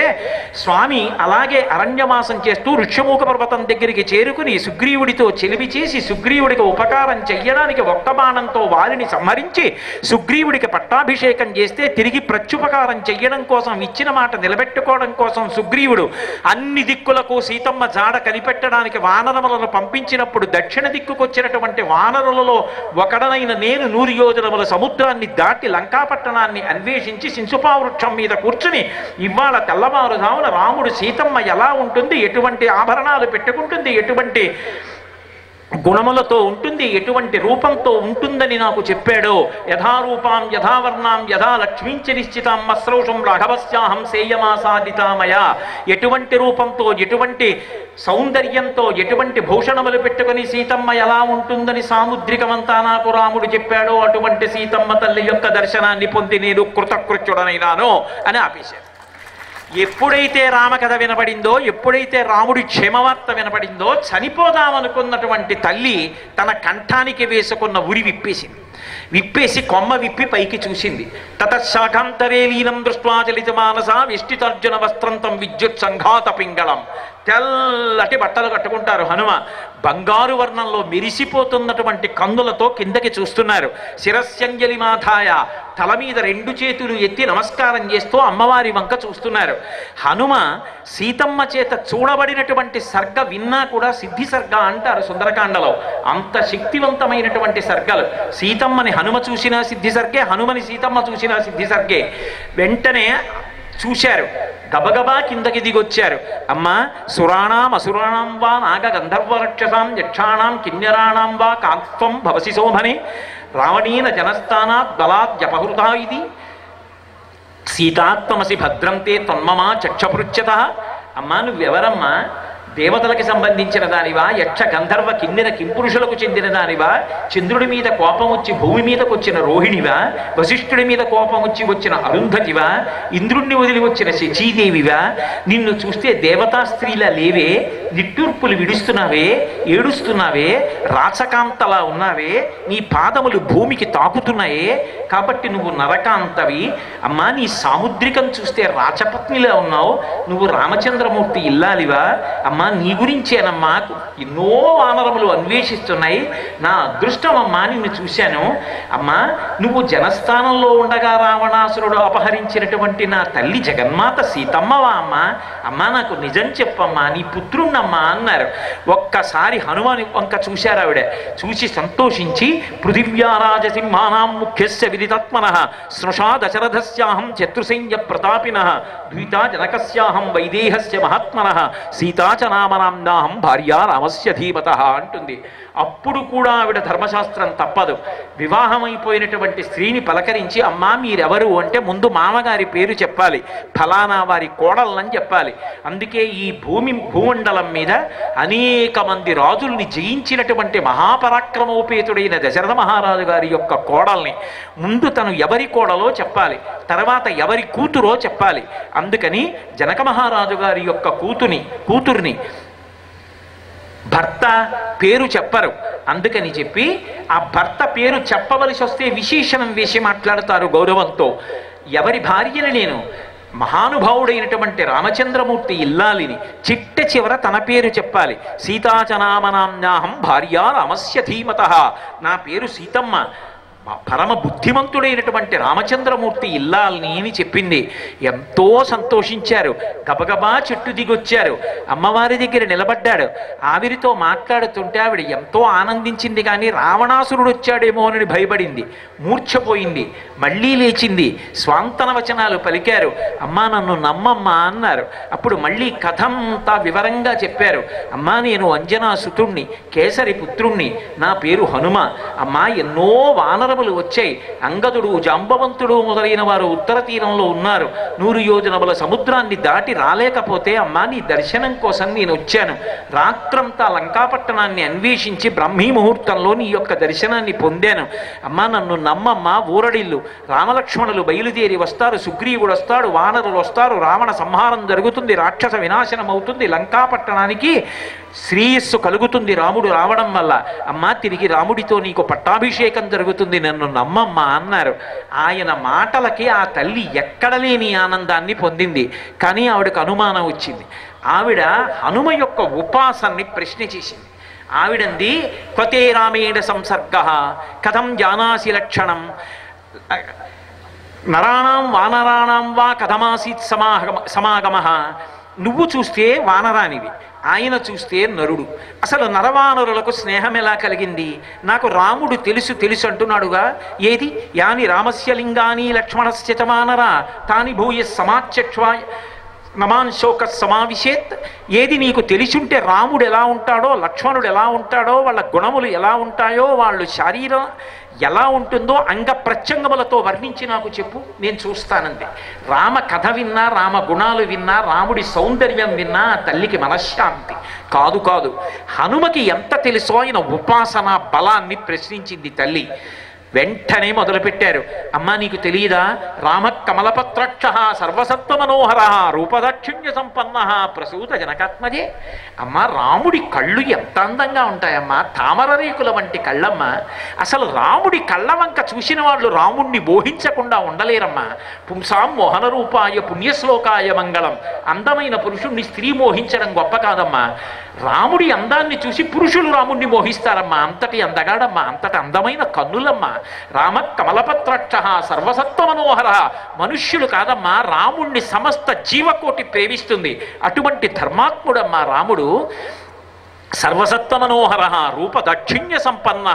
స్వామి అలాగే అరణ్యవాసం చేస్తూ ఋష్యమూక పర్వతం దగ్గరికి చేరుకుని సుగ్రీవుడితో చెలిమి చేసి సుగ్రీవుడికి ఉపకారం చెయ్యడానికి ఒక్క బాణంతో వారిని సంహరించి సుగ్రీవుడికి పట్టాభిషేకం చేస్తే తిరిగి ప్రత్యుపకారం చెయ్యడం కోసం ఇచ్చిన మాట నిలబెట్టుకోవడం కోసం సుగ్రీవుడు అన్ని దిక్కులకు సీతమ్మ జాడ కనిపెట్టడానికి వానరములను పంపించినప్పుడు దక్షిణ దిక్కుకొచ్చినటువంటి వానరులలో ఒకడనైన నేను 100 యోజనముల సముద్రాన్ని దాటి లంకాపట్టణాన్ని అన్వేషించి శింసుపా వృక్షం మీద కూర్చుని ఇవాళ తెల్లవారుజామున రాముడు సీతమ్మ ఎలా ఉంటుంది, ఎటువంటి ఆభరణాలు పెట్టుకుంటుంది, ఎటువంటి గుణములతో ఉంటుంది, ఎటువంటి రూపంతో ఉంటుందని నాకు చెప్పాడో యథారూపాం యథావర్ణాం యథా లక్ష్మీంచ నిశ్చితాం మస్రౌషం రాఘవస్యాహం సేయమాసాదితామయ, ఎటువంటి రూపంతో ఎటువంటి సౌందర్యంతో ఎటువంటి భూషణములు పెట్టుకుని సీతమ్మ ఎలా ఉంటుందని సాముద్రికమంతా నాకు రాముడు చెప్పాడో అటువంటి సీతమ్మ తల్లి యొక్క దర్శనాన్ని పొంది నేను కృతకృత్యుడనైనాను అని ఆపేశాను. ఎప్పుడైతే రామకథ వినపడిందో, ఎప్పుడైతే రాముడి క్షేమవార్త వినపడిందో చనిపోదామనుకున్నటువంటి తల్లి తన కంఠానికి వేసుకున్న ఉరి విప్పేసి కొమ్మ విప్పి పైకి చూసింది. తతశాఖాంతరే లీనం దృష్ట్వా చలిత మానస విష్టితర్జున వస్త్రంతం విద్యుత్ సంఘాత పింగళం. తెల్లటి బట్టలు కట్టుకుంటారు హనుమ, బంగారు వర్ణంలో మెరిసిపోతున్నటువంటి కందులతో కిందకి చూస్తున్నారు. శిరస్యంజలి మాథాయ, తల మీద 2 చేతులు ఎత్తి నమస్కారం చేస్తూ అమ్మవారి వంక చూస్తున్నారు. హనుమ సీతమ్మ చేత చూడబడినటువంటి సర్గ విన్నా కూడా సిద్ధి సర్గ అంటారు సుందరకాండలో. అంత శక్తివంతమైనటువంటి సర్గలు. సీతమ్మని హనుమ చూసినా సిద్ధి సర్గే, హనుమని సీతమ్మ చూసినా సిద్ధి సర్గే. వెంటనే చూశారు, గబగబా కిందకి దిగొచ్చారు. అమ్మా, సురాణాం అసురాణాం వా నాగ గంధర్వ రక్షసాం యక్షాణాం కిన్నెరాణాం వా కాత్వం భవసి శోభనే రావణీన జనస్థానాత్ బలాద్యపహృతా ఇది సీతాత్మసి భద్రంతే తన్మమా చక్షపృచ్ఛత. అమ్మా, నువ్వెవరమ్మా? దేవతలకి సంబంధించిన దానివా, యక్ష గంధర్వ కిన్నెర కింపురుషులకు చెందిన దానివా, చంద్రుడి మీద కోపం వచ్చి భూమి మీదకు వచ్చిన రోహిణివా, వశిష్ఠుడి మీద కోపం వచ్చి వచ్చిన అరుంధతివా, ఇంద్రుణ్ణి వదిలి వచ్చిన శచీదేవివా? నిన్ను చూస్తే దేవతా స్త్రీలా లేవే, నిట్టూర్పులు విడుస్తున్నావే, ఏడుస్తున్నావే, రాచకాంతలా ఉన్నావే, నీ పాదములు భూమికి తాకుతున్నాయే, కాబట్టి నువ్వు నరకాంతవి. అమ్మా, నీ సాముద్రికం చూస్తే రాచపత్నిలా ఉన్నావు, నువ్వు రామచంద్రమూర్తి ఇల్లాలివా? అమ్మా, నీ గురించేనమ్మా ఎన్నో వానరములు అన్వేషిస్తున్నాయి, నా అదృష్టం అమ్మా నిన్ను చూశాను. అమ్మా, నువ్వు జనస్థానంలో ఉండగా రావణాసురుడు అపహరించినటువంటి నా తల్లి జగన్మాత సీతమ్మవా అమ్మా? అమ్మా, నాకు నిజం చెప్పమ్మా, నీ పుత్రుణ్ణమ్మా అన్నారు. ఒక్కసారి హనుమాని వంక చూశారు ఆవిడ. చూసి సంతోషించి పృథివ్యారాజసింహానాం ముఖ్యస్య విదితాత్మనః స్నుషా దశరథస్యాహం శత్రుసైన్య ప్రతాపినః ద్వితా జనకస్యాహం వైదేహస్య మహాత్మనః సీతాచ నామనాంనాహం భార్యా రామస్య ధీమతః అంటుంది. అప్పుడు కూడా ఆవిడ ధర్మశాస్త్రం తప్పదు. వివాహం అయిపోయినటువంటి స్త్రీని పలకరించి అమ్మా మీరెవరు అంటే ముందు మామగారి పేరు చెప్పాలి, ఫలానా వారి కోడళ్ళని చెప్పాలి. అందుకే ఈ భూమండలం మీద అనేక మంది రాజుల్ని జయించినటువంటి మహాపరాక్రమోపేతుడైన దశరథ మహారాజు గారి యొక్క కోడల్ని ముందు తను ఎవరి కోడలో చెప్పాలి, తర్వాత ఎవరి కూతురో చెప్పాలి. అందుకని జనక మహారాజు గారి యొక్క కూతుర్ని భర్త పేరు చెప్పరు. అందుకని చెప్పి ఆ భర్త పేరు చెప్పవలసి వస్తే విశేషణం వేసి మాట్లాడతారు గౌరవంతో. ఎవరి భార్యని నేను మహానుభావుడైనటువంటి రామచంద్రమూర్తి ఇల్లాలిని, చిట్ట చివర తన పేరు చెప్పాలి. సీతాచనామనాంనాహం భార్యా రామస్య ధీమతః, నా పేరు సీతమ్మ, పరమ బుద్ధిమంతుడైనటువంటి రామచంద్రమూర్తి ఇల్లాలని అని చెప్పింది. ఎంతో సంతోషించారు. గబగబా చెట్టు దిగొచ్చారు. అమ్మవారి దగ్గర నిలబడ్డాడు. ఆవిరితో మాట్లాడుతుంటే ఆవిడ ఎంతో ఆనందించింది. కానీ రావణాసురుడు వచ్చాడేమో అని భయపడింది. మూర్ఛపోయింది. మళ్ళీ లేచింది. స్వాంతన వచనాలు పలికారు. అమ్మా నన్ను నమ్మమ్మా అన్నారు. అప్పుడు మళ్ళీ కథంతా వివరంగా చెప్పారు. అమ్మా నేను అంజనా సుతుణ్ణి, కేసరి పుత్రుణ్ణి, నా పేరు హనుమ. అమ్మా ఎన్నో వానరములు వచ్చాయి. అంగదుడు, జాంబవంతుడు మొదలైన వారు ఉత్తర తీరంలో ఉన్నారు. 100 యోజనముల సముద్రాన్ని దాటి రాలేకపోతే అమ్మా నీ దర్శనం కోసం నేను వచ్చాను. రాత్రంతా లంకాపట్టణాన్ని అన్వేషించి బ్రహ్మీ ముహూర్తంలో నీ యొక్క దర్శనాన్ని పొందాను. అమ్మా నన్ను నమ్మమ్మా, ఊరడిల్లు. రామలక్ష్మణులు బయలుదేరి వస్తారు. సుగ్రీవుడు వస్తాడు, వానరులు వస్తారు, రావణ సంహారం జరుగుతుంది, రాక్షస వినాశనం అవుతుంది, లంకాపట్టణానికి శ్రేయస్సు కలుగుతుంది రాముడు రావడం వల్ల. అమ్మా తిరిగి రాముడితో నీకు పట్టాభిషేకం జరుగుతుంది, నన్ను నమ్మమ్మా అన్నారు. ఆయన మాటలకి ఆ తల్లి ఎక్కడ లేని ఆనందాన్ని పొందింది. కానీ ఆవిడకు అనుమానం వచ్చింది. ఆవిడ హనుమ యొక్క ఉపాసనని ప్రశ్న చేసింది. ఆవిడంది క్వతే రామేణ సంసర్గ కథం జానాసి లక్షణం నరాణం వానరాణం వా కథమాసీత్ సమాగమ. నువ్వు చూస్తే వానరానివి, ఆయన చూస్తే నరుడు. అసలు నరవానరులకు స్నేహం ఎలా కలిగింది? నాకు రాముడు తెలుసు తెలుసు అంటున్నాడుగా. ఏది యాని రామస్య లింగాని లక్ష్మణస్య చ వానరా తాని భూయ సమాచక్ష్వా నమాన్ శోక సమావిశేత్. ఏది నీకు తెలిసుంటే రాముడు ఎలా ఉంటాడో, లక్ష్మణుడు ఎలా ఉంటాడో, వాళ్ళ గుణములు ఎలా ఉంటాయో, వాళ్ళు శరీరం ఎలా ఉంటుందో అంగ ప్రత్యంగములతో వర్ణించి నాకు చెప్పు, నేను చూస్తానంతే. రామ కథ విన్నా, రామ గుణాలు విన్నా, రాముడి సౌందర్యం విన్నా తల్లికి మనశ్శాంతి కాదు కాదు. హనుమకి ఎంత తెలుసో ఆయన ఉపాసన బలాన్ని ప్రశ్నించింది తల్లి. వెంటనే మొదలుపెట్టారు. అమ్మా నీకు తెలియదా? రామ కమలపత్రక్ష సర్వసత్వ మనోహర రూపదాక్షిణ్య సంపన్న ప్రసూత జనకాత్మజే. అమ్మా రాముడి కళ్ళు ఎంత అందంగా ఉంటాయమ్మా, తామర రేకుల వంటి కళ్ళమ్మ. అసలు రాముడి కళ్ళ వంక చూసిన వాళ్ళు రాముణ్ణి మోహించకుండా ఉండలేరమ్మా. పుంసాం మోహన రూపాయ పుణ్యశ్లోకాయ మంగళం. అందమైన పురుషుణ్ణి స్త్రీ మోహించడం గొప్ప కాదమ్మా. రాముడి అందాన్ని చూసి పురుషులు రాముణ్ణి మోహిస్తారమ్మా. అంతటి అందగాడమ్మా, అంతటి అందమైన కన్నులమ్మా. రామ కమలపత్రక్ష సర్వసత్వ మనోహర. మనుష్యులు కాదమ్మా, రాముణ్ణి సమస్త జీవకోటి ప్రేమిస్తుంది. అటువంటి ధర్మాత్ముడమ్మా రాముడు. సర్వసత్వ మనోహర రూప దక్షిణ్య సంపన్న.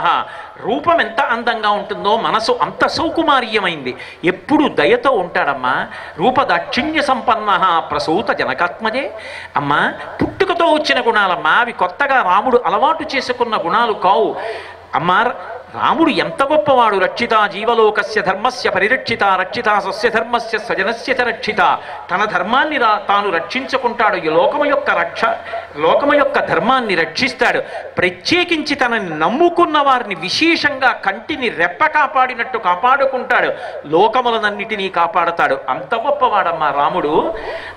రూపం ఎంత అందంగా ఉంటుందో మనసు అంత సౌకుమార్యమైంది. ఎప్పుడు దయతో ఉంటాడమ్మా. రూప దక్షిణ్య సంపన్న ప్రసూత జనకాత్మజే. అమ్మా పుట్టుకతో వచ్చిన గుణాలమ్మా, అవి కొత్తగా రాముడు అలవాటు చేసుకున్న గుణాలు కావు. అమ్మా రాముడు ఎంత గొప్పవాడు. రక్షిత జీవలోకస్య ధర్మస్య పరిరక్షిత రక్షిత సస్య ధర్మస్య స్వజనస్య చ రక్షిత. తన ధర్మాన్ని తాను రక్షించుకుంటాడు. ఈ లోకము యొక్క ధర్మాన్ని రక్షిస్తాడు. ప్రత్యేకించి తనని నమ్ముకున్న వారిని విశేషంగా కంటిని రెప్ప కాపాడినట్టు కాపాడుకుంటాడు. లోకములనన్నిటినీ కాపాడతాడు. అంత గొప్పవాడమ్మా రాముడు.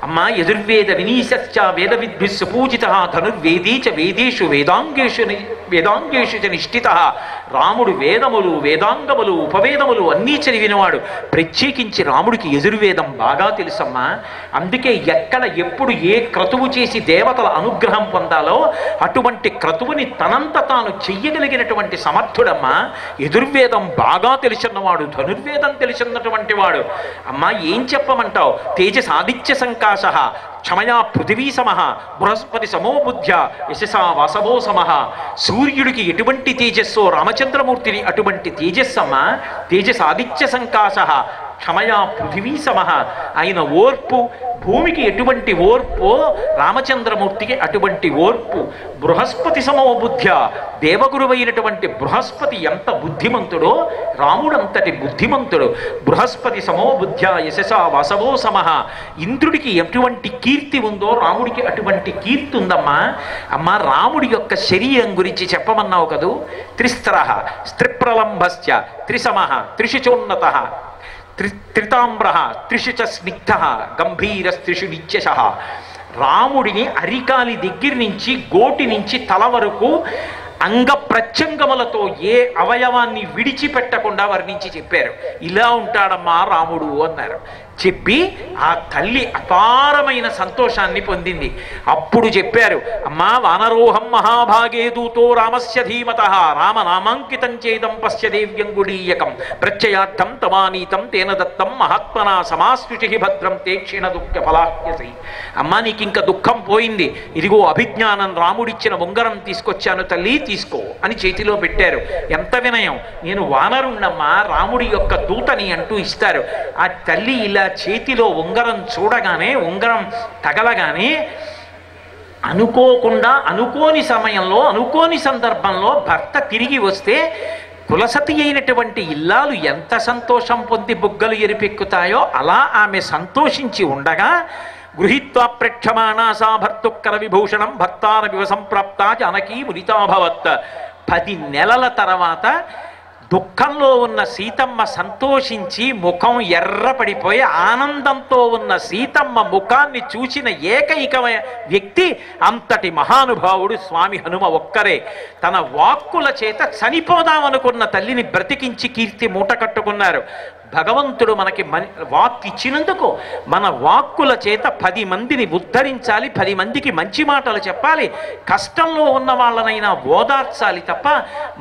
అమ్మా యజుర్వేద వినీశశ్చ వేద విద్భిస్సు పూజిత ధనుర్వేదీ చ వేదేషు వేదాంగేషు చ నిష్ఠిత. రాముడు వేదములు, వేదాంగములు, ఉపవేదములు అన్నీ చదివినవాడు. ప్రత్యేకించి రాముడికి యజుర్వేదం బాగా తెలుసమ్మా. అందుకే ఎక్కడ ఎప్పుడు ఏ క్రతువు చేసి దేవతల అనుగ్రహం పొందాలో అటువంటి క్రతువుని తనంత తాను చెయ్యగలిగినటువంటి సమర్థుడమ్మా. యజుర్వేదం బాగా తెలిసినవాడు, ధనుర్వేదం తెలిసినటువంటి వాడు. అమ్మా ఏం చెప్పమంటావు? తేజసాదిత్య సంకాశ క్షమయా పృథివీ సమః బృహస్పతి సమో బుద్ధ్య యశసా వాసవో సమః. సూర్యుడికి ఎటువంటి తేజస్సో రామచంద్రమూర్తిని అటువంటి తేజస్సమ్మా. తేజసాదిత్య సంకాశ క్షమయా పృథివీ సమః. ఆయన ఓర్పు, భూమికి ఎటువంటి ఓర్పో రామచంద్రమూర్తికి అటువంటి ఓర్పు. బృహస్పతి సమో బుద్ధ్య. దేవగురువైనటువంటి బృహస్పతి ఎంత బుద్ధిమంతుడో రాముడు అంతటి బుద్ధిమంతుడు. బృహస్పతి సమో బుద్ధ్య యశసా వాసవో సమః. ఇంద్రుడికి ఎటువంటి కీర్తి ఉందో రాముడికి అటువంటి కీర్తి ఉందమ్మా. అమ్మా రాముడి యొక్క శరీరం గురించి చెప్పమన్నావు కదూ. త్రిస్త్రః స్త్రిప్రలంభశ్చ త్రిసమః త్రిశుచోన్నత త్రితామ్ర త్రిషు చ స్నిగ్ధ గంభీరస్త్రిషు నిత్యశ. రాముడిని అరికాలి దగ్గర నుంచి గోటి నుంచి తల వరకు అంగ ప్రత్యంగములతో ఏ అవయవాన్ని విడిచిపెట్టకుండా వర్ణించి చెప్పారు. ఇలా ఉంటాడమ్మా రాముడు అన్నారు. చెప్పి ఆ తల్లి అపారమైన సంతోషాన్ని పొందింది. అప్పుడు చెప్పారు, అమ్మా వానరోహం మహాభాగే దూతో రామస్య ధీమత రామనామాంకితం చేదం పశ్య దేవ్యం గుడీయకం ప్రత్యయార్థం తమానీతం తేన దత్తం మహాత్మనా సమాస్పృశి భద్రం తే క్షీణ దుఃఖ ఫలాహ్యసి. అమ్మా నీకు ఇంకా దుఃఖం పోయింది, ఇదిగో అభిజ్ఞానం రాముడిచ్చిన ఉంగరం తీసుకొచ్చాను తల్లి, తీసుకో అని చేతిలో పెట్టారు. ఎంత వినయం! నేను వానరుణ్ణమ్మా, రాముడి యొక్క దూతని అంటూ ఇస్తారు. ఆ తల్లి ఇలా చేతిలో ఉంగరం చూడగానే, ఉంగరం తగలగానే అనుకోకుండా, అనుకోని సమయంలో, అనుకోని సందర్భంలో భర్త తిరిగి వస్తే కులసతి అయినటువంటి ఇల్లాలు ఎంత సంతోషం పొంది బుగ్గలు ఎరిపెక్కుతాయో అలా ఆమె సంతోషించి ఉండగా, గృహీత్వా ప్రేక్షమాణా సా భర్తుక్కర విభూషణం భక్తారవివ సంప్రాప్త జానకీ ముదితాభవత్. 10 నెలల తర్వాత దుఃఖంలో ఉన్న సీతమ్మ సంతోషించి ముఖం ఎర్రపడిపోయి ఆనందంతో ఉన్న సీతమ్మ ముఖాన్ని చూసిన ఏకైక వ్యక్తి అంతటి మహానుభావుడు స్వామి హనుమ ఒక్కరే. తన వాక్కుల చేత చనిపోదామనుకున్న తల్లిని బ్రతికించి కీర్తి మూట కట్టుకున్నారు. భగవంతుడు మనకి వాక్ ఇచ్చినందుకు మన వాక్కుల చేత 10 మందిని ఉద్ధరించాలి, 10 మందికి మంచి మాటలు చెప్పాలి, కష్టంలో ఉన్న వాళ్ళనైనా ఓదార్చాలి తప్ప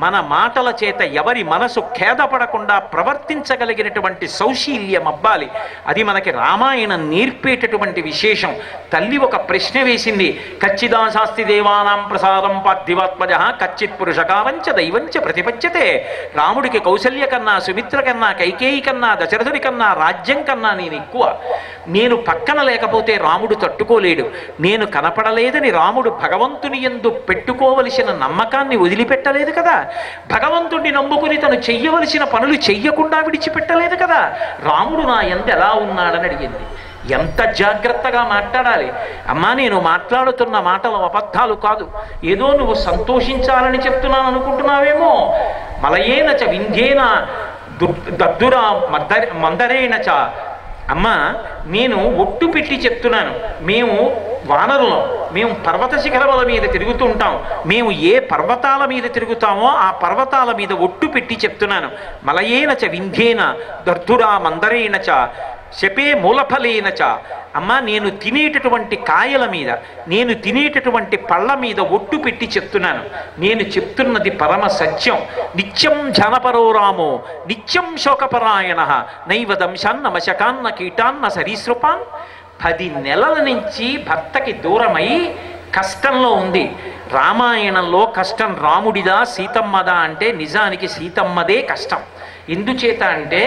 మన మాటల చేత ఎవరి మనసు ఖేదపడకుండా ప్రవర్తించగలిగినటువంటి సౌశీల్యం అవ్వాలి. అది మనకి రామాయణం నేర్పేటటువంటి విశేషం. తల్లి ఒక ప్రశ్న వేసింది, కచ్చిదా శాస్తి దేవానాం ప్రసాదం పార్థివాత్మజ కచ్చిత్ పురుషకారంచ దైవంచ ప్రతిపంచతే. రాముడికి కౌసల్య కన్నా, సుమిత్ర కన్నా, కైకేయి కన్నా, దశరథుడి కన్నా, రాజ్యం కన్నా నేను ఎక్కువ. నేను పక్కన లేకపోతే రాముడు తట్టుకోలేడు. నేను కనపడలేదని రాముడు భగవంతుని యందు పెట్టుకోవలసిన నమ్మకాన్ని వదిలిపెట్టలేదు కదా. భగవంతుడిని నమ్ముకుని తను చెయ్యవలసిన పనులు చెయ్యకుండా విడిచిపెట్టలేదు కదా. రాముడు నా యందు ఎలా ఉన్నాడని అడిగింది. ఎంత జాగ్రత్తగా మాట్లాడాలి అమ్మా. నేను మాట్లాడుతున్న మాటలు అబద్ధాలు కాదు. ఏదో నువ్వు సంతోషించాలని చెప్తున్నాను అనుకుంటున్నావేమో. మలయేన చ వింధ్యేన దద్దురా మందరేణ చ. అమ్మా నేను ఒట్టు పెట్టి చెప్తున్నాను, మేము వానరులం, మేము పర్వత శిఖరముల మీద తిరుగుతుంటాం. మేము ఏ పర్వతాల మీద తిరుగుతామో ఆ పర్వతాల మీద ఒట్టు పెట్టి చెప్తున్నాను. మలయేన చ వింధ్యేన దర్ధురా మందరేణ చ శపే మూలఫలేన చ. అమ్మ నేను తినేటటువంటి కాయల మీద, నేను తినేటటువంటి పళ్ళ మీద ఒట్టు పెట్టి చెప్తున్నాను. నేను చెప్తున్నది పరమ సత్యం. నిత్యం జనపరో రామో నిత్యం శోకపరాయణ నైవ దంశాన్న మశకాన్న కీటాన్న సరీసృపాన్. 10 నెలల నుంచి భర్తకి దూరమై కష్టంలో ఉంది. రామాయణంలో కష్టం రాముడిదా సీతమ్మదా అంటే నిజానికి సీతమ్మదే కష్టం. ఎందుచేత అంటే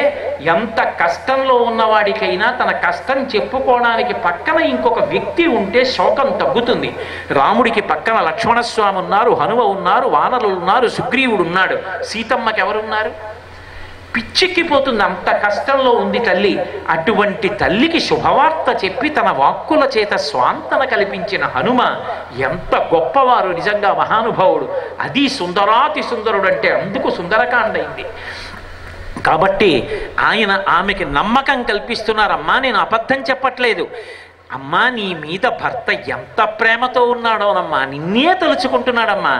ఎంత కష్టంలో ఉన్నవాడికైనా తన కష్టం చెప్పుకోవడానికి పక్కన ఇంకొక వ్యక్తి ఉంటే శోకం తగ్గుతుంది. రాముడికి పక్కన లక్ష్మణస్వామి ఉన్నారు, హనుమ ఉన్నారు, వానరులు ఉన్నారు, సుగ్రీవుడు ఉన్నాడు. సీతమ్మకి ఎవరున్నారు? పిచ్చెక్కిపోతుంది, అంత కష్టంలో ఉంది తల్లి. అటువంటి తల్లికి శుభవార్త చెప్పి తన వాక్కుల చేత స్వాంతన కల్పించిన హనుమ ఎంత గొప్పవారు, నిజంగా మహానుభావుడు. అది సుందరాతి సుందరుడు అంటే అందుకు సుందరకాండ అయింది. కాబట్టి ఆయన ఆమెకి నమ్మకం కల్పిస్తున్నారమ్మా, నేను అబద్ధం చెప్పట్లేదు. అమ్మా నీ మీద భర్త ఎంత ప్రేమతో ఉన్నాడోనమ్మా, నిన్నే తలుచుకుంటున్నాడమ్మా.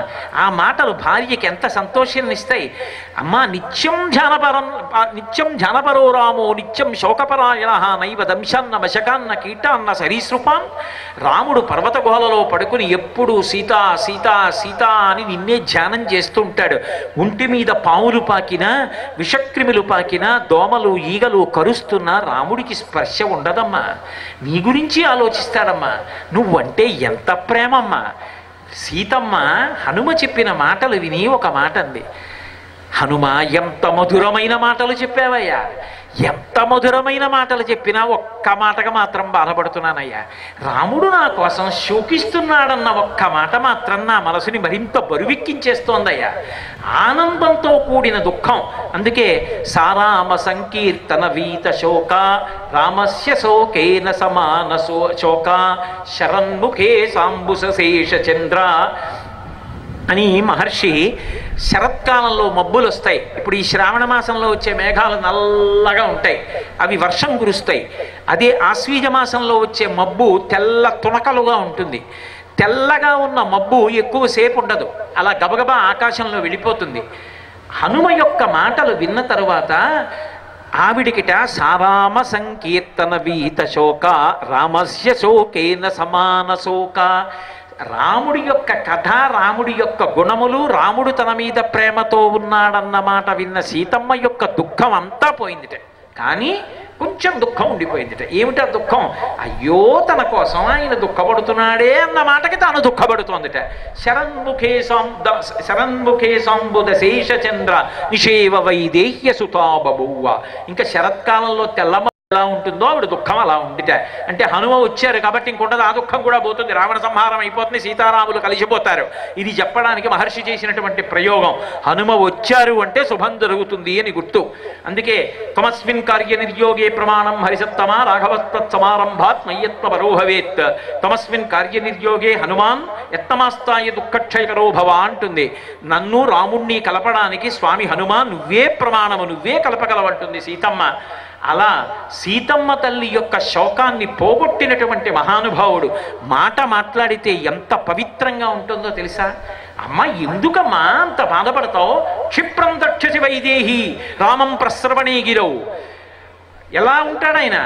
ఆ మాటలు భార్యకి ఎంత సంతోషాన్ని ఇస్తాయి. అమ్మా నిత్యం ధ్యానపరో రామో నిత్యం శోకపరాయణ నైవ దంశాన్న మశకాన్న కీటాన్న సరీసృపాన్. రాముడు పర్వత గుహలలో పడుకుని ఎప్పుడు సీతా సీతా సీతా అని నిన్నే ధ్యానం చేస్తూ ఉంటాడు. ఒంటి మీద పాములు పాకినా, విషక్రిములు పాకినా, దోమలు ఈగలు కరుస్తున్నా రాముడికి స్పర్శ ఉండదమ్మా. నీ గురించి ఆలోచిస్తాడమ్మా. నువ్వంటే ఎంత ప్రేమమ్మా. సీతమ్మ హనుమ చెప్పిన మాటలు విని ఒక మాట అంది, హనుమ ఎంత మధురమైన మాటలు చెప్పావయ్యా, ఎంత మధురమైన మాటలు చెప్పినా ఒక్క మాటగా మాత్రం బాధపడుతున్నానయ్యా. రాముడు నా కోసం శోకిస్తున్నాడన్న ఒక్క మాట మాత్రం నా మనసుని మరింత బరువెక్కించేస్తోందయ్యా. ఆనందంతో కూడిన దుఃఖం. అందుకే సారామ సంకీర్తన వీత శోక రామస్య శోకేన సమాన శోక శరన్ముఖే సాంబుస శేష చంద్ర అని మహర్షి శరత్కాలంలో మబ్బులు వస్తాయి. ఇప్పుడు ఈ శ్రావణ మాసంలో వచ్చే మేఘాలు నల్లగా ఉంటాయి, అవి వర్షం కురుస్తాయి. అదే ఆశ్వీజ మాసంలో వచ్చే మబ్బు తెల్ల తునకలుగా ఉంటుంది. తెల్లగా ఉన్న మబ్బు ఎక్కువసేపు ఉండదు, అలా గబగబా ఆకాశంలో వెళ్ళిపోతుంది. హనుమ యొక్క మాటలు విన్న తరువాత ఆవిడికిట సారామ సంకీర్తన వీత శోక రామస్య శోకేన సమాన శోక. రాముడి యొక్క కథ, రాముడి యొక్క గుణములు, రాముడు తన మీద ప్రేమతో ఉన్నాడన్నమాట విన్న సీతమ్మ యొక్క దుఃఖం అంతా పోయిందిట. కానీ కొంచెం దుఃఖం ఉండిపోయిందిట. ఏమిటా దుఃఖం? అయ్యో తన కోసం ఆయన దుఃఖపడుతున్నాడే అన్న మాటకి తాను దుఃఖపడుతోందిట. శరన్ముఖే సంబుధ శేషచంద్ర నిషేవ వైదేహ్య సుతా బభూవ. ఇంకా శరత్కాలంలో తెల్లమ్మ ఎలా ఉంటుందో ఆవిడ దుఃఖం అలా ఉండిట. అంటే హనుమ వచ్చారు కాబట్టి ఇంకొండదు, ఆ దుఃఖం కూడా పోతుంది, రావణ సంహారం అయిపోతుంది, సీతారాములు కలిసిపోతారు. ఇది చెప్పడానికి మహర్షి చేసినటువంటి ప్రయోగం. హనుమ వచ్చారు అంటే శుభం జరుగుతుంది అని గుర్తు. అందుకే తమస్మిన్ కార్య నిర్యోగే ప్రమాణం హరిసత్తమా రాఘవస్తత్ సమారంభాత్ మయ్యత్వ పరోభవేత్. తమస్మిన్ కార్య నిర్యోగే హనుమాన్ యత్తమాస్తాయ దుఃఖక్షయకరో భవ అంటుంది. నన్ను రాముణ్ణి కలపడానికి స్వామి హనుమాన్ నువ్వే ప్రమాణము, నువ్వే కలపగలవంటుంది సీతమ్మ. అలా సీతమ్మ తల్లి యొక్క శోకాన్ని పోగొట్టినటువంటి మహానుభావుడు. మాట మాట్లాడితే ఎంత పవిత్రంగా ఉంటుందో తెలుసా? అమ్మ ఎందుకమ్మా అంత బాధపడతావు? క్షిప్రం దక్షసి వైదేహి రామం ప్రశ్రవణే గిరవు. ఎలా ఉంటాడాయన?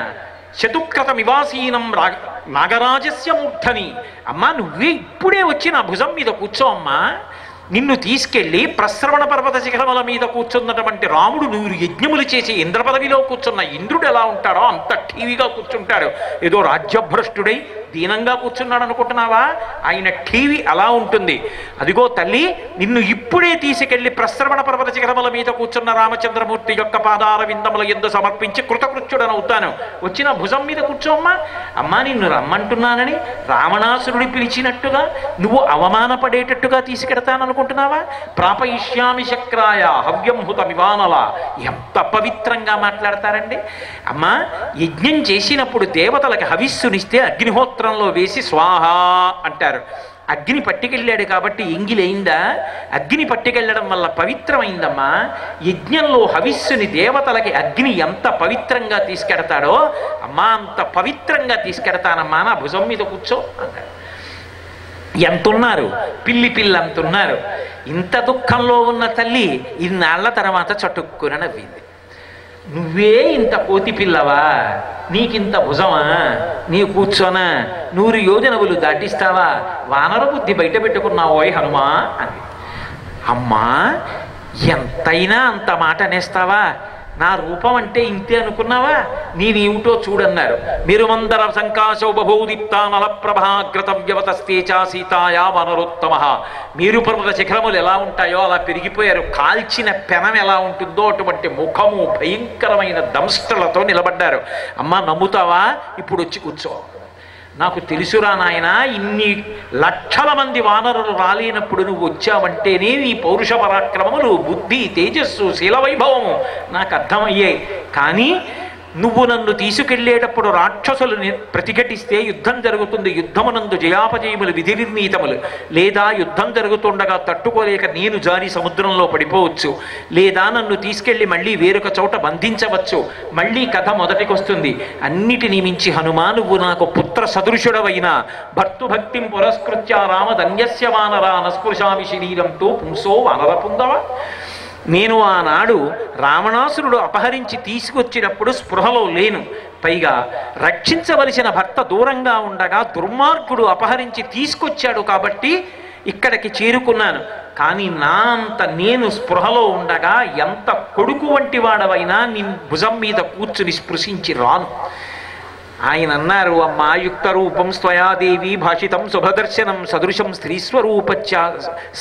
శతుక్రత నివాసీనం నాగరాజస్య మూర్ధని. అమ్మా నువ్వే ఇప్పుడే వచ్చి నా భుజం మీద కూర్చో అమ్మా. నిన్ను తీసుకెళ్లి ప్రశ్రవణ పర్వత శిఖరముల మీద కూర్చున్నటువంటి రాముడు, నువ్వు యజ్ఞములు చేసి ఇంద్ర పదవిలో కూర్చున్న ఇంద్రుడు ఎలా ఉంటాడో అంత టీవీగా కూర్చుంటాడు. ఏదో రాజ్యభ్రష్టుడై దీనంగా కూర్చున్నాడు అనుకుంటున్నావా? ఆయన టీవీ అలా ఉంటుంది. అదిగో తల్లి, నిన్ను ఇప్పుడే తీసుకెళ్లి ప్రశ్రవణ పర్వత శిఖరముల మీద కూర్చున్న రామచంద్రమూర్తి యొక్క పాదార విందముల యందు సమర్పించి కృతకృత్యుడనవుతాను. వచ్చిన భుజం మీద కూర్చోమ్మా. అమ్మా నిన్ను రమ్మంటున్నానని రావణాసురుడి పిలిచినట్టుగా నువ్వు అవమానపడేటట్టుగా తీసుకెడతాననుకుంటున్నావా? ప్రాపయిష్యామి శక్రాయ హవ్యం హుతమివానల. ఎంత పవిత్రంగా మాట్లాడతారండి. అమ్మా యజ్ఞం చేసినప్పుడు దేవతలకి హవిస్సునిస్తే అగ్నిహోత్రంలో వేసి స్వాహ అంటారు. అగ్ని పట్టుకెళ్ళాడు కాబట్టి ఎంగిలైందా? అగ్ని పట్టుకెళ్ళడం వల్ల పవిత్రమైందమ్మా. యజ్ఞంలో హవిస్సుని దేవతలకి అగ్ని ఎంత పవిత్రంగా తీసుకెడతాడో అమ్మా అంత పవిత్రంగా తీసుకెడతానమ్మా, నా భుజం మీద కూర్చో అన్నాడు. ఎంతున్నారు? పిల్లి పిల్లంతున్నారు. ఇంత దుఃఖంలో ఉన్న తల్లి ఇన్నాళ్ల తర్వాత చటుక్కున నవ్వింది. నువ్వే ఇంత కోతి పిల్లవా? నీకింత భుజమా? నీ కూర్చోనా? 100 యోజనములు దాటిస్తావా? వానర బుద్ధి బయట పెట్టుకున్నావోయ్ హనుమా అని. అమ్మా ఎంతైనా అంత మాట అనేస్తావా? నా రూపం అంటే ఇంతే అనుకున్నావా? నేనేమిటో చూడన్నారు. మెరుమందర సంకాశో బభూదీప్తా నలప్రభాగ్రతవ్యవతస్తేచా సీతాయా వనరోత్తమ. మేరు పర్వత శిఖరములు ఎలా ఉంటాయో అలా పెరిగిపోయారు. కాల్చిన పెనం ఎలా ఉంటుందో అటువంటి ముఖము భయంకరమైన దంష్టలతో నిలబడ్డారు. అమ్మా నమ్ముతావా? ఇప్పుడు వచ్చి కూర్చో. నాకు తెలుసురా నాయన, ఇన్ని లక్షల మంది వానరులు రాలేనప్పుడు నువ్వు వచ్చావంటేనే ఈ పౌరుష పరాక్రమములు, బుద్ధి, తేజస్సు, శీలవైభవము నాకు అర్థమయ్యాయి. కానీ నువ్వు నన్ను తీసుకెళ్లేటప్పుడు రాక్షసులు ప్రతిఘటిస్తే యుద్ధం జరుగుతుంది. యుద్ధమునందు జయాపజయములు విధి నిర్ణీతములు. లేదా యుద్ధం జరుగుతుండగా తట్టుకోలేక నేను జారి సముద్రంలో పడిపోవచ్చు. లేదా నన్ను తీసుకెళ్లి మళ్ళీ వేరొక చోట బంధించవచ్చు. మళ్ళీ కథ మొదటికొస్తుంది. అన్నిటినీ మించి హనుమా నువ్వు నాకు పుత్ర సదృశుడవైన భర్తృభక్తిం పురస్కృత్య రామధన్యస్య వానరా నస్పృశామి శరీరంతో పుంసో వానర పుందవ. నేను ఆనాడు రావణాసురుడు అపహరించి తీసుకొచ్చినప్పుడు స్పృహలో లేను. పైగా రక్షించవలసిన భర్త దూరంగా ఉండగా దుర్మార్గుడు అపహరించి తీసుకొచ్చాడు కాబట్టి ఇక్కడికి చేరుకున్నాను. కానీ నా అంత నేను స్పృహలో ఉండగా ఎంత కొడుకు వంటి వాడవైనా నీ భుజం మీద కూర్చుని స్పృశించి రాను. ఆయన అన్నారు, అమ్మా యుక్త రూపం స్వయాదేవి భాషితం శుభదర్శనం సదృశం స్త్రీస్వరూపచ్చ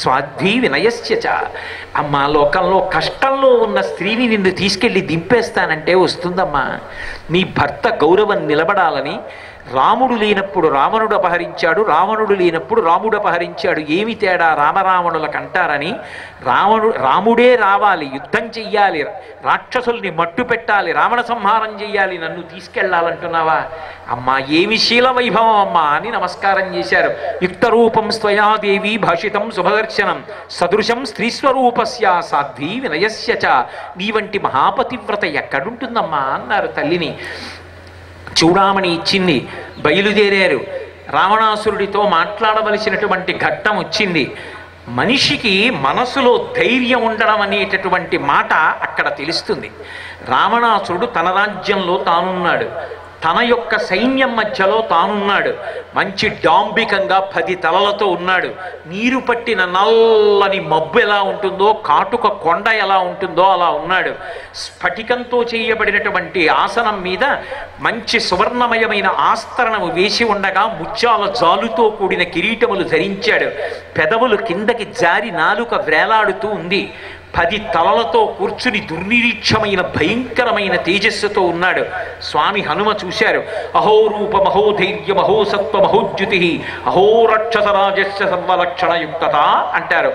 స్వాధ్వీ వినయస్య. అమ్మా లోకంలో కష్టంలో ఉన్న స్త్రీని నిన్ను తీసుకెళ్ళి దింపేస్తానంటే వస్తుందమ్మా. నీ భర్త గౌరవం నిలబడాలని. రాముడు లేనప్పుడు రావణుడు అపహరించాడు, రావణుడు లేనప్పుడు రాముడు అపహరించాడు, ఏమి తేడా రామరావణులకు అంటారని రాముడే రావాలి, యుద్ధం చెయ్యాలి, రాక్షసుల్ని మట్టు పెట్టాలి, రావణ సంహారం చెయ్యాలి, నన్ను తీసుకెళ్లాలంటున్నావా? అమ్మా ఏమి శీల వైభవం అమ్మా అని నమస్కారం చేశారు. యుక్తరూపం స్వయాదేవి భాషితం శుభదర్శనం సదృశం స్త్రీస్వరూపస్య సాధ్వీ వినయస్య చ. నీ వంటి మహాపతివ్రత ఎక్కడుంటుందమ్మా అన్నారు తల్లిని. చూడామణి ఇచ్చింది. బయలుదేరారు. రావణాసురుడితో మాట్లాడవలసినటువంటి ఘట్టం వచ్చింది. మనిషికి మనసులో ధైర్యం ఉండడం అనేటటువంటి మాట అక్కడ తెలుస్తుంది. రావణాసురుడు తన రాజ్యంలో తానున్నాడు, తన యొక్క సైన్యం మధ్యలో తానున్నాడు, మంచి డాంబికంగా 10 తలలతో ఉన్నాడు. నీరు పట్టిన నల్లని మబ్బు ఎలా ఉంటుందో, కాటుక కొండ ఎలా ఉంటుందో అలా ఉన్నాడు. స్ఫటికంతో చేయబడినటువంటి ఆసనం మీద మంచి సువర్ణమయమైన ఆస్తరణము వేసి ఉండగా ముత్యాల జాలుతో కూడిన కిరీటములు ధరించాడు. పెదవులు కిందకి జారి నాలుక వ్రేలాడుతూ ఉంది. 10 తలలతో కూర్చుని దుర్నిరీక్షమైన భయంకరమైన తేజస్సుతో ఉన్నాడు. స్వామి హనుమ చూశారు. అహోరూప మహోధైర్య మహోసత్వ మహోద్యుతి అహోరక్షసరాజస్య సర్వలక్షణయుక్తత అంటారు.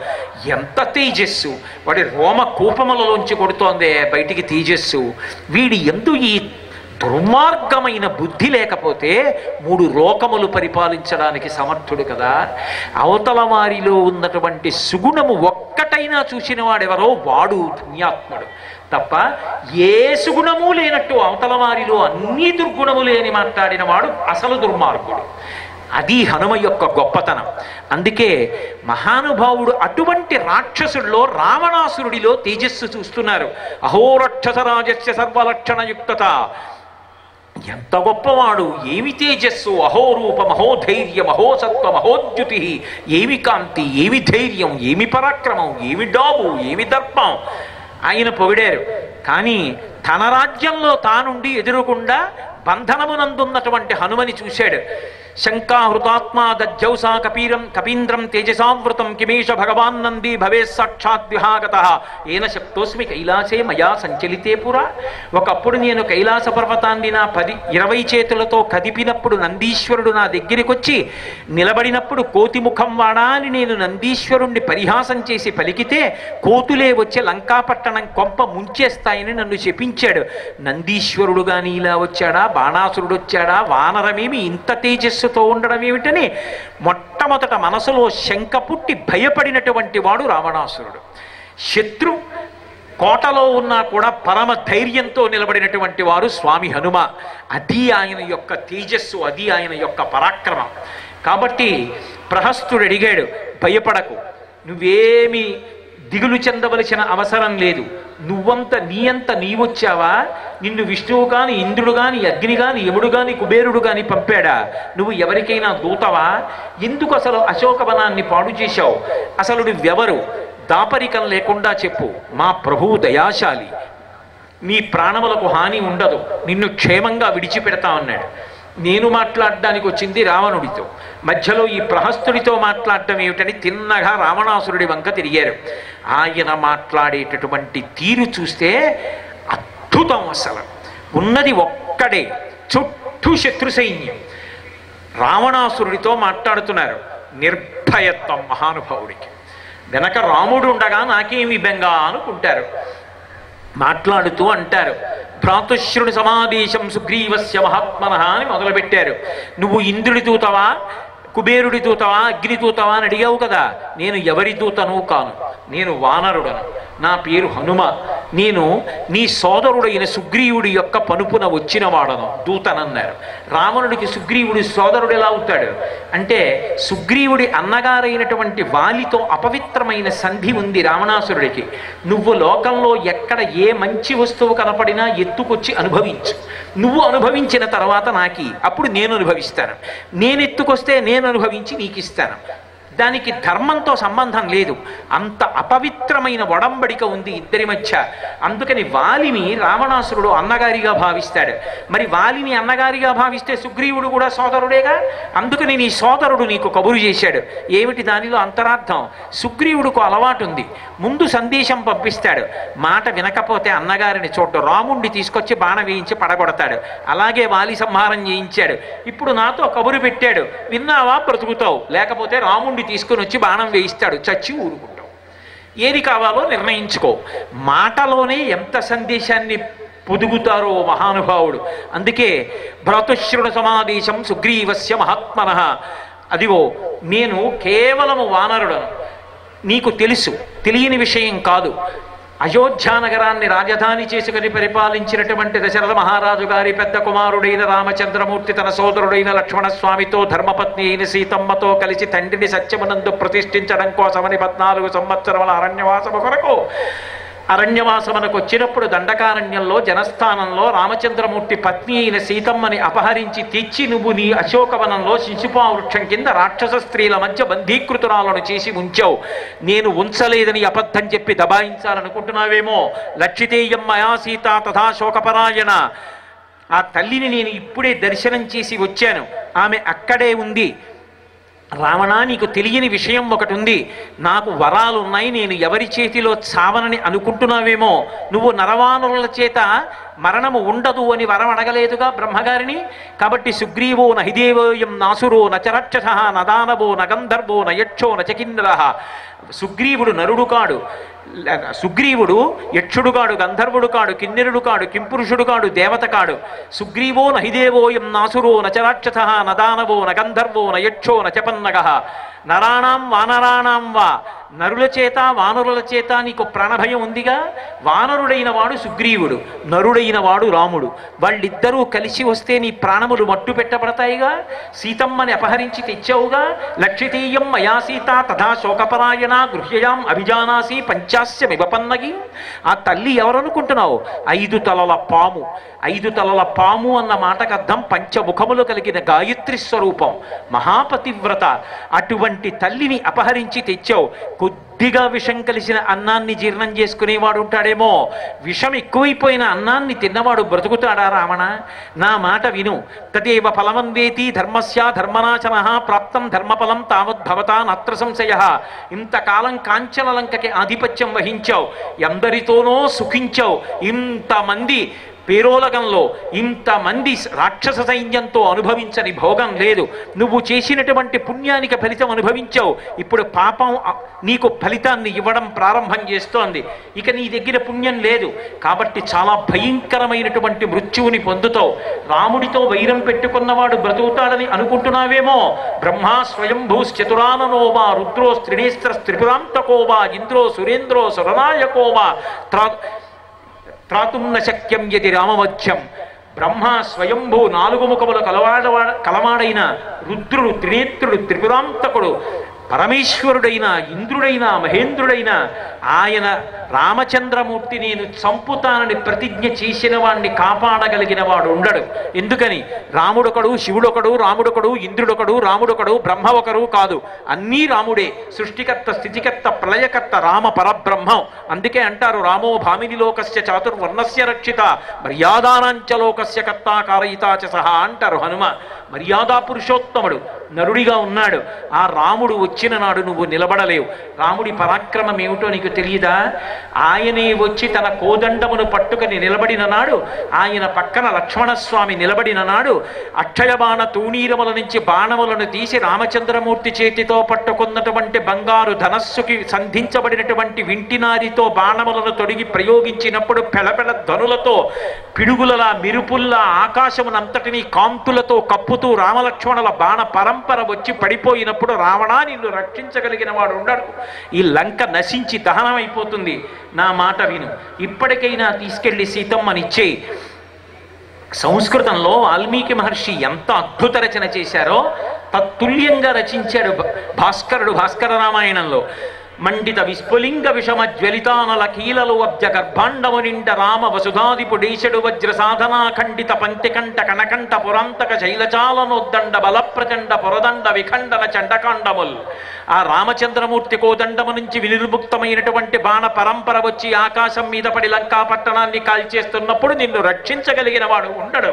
ఎంత తేజస్సు! వాడి రోమ కూపములలోంచి కొడుతోందే బయటికి తేజస్సు. వీడి ఎందు ఈ దుర్మార్గమైన బుద్ధి లేకపోతే 3 లోకములు పరిపాలించడానికి సమర్థుడు కదా. అవతల వారిలో ఉన్నటువంటి సుగుణము ఒక్కటైనా చూసిన వాడెవరో వాడు ధన్యాత్ముడు తప్ప ఏ సుగుణము లేనట్టు అవతల వారిలో అన్ని దుర్గుణములే అని మాట్లాడిన వాడు అసలు దుర్మార్గుడు. అది హనుమ యొక్క గొప్పతనం. అందుకే మహానుభావుడు అటువంటి రాక్షసుడిలో రావణాసురుడిలో తేజస్సు చూస్తున్నారు. అహోరక్షసరాజస్య సర్వలక్షణయుక్తత, ఎంత గొప్పవాడు, ఏమి తేజస్సు! అహోరూప మహోధైర్య మహోసత్వ మహోద్యుతి, ఏమి కాంతి, ఏమి ధైర్యం, ఏమి పరాక్రమం, ఏమి డాబు, ఏమి దర్పం ఆయన పొగిడారు. కానీ తన రాజ్యంలో తానుండి ఎదురుకుండా బంధనమునందున్నటువంటి హనుమని చూశాడు. శంకాహృతాత్మా దజ్జౌసా కపీంద్రం తేజసావృతం కిమేష భగవాన్ నంది భవే సాక్షాత్ విహాగత ఏన శక్తోస్మి కైలాసే మయా సంచలితే పురా. ఒకప్పుడు నేను కైలాస పర్వతాన్ని నా 20 చేతులతో కదిపినప్పుడు నందీశ్వరుడు నా దగ్గరికి వచ్చి నిలబడినప్పుడు కోతిముఖం వాడా అని నేను నందీశ్వరుణ్ణి పరిహాసం చేసి పలికితే కోతులే వచ్చే లంకాపట్టణం కొంప ముంచేస్తాయని నన్ను శపించాడు. నందీశ్వరుడు గాని ఇలా వచ్చాడా, బాణాసురుడు వచ్చాడా, వానరమేమి ఇంత తేజస్సుతో ఉండడం ఏమిటని మొట్టమొదట మనసులో శంక పుట్టి భయపడినటువంటి వాడు రావణాసురుడు. శత్రు కోటలో ఉన్నా కూడా పరమ ధైర్యంతో నిలబడినటువంటి వారు స్వామి హనుమ. అది ఆయన యొక్క తేజస్సు, అది ఆయన యొక్క పరాక్రమం. కాబట్టి ప్రహస్తుడు అడిగాడు, భయపడకు, నువ్వేమి దిగులు చెందవలసిన అవసరం లేదు. నీ అంత నీవొచ్చావా? నిన్ను విష్ణువు కాని, ఇంద్రుడు కాని, అగ్ని కాని, యముడు కాని, కుబేరుడు కాని పంపాడా? నువ్వు ఎవరికైనా దూతవా? ఎందుకు అసలు అశోకవనాన్ని పాడు చేశావు? అసలు నువ్వెవరు? దాపరికం లేకుండా చెప్పు. మా ప్రభువు దయాశాలి, నీ ప్రాణములకు హాని ఉండదు, నిన్ను క్షేమంగా విడిచిపెడతా అన్నాడు. నేను మాట్లాడడానికి వచ్చింది రావణుడితో, మధ్యలో ఈ ప్రహస్తుడితో మాట్లాడటం ఏమిటని తిన్నగా రావణాసురుడి వంక తిరిగారు. ఆయన మాట్లాడేటటువంటి తీరు చూస్తే అద్భుతం. అసలు ఉన్నది ఒక్కడే, చుట్టూ శత్రు సైన్యం. రావణాసురుడితో మాట్లాడుతున్నారు. నిర్భయత్వం మహానుభావుడికి. వెనక రాముడు ఉండగా నాకేమి బెంగా అనుకుంటారు. మాట్లాడుతూ అంటారు, భ్రాతుశ్రుని సమాదేశం సుగ్రీవస్య మహాత్మన అని మొదలుపెట్టారు. నువ్వు ఇంద్రుడి దూతవా, కుబేరుడి దూతవా, అగ్ని దూతవా అని అడిగావు కదా. నేను ఎవరి దూతను కాను, నేను వానరుడను, నా పేరు హనుమ. నేను నీ సోదరుడైన సుగ్రీవుడి యొక్క పనుపున వచ్చిన వాడను, దూతనన్నారు. రావణుడికి సుగ్రీవుడి సోదరుడు ఎలా అవుతాడు అంటే, సుగ్రీవుడి అన్నగారైనటువంటి వాలితో అపవిత్రమైన సంధి ఉంది రావణాసురుడికి. నువ్వు లోకంలో ఎక్కడ ఏ మంచి వస్తువు కనపడినా ఎత్తుకొచ్చి అనుభవించు. నువ్వు అనుభవించిన తర్వాత నాకి, అప్పుడు నేను అనుభవిస్తాను. నేను ఎత్తుకొస్తే నేను అనుభవించి నీకు ఇస్తాను. దానికి ధర్మంతో సంబంధం లేదు. అంత అపవిత్రమైన ఒడంబడిక ఉంది ఇద్దరి మధ్య. అందుకని వాలిని రావణాసురుడు అన్నగారిగా భావిస్తాడు. మరి వాలిని అన్నగారిగా భావిస్తే సుగ్రీవుడు కూడా సోదరుడేగా. అందుకని నీ సోదరుడు నీకు కబురు చేశాడు. ఏమిటి దానిలో అంతరార్థం? సుగ్రీవుడికి అలవాటు ఉంది, ముందు సందేశం పంపిస్తాడు, మాట వినకపోతే అన్నగారిని చూడ్డు, రాముణ్ణి తీసుకొచ్చి బాణ వేయించి పడగొడతాడు. అలాగే వాలి సంహారం చేయించాడు. ఇప్పుడు నాతో కబురు పెట్టాడు, విన్నావా బ్రతుకుతావు, లేకపోతే రాముణ్ణి తీసుకుని వచ్చి బాణం వేయిస్తాడు, చచ్చి ఊరుకుంటావు. ఏది కావాలో నిర్ణయించుకో. మాటలోనే ఎంత సందేశాన్ని పొదుగుతారో మహానుభావుడు. అందుకే భ్రాతుశ్రుణ సమాదేశం సుగ్రీవస్య మహాత్మన. అదిగో నేను కేవలము వానరుడను, నీకు తెలుసు, తెలియని విషయం కాదు. అయోధ్యానగరాన్ని రాజధాని చేసుకుని పరిపాలించినటువంటి దశరథ మహారాజు గారి పెద్ద కుమారుడైన రామచంద్రమూర్తి తన సోదరుడైన లక్ష్మణస్వామితో, ధర్మపత్ని అయిన సీతమ్మతో కలిసి తండ్రిని సత్యమునందు ప్రతిష్ఠించడం కోసమని 14 సంవత్సరముల అరణ్యవాసము కొరకు అరణ్యవాసమునకు వచ్చినప్పుడు దండకారణ్యంలో జనస్థానంలో రామచంద్రమూర్తి పత్ని అయిన సీతమ్మని అపహరించి తెచ్చి నువ్వు నీ అశోకవనంలో శిశుపా వృక్షం కింద రాక్షస స్త్రీల మధ్య బంధీకృతురాలను చేసి ఉంచావు. నేను ఉంచలేదని అబద్ధం చెప్పి దబాయించాలనుకుంటున్నావేమో. లక్షితేయం మయా సీత తథా శోకపరాయణ. ఆ తల్లిని నేను ఇప్పుడే దర్శనం చేసి వచ్చాను, ఆమె అక్కడే ఉంది. రావణ, నీకు తెలియని విషయం ఒకటి ఉంది. నాకు వరాలున్నాయి, నేను ఎవరి చేతిలో చావనని అనుకుంటున్నావేమో. నువ్వు నరవానుల చేత మరణము ఉండదు అని వరం అడగలేదుగా బ్రహ్మగారిని. కాబట్టి సుగ్రీవో నహిదేవోయం నాసురో నచరక్షస నదానవో నగంధర్వో నయక్షో నచకిన్నర. సుగ్రీవుడు నరుడు కాడు, సుగ్రీవుడు యక్షుడు కాడు, గంధర్వుడు కాడు, కిన్నెరుడు కాడు, కింపురుషుడు కాడు, దేవత కాడు. సుగ్రీవో నహిదేవోయం నాసురో నచరాక్షస నదానవో నగంధర్వో నయక్షో నచపన్నగ. నరాణాం వానరాణాం వా. నరుల చేత వానరుల చేత నీకు ప్రాణభయం ఉందిగా. వానరుడైన వాడు సుగ్రీవుడు, నరుడైన వాడు రాముడు. వాళ్ళిద్దరూ కలిసి వస్తే నీ ప్రాణములు మట్టు పెట్టబడతాయిగా. సీతమ్మని అపహరించి తెచ్చావుగా. లక్షితీయం మయా సీత తథా శోకపరాయణ గృహ్యయాం అభిజానాసి పంచాస్యమివ పన్నగి. ఆ తల్లి ఎవరనుకుంటున్నావు? 5 తలల పాము. 5 తలల పాము అన్న మాటకు అర్థం పంచముఖములు కలిగిన గాయత్రి స్వరూపం, మహాపతివ్రత. అటువంటి తల్లిని అపహరించి తెచ్చావు. కొద్దిగా విషం కలిసిన అన్నాన్ని జీర్ణం చేసుకునేవాడు ఉంటాడేమో. విషం ఎక్కువైపోయిన అన్నాన్ని తిన్నవాడు బ్రతుకుతాడా రావణ? నా మాట విను. తదేవ ఫలమన్వేతి ధర్మస్య ధర్మనాశన ప్రాప్తం ధర్మఫలం తావద్భవతా నత్ర సంశయ. ఇంతకాలం కాంచనలంకకి ఆధిపత్యం వహించావు, ఎందరితోనో సుఖించావు. ఇంతమంది పేరోలగంలో ఇంతమంది రాక్షస సైన్యంతో అనుభవించని భోగం లేదు. నువ్వు చేసినటువంటి పుణ్యానికి ఫలితం అనుభవించావు. ఇప్పుడు పాపం నీకు ఫలితాన్ని ఇవ్వడం ప్రారంభం చేస్తోంది. ఇక నీ దగ్గర పుణ్యం లేదు కాబట్టి చాలా భయంకరమైనటువంటి మృత్యువుని పొందుతావు. రాముడితో వైరం పెట్టుకున్నవాడు బ్రతుకుతాడని అనుకుంటున్నావేమో. బ్రహ్మా స్వయంభూశ్చతురాననోవా రుద్రో త్రినేస్త్ర త్రిపురాంతకోవా ఇంద్రో సురేంద్రో సురనాయకోవా త్రాతుం న శక్యం యది రామవధ్యం. బ్రహ్మ స్వయంభూ 4 ముఖములు కలవాడైన రుద్రుడు, త్రినేత్రుడు, త్రిపురాంతకుడు, పరమేశ్వరుడైన ఇంద్రుడైన మహేంద్రుడైన ఆయన రామచంద్రమూర్తి నేను చంపుతానని ప్రతిజ్ఞ చేసిన వాడిని కాపాడగలిగిన వాడు ఉండడు. ఎందుకని? రాముడొకడు, శివుడొకడు, రాముడొకడు, ఇంద్రుడొకడు, రాముడొకడు, బ్రహ్మ ఒకరు కాదు. అన్నీ రాముడే. సృష్టికర్త, స్థితికర్త, ప్రళయకర్త రామ పరబ్రహ్మం. అందుకే అంటారు రామో భామిని లోకస్య చాతుర్వర్ణస్య రక్షిత మర్యాదానాంచ లోకస్య కర్త కారయితాచ సహా అంటారు హనుమ. మర్యాదా పురుషోత్తముడు నరుడిగా ఉన్నాడు. ఆ రాముడు వచ్చిన నాడు నువ్వు నిలబడలేవు. రాముడి పరాక్రమం ఏమిటో నీకు తెలియదా? ఆయనే వచ్చి తన కోదండమును పట్టుకొని నిలబడిన నాడు, ఆయన పక్కన లక్ష్మణస్వామి నిలబడిన నాడు, అక్షయబాణ తూణీరముల నుంచి బాణములను తీసి రామచంద్రమూర్తి చేతితో పట్టుకున్నటువంటి బంగారు ధనస్సుకి సంధించబడినటువంటి వింటినారితో బాణములను తొడిగి ప్రయోగించినప్పుడు పెళపెళ ధనులతో, పిడుగులలా, మిరుపుల్లా ఆకాశమునంతటినీ కాంతులతో కప్పుతూ రామలక్ష్మణుల బాణ పరంపర వచ్చి పడిపోయినప్పుడు రావణా నిన్ను రక్షించగలిగిన వాడు ఉండడు. ఈ లంక నశించి దహనమైపోతుంది. నా మాట విను. ఇప్పటికైనా తీసుకెళ్లి సీతమ్మనిచ్చేయి. సంస్కృతంలో వాల్మీకి మహర్షి ఎంత అద్భుత రచన చేశారో తత్తుల్యంగా రచించాడు భాస్కరుడు భాస్కర రామాయణంలో. మండిత విస్ఫులింగ విషమ జ్వలితానల కీలలు అబ్జ గర్భాండము నిండ రామ వసుధాదిపుడేశడు వజ్ర సాధనా ఖండిత పంతికంఠ కనకంఠ పురాంతక శైలచాలనోద్దండ బలప్రచండ పురదండ విఖండన చండకాండముల్. ఆ రామచంద్రమూర్తి కోదండము నుంచి వినిర్ముక్తమైనటువంటి బాణ పరంపర వచ్చి ఆకాశం మీద పడి లంకా పట్టణాన్ని కాల్చేస్తున్నప్పుడు నిన్ను రక్షించగలిగిన వాడు ఉండడు.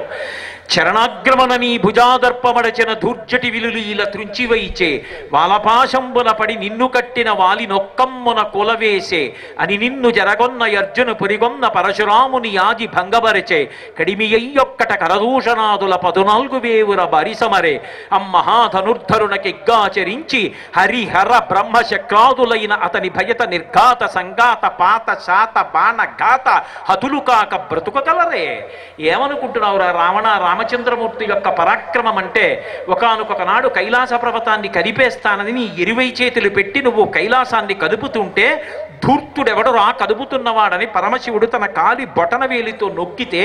చరణాగ్రమణ నీ భుజాదర్పమడచిన ధూర్జటి విలులీల త్రుంచివైచే వాలపాశంబున పడి నిన్ను కట్టిన వాలి నొక్కమ్మున కులవేసే అని నిన్ను జరగొన్న అర్జును పురిగొన్న పరశురాముని యాది భంగబరిచే కడిమి అయ్యొక్కట కరదూషణాదుల 14,000 బరిసమరే అమ్మహాధనుర్ధరునకిగ్గాచరించి హరిహర బ్రహ్మశక్రాదులైన అతని భయత నిర్ఘాత సంఘాత పాత శాత బాణ ఘాత హతులు కాక బ్రతుకగలరే. ఏమనుకుంటున్నావురా రావణ? రామచంద్రమూర్తి యొక్క పరాక్రమం అంటే ఒకానొక నాడు కైలాస పర్వతాన్ని కదిపేస్తానని నీ 20 చేతులు పెట్టి నువ్వు కైలాసాన్ని దాన్ని కదుపుతుంటే ధూర్తుడెవడరా కదుపుతున్నవాడని పరమశివుడు తన కాలి బొటన వేలితో నొక్కితే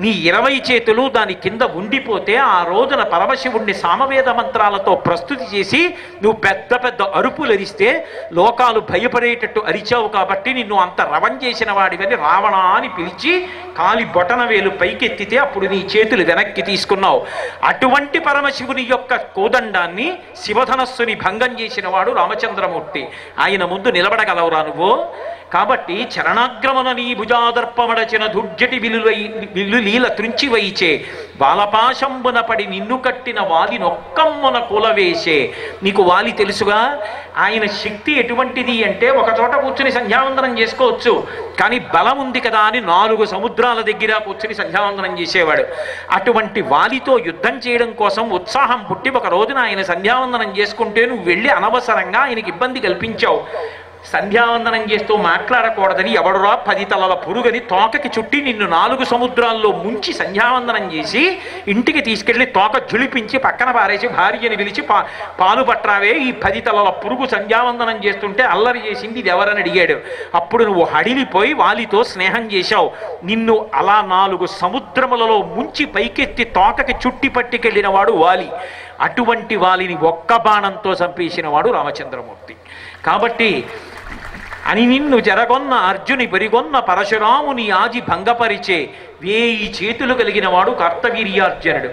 నీ 20 చేతులు దాని కింద ఉండిపోతే ఆ రోజున పరమశివుణ్ణి సామవేద మంత్రాలతో ప్రస్తుతి చేసి నువ్వు పెద్ద పెద్ద అరుపులు అరిస్తే లోకాలు భయపడేటట్టు అరిచావు కాబట్టి నిన్ను అంత రవం చేసిన వాడివని రావణ అని పిలిచి కాలి బొటన వేలు పైకెత్తితే అప్పుడు నీ చేతులు వెనక్కి తీసుకున్నావు. అటువంటి పరమశివుని యొక్క కోదండాన్ని శివధనస్సుని భంగం చేసిన వాడు రామచంద్రమూర్తి. ఆయన ముందు నిలబడగలవురా నువ్వు? కాబట్టి చరణాగ్రమణ నీ భుజాదర్పమడచిన దుర్జటి విలులీల త్రుంచి వైచే బాలపాశంబున పడి నిన్ను కట్టిన వాలి నొక్కమ్మున కులవేసే. నీకు వాలి తెలుసుగా, ఆయన శక్తి ఎటువంటిది అంటే ఒక చోట కూర్చుని సంధ్యావందనం చేసుకోవచ్చు, కానీ బలం ఉంది కదా అని 4 సముద్రాల దగ్గర కూర్చుని సంధ్యావందనం చేసేవాడు. అటువంటి వాలితో యుద్ధం చేయడం కోసం ఉత్సాహం పుట్టి ఒక రోజున ఆయన సంధ్యావందనం చేసుకుంటే నువ్వు వెళ్ళి అనవసరంగా ఆయనకి ఇబ్బంది కల్పించావు. సంధ్యావందనం చేస్తూ మాట్లాడకూడదని ఎవడురా 10 తలల పురుగని తోకకి చుట్టి నిన్ను 4 సముద్రాల్లో ముంచి సంధ్యావందనం చేసి ఇంటికి తీసుకెళ్లి తోక జులిపించి పక్కన పారేసి భార్యని పిలిచి పాలు పట్రావే, ఈ 10 తలల పురుగు సంధ్యావందనం చేస్తుంటే అల్లరి చేసింది ఇది ఎవరని అడిగాడు. అప్పుడు నువ్వు హడిలిపోయి వాలితో స్నేహం చేశావు. నిన్ను అలా 4 సముద్రములలో ముంచి పైకెత్తి తోకకి చుట్టి పట్టుకెళ్ళిన వాడు వాలి. అటువంటి వాలిని ఒక్క బాణంతో చంపేసిన వాడు రామచంద్రమూర్తి. కాబట్టి అని నిన్ను జరగొన్న అర్జుని బరిగొన్న పరశురాముని ఆది భంగపరిచే 1000 చేతులు కలిగిన వాడు కార్తవీర్యార్జునుడు.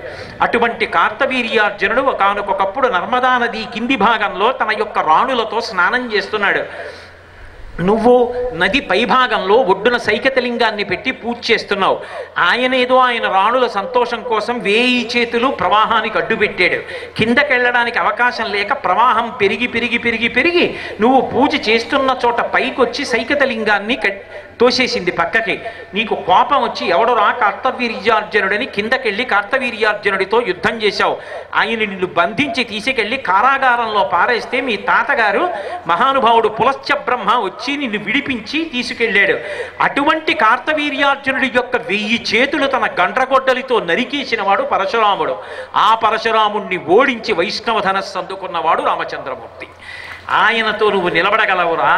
అటువంటి కార్తవీర్యార్జునుడు ఒకానొకప్పుడు నర్మదా నది కింది భాగంలో తన యొక్క రాణులతో స్నానం చేస్తున్నాడు. నువ్వు నది పైభాగంలో ఒడ్డున సైకతలింగాన్ని పెట్టి పూజ చేస్తున్నావు. ఆయనేదో ఆయన రాణుల సంతోషం కోసం 1000 చేతులు ప్రవాహానికి అడ్డుపెట్టాడు. కిందకెళ్ళడానికి అవకాశం లేక ప్రవాహం పెరిగి పెరిగి పెరిగి పెరిగి నువ్వు పూజ చేస్తున్న చోట పైకొచ్చి సైకతలింగాన్ని తోసేసింది పక్కకి. నీకు కోపం వచ్చి ఎవడరా కార్తవీర్యార్జునుడని కిందకెళ్ళి కార్తవీర్యార్జునుడితో యుద్ధం చేశావు. ఆయన నిన్ను బంధించి తీసుకెళ్ళి కారాగారంలో పారేస్తే మీ తాతగారు మహానుభావుడు పులశ్చ బ్రహ్మ వచ్చి నిన్ను విడిపించి తీసుకెళ్ళాడు. అటువంటి కార్తవీర్యార్జునుడి యొక్క 1000 చేతులు తన గండ్రగొడ్డలితో నరికేసిన వాడు పరశురాముడు. ఆ పరశురాముణ్ణి ఓడించి వైష్ణవ ధనస్సు అందుకున్నవాడు రామచంద్రమూర్తి. ఆయనతో నువ్వు నిలబడగలవురా?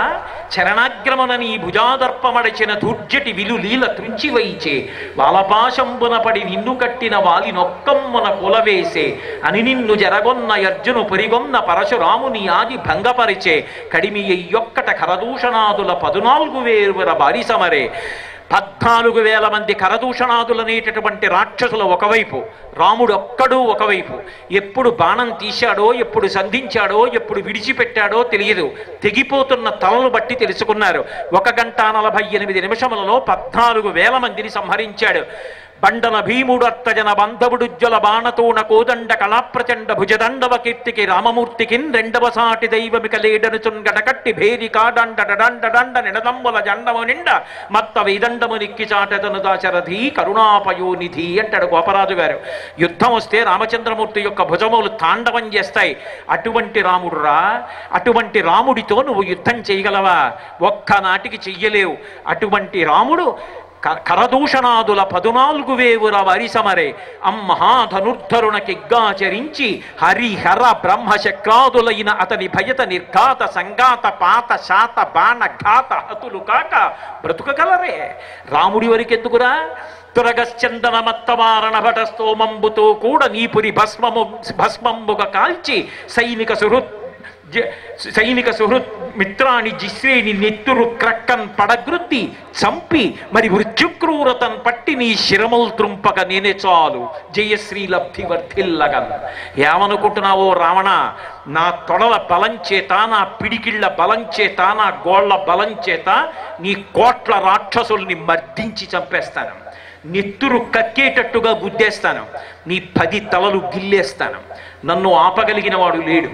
చరణాగ్రమణ నీ భుజాదర్పమడచిన దుర్జటి విలులీల త్రుంచి వైచే బాలపాశంబున పడి నిన్ను కట్టిన వాలి నొక్కమ్మున కులవేసే అని నిన్ను జరగొన్న అర్జును పరిగొన్న పరశురాముని ఆది భంగపరిచే కడిమి ఎయ్యొక్కట కరదూషణాదుల 14,000 బారిసమరే. 14,000 మంది కరదూషణాదులనేటటువంటి రాక్షసులు ఒకవైపు, రాముడు ఒక్కడు ఒకవైపు. ఎప్పుడు బాణం తీశాడో, ఎప్పుడు సంధించాడో, ఎప్పుడు విడిచిపెట్టాడో తెలియదు. తెగిపోతున్న తలలు బట్టి తెలుసుకున్నారు. 1 గంట 48 నిమిషములలో 14,000 మందిని సంహరించాడు. బండన భీముడర్తజన బంధవుడుజ్వల బాణతోణ కోదండ కళాప్రచండ భుజదండవ కీర్తికి రామమూర్తికిన్ రెండవ సాటి దైవమిక లేడనుచున్ గడకట్టి భేరికా దండ డండ డండ నిడదంబుల జండము నిండ మత్త వేదండము నిక్కి చాటదను దాశరథి కరుణాపయోనిధి అంటాడు గోపరాజు గారు. యుద్ధం వస్తే రామచంద్రమూర్తి యొక్క భుజములు తాండవం చేస్తాయి. అటువంటి రాముడురా, అటువంటి రాముడితో నువ్వు యుద్ధం చేయగలవా? ఒక్కనాటికి చెయ్యలేవు. అటువంటి రాముడు కరదూషణాదుల 14,000 వరిసమరే అమ్మహాధనుర్ధరుణకిగ్గాచరించి హరిహర బ్రహ్మశక్రాదులైన అతని భయత నిర్ఘాత సంఘాత పాత శాత బాణ ఘాత హతులు కాక బ్రతుకగలరే. రాముడి వరకెందుకురా? తురగశ్చందన మత్తవారణ భట స్తోమంబుతో కూడా నీపురి భస్మంబుగా కాల్చి సైనిక సుహృత్ మిత్రాని జిశ్రేని నెత్తురు క్రక్కన్ పడగృత్తి చంపి మరి మృత్యుక్రూరతన్ పట్టి నీ శిరములు త్రుంపక నేనే చాలు జయశ్రీ లబ్ధి వర్ధిల్లగన్. ఏమనుకుంటున్నావో రావణ? నా తొడల బలం చేత, నా పిడికిళ్ల బలం చేత, నా గోళ్ల బలం చేత నీ కోట్ల రాక్షసుల్ని మర్దించి చంపేస్తాను. నెత్తురు కక్కేటట్టుగా గుద్దేస్తాను. నీ 10 తలలు గిల్లేస్తాను. నన్ను ఆపగలిగిన వాడు లేడు.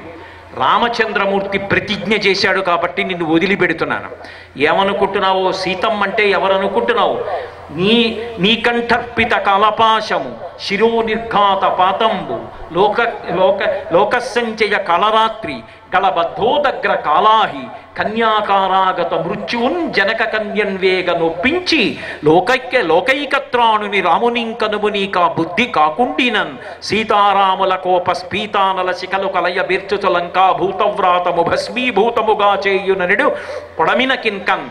రామచంద్రమూర్తి ప్రతిజ్ఞ చేశాడు కాబట్టి నిన్ను వదిలిపెడుతున్నాను. ఏమనుకుంటున్నావో? సీతమ్మ అంటే ఎవరనుకుంటున్నావు? నీ కంఠర్పిత కలపాశము శిరో నిర్ఘాత పాతంబు లోకసంచయ కలరాత్రి గళబద్ధోదగ్ర కాలాహి కన్యాకారాగత మృత్యువున్ జనక కన్యన్వేగ నొప్పించి లోకైకత్రాణుని రామునింకనుమునీకా బుద్ధి కాకుండినన్ సీతారాముల కోప స్ఫీతానల శిఖలు కలయ బీర్చుచ లంకా భూతవ్రాతము భస్మీభూతముగా చేయుననుడు పొడమిన కిన్కన్.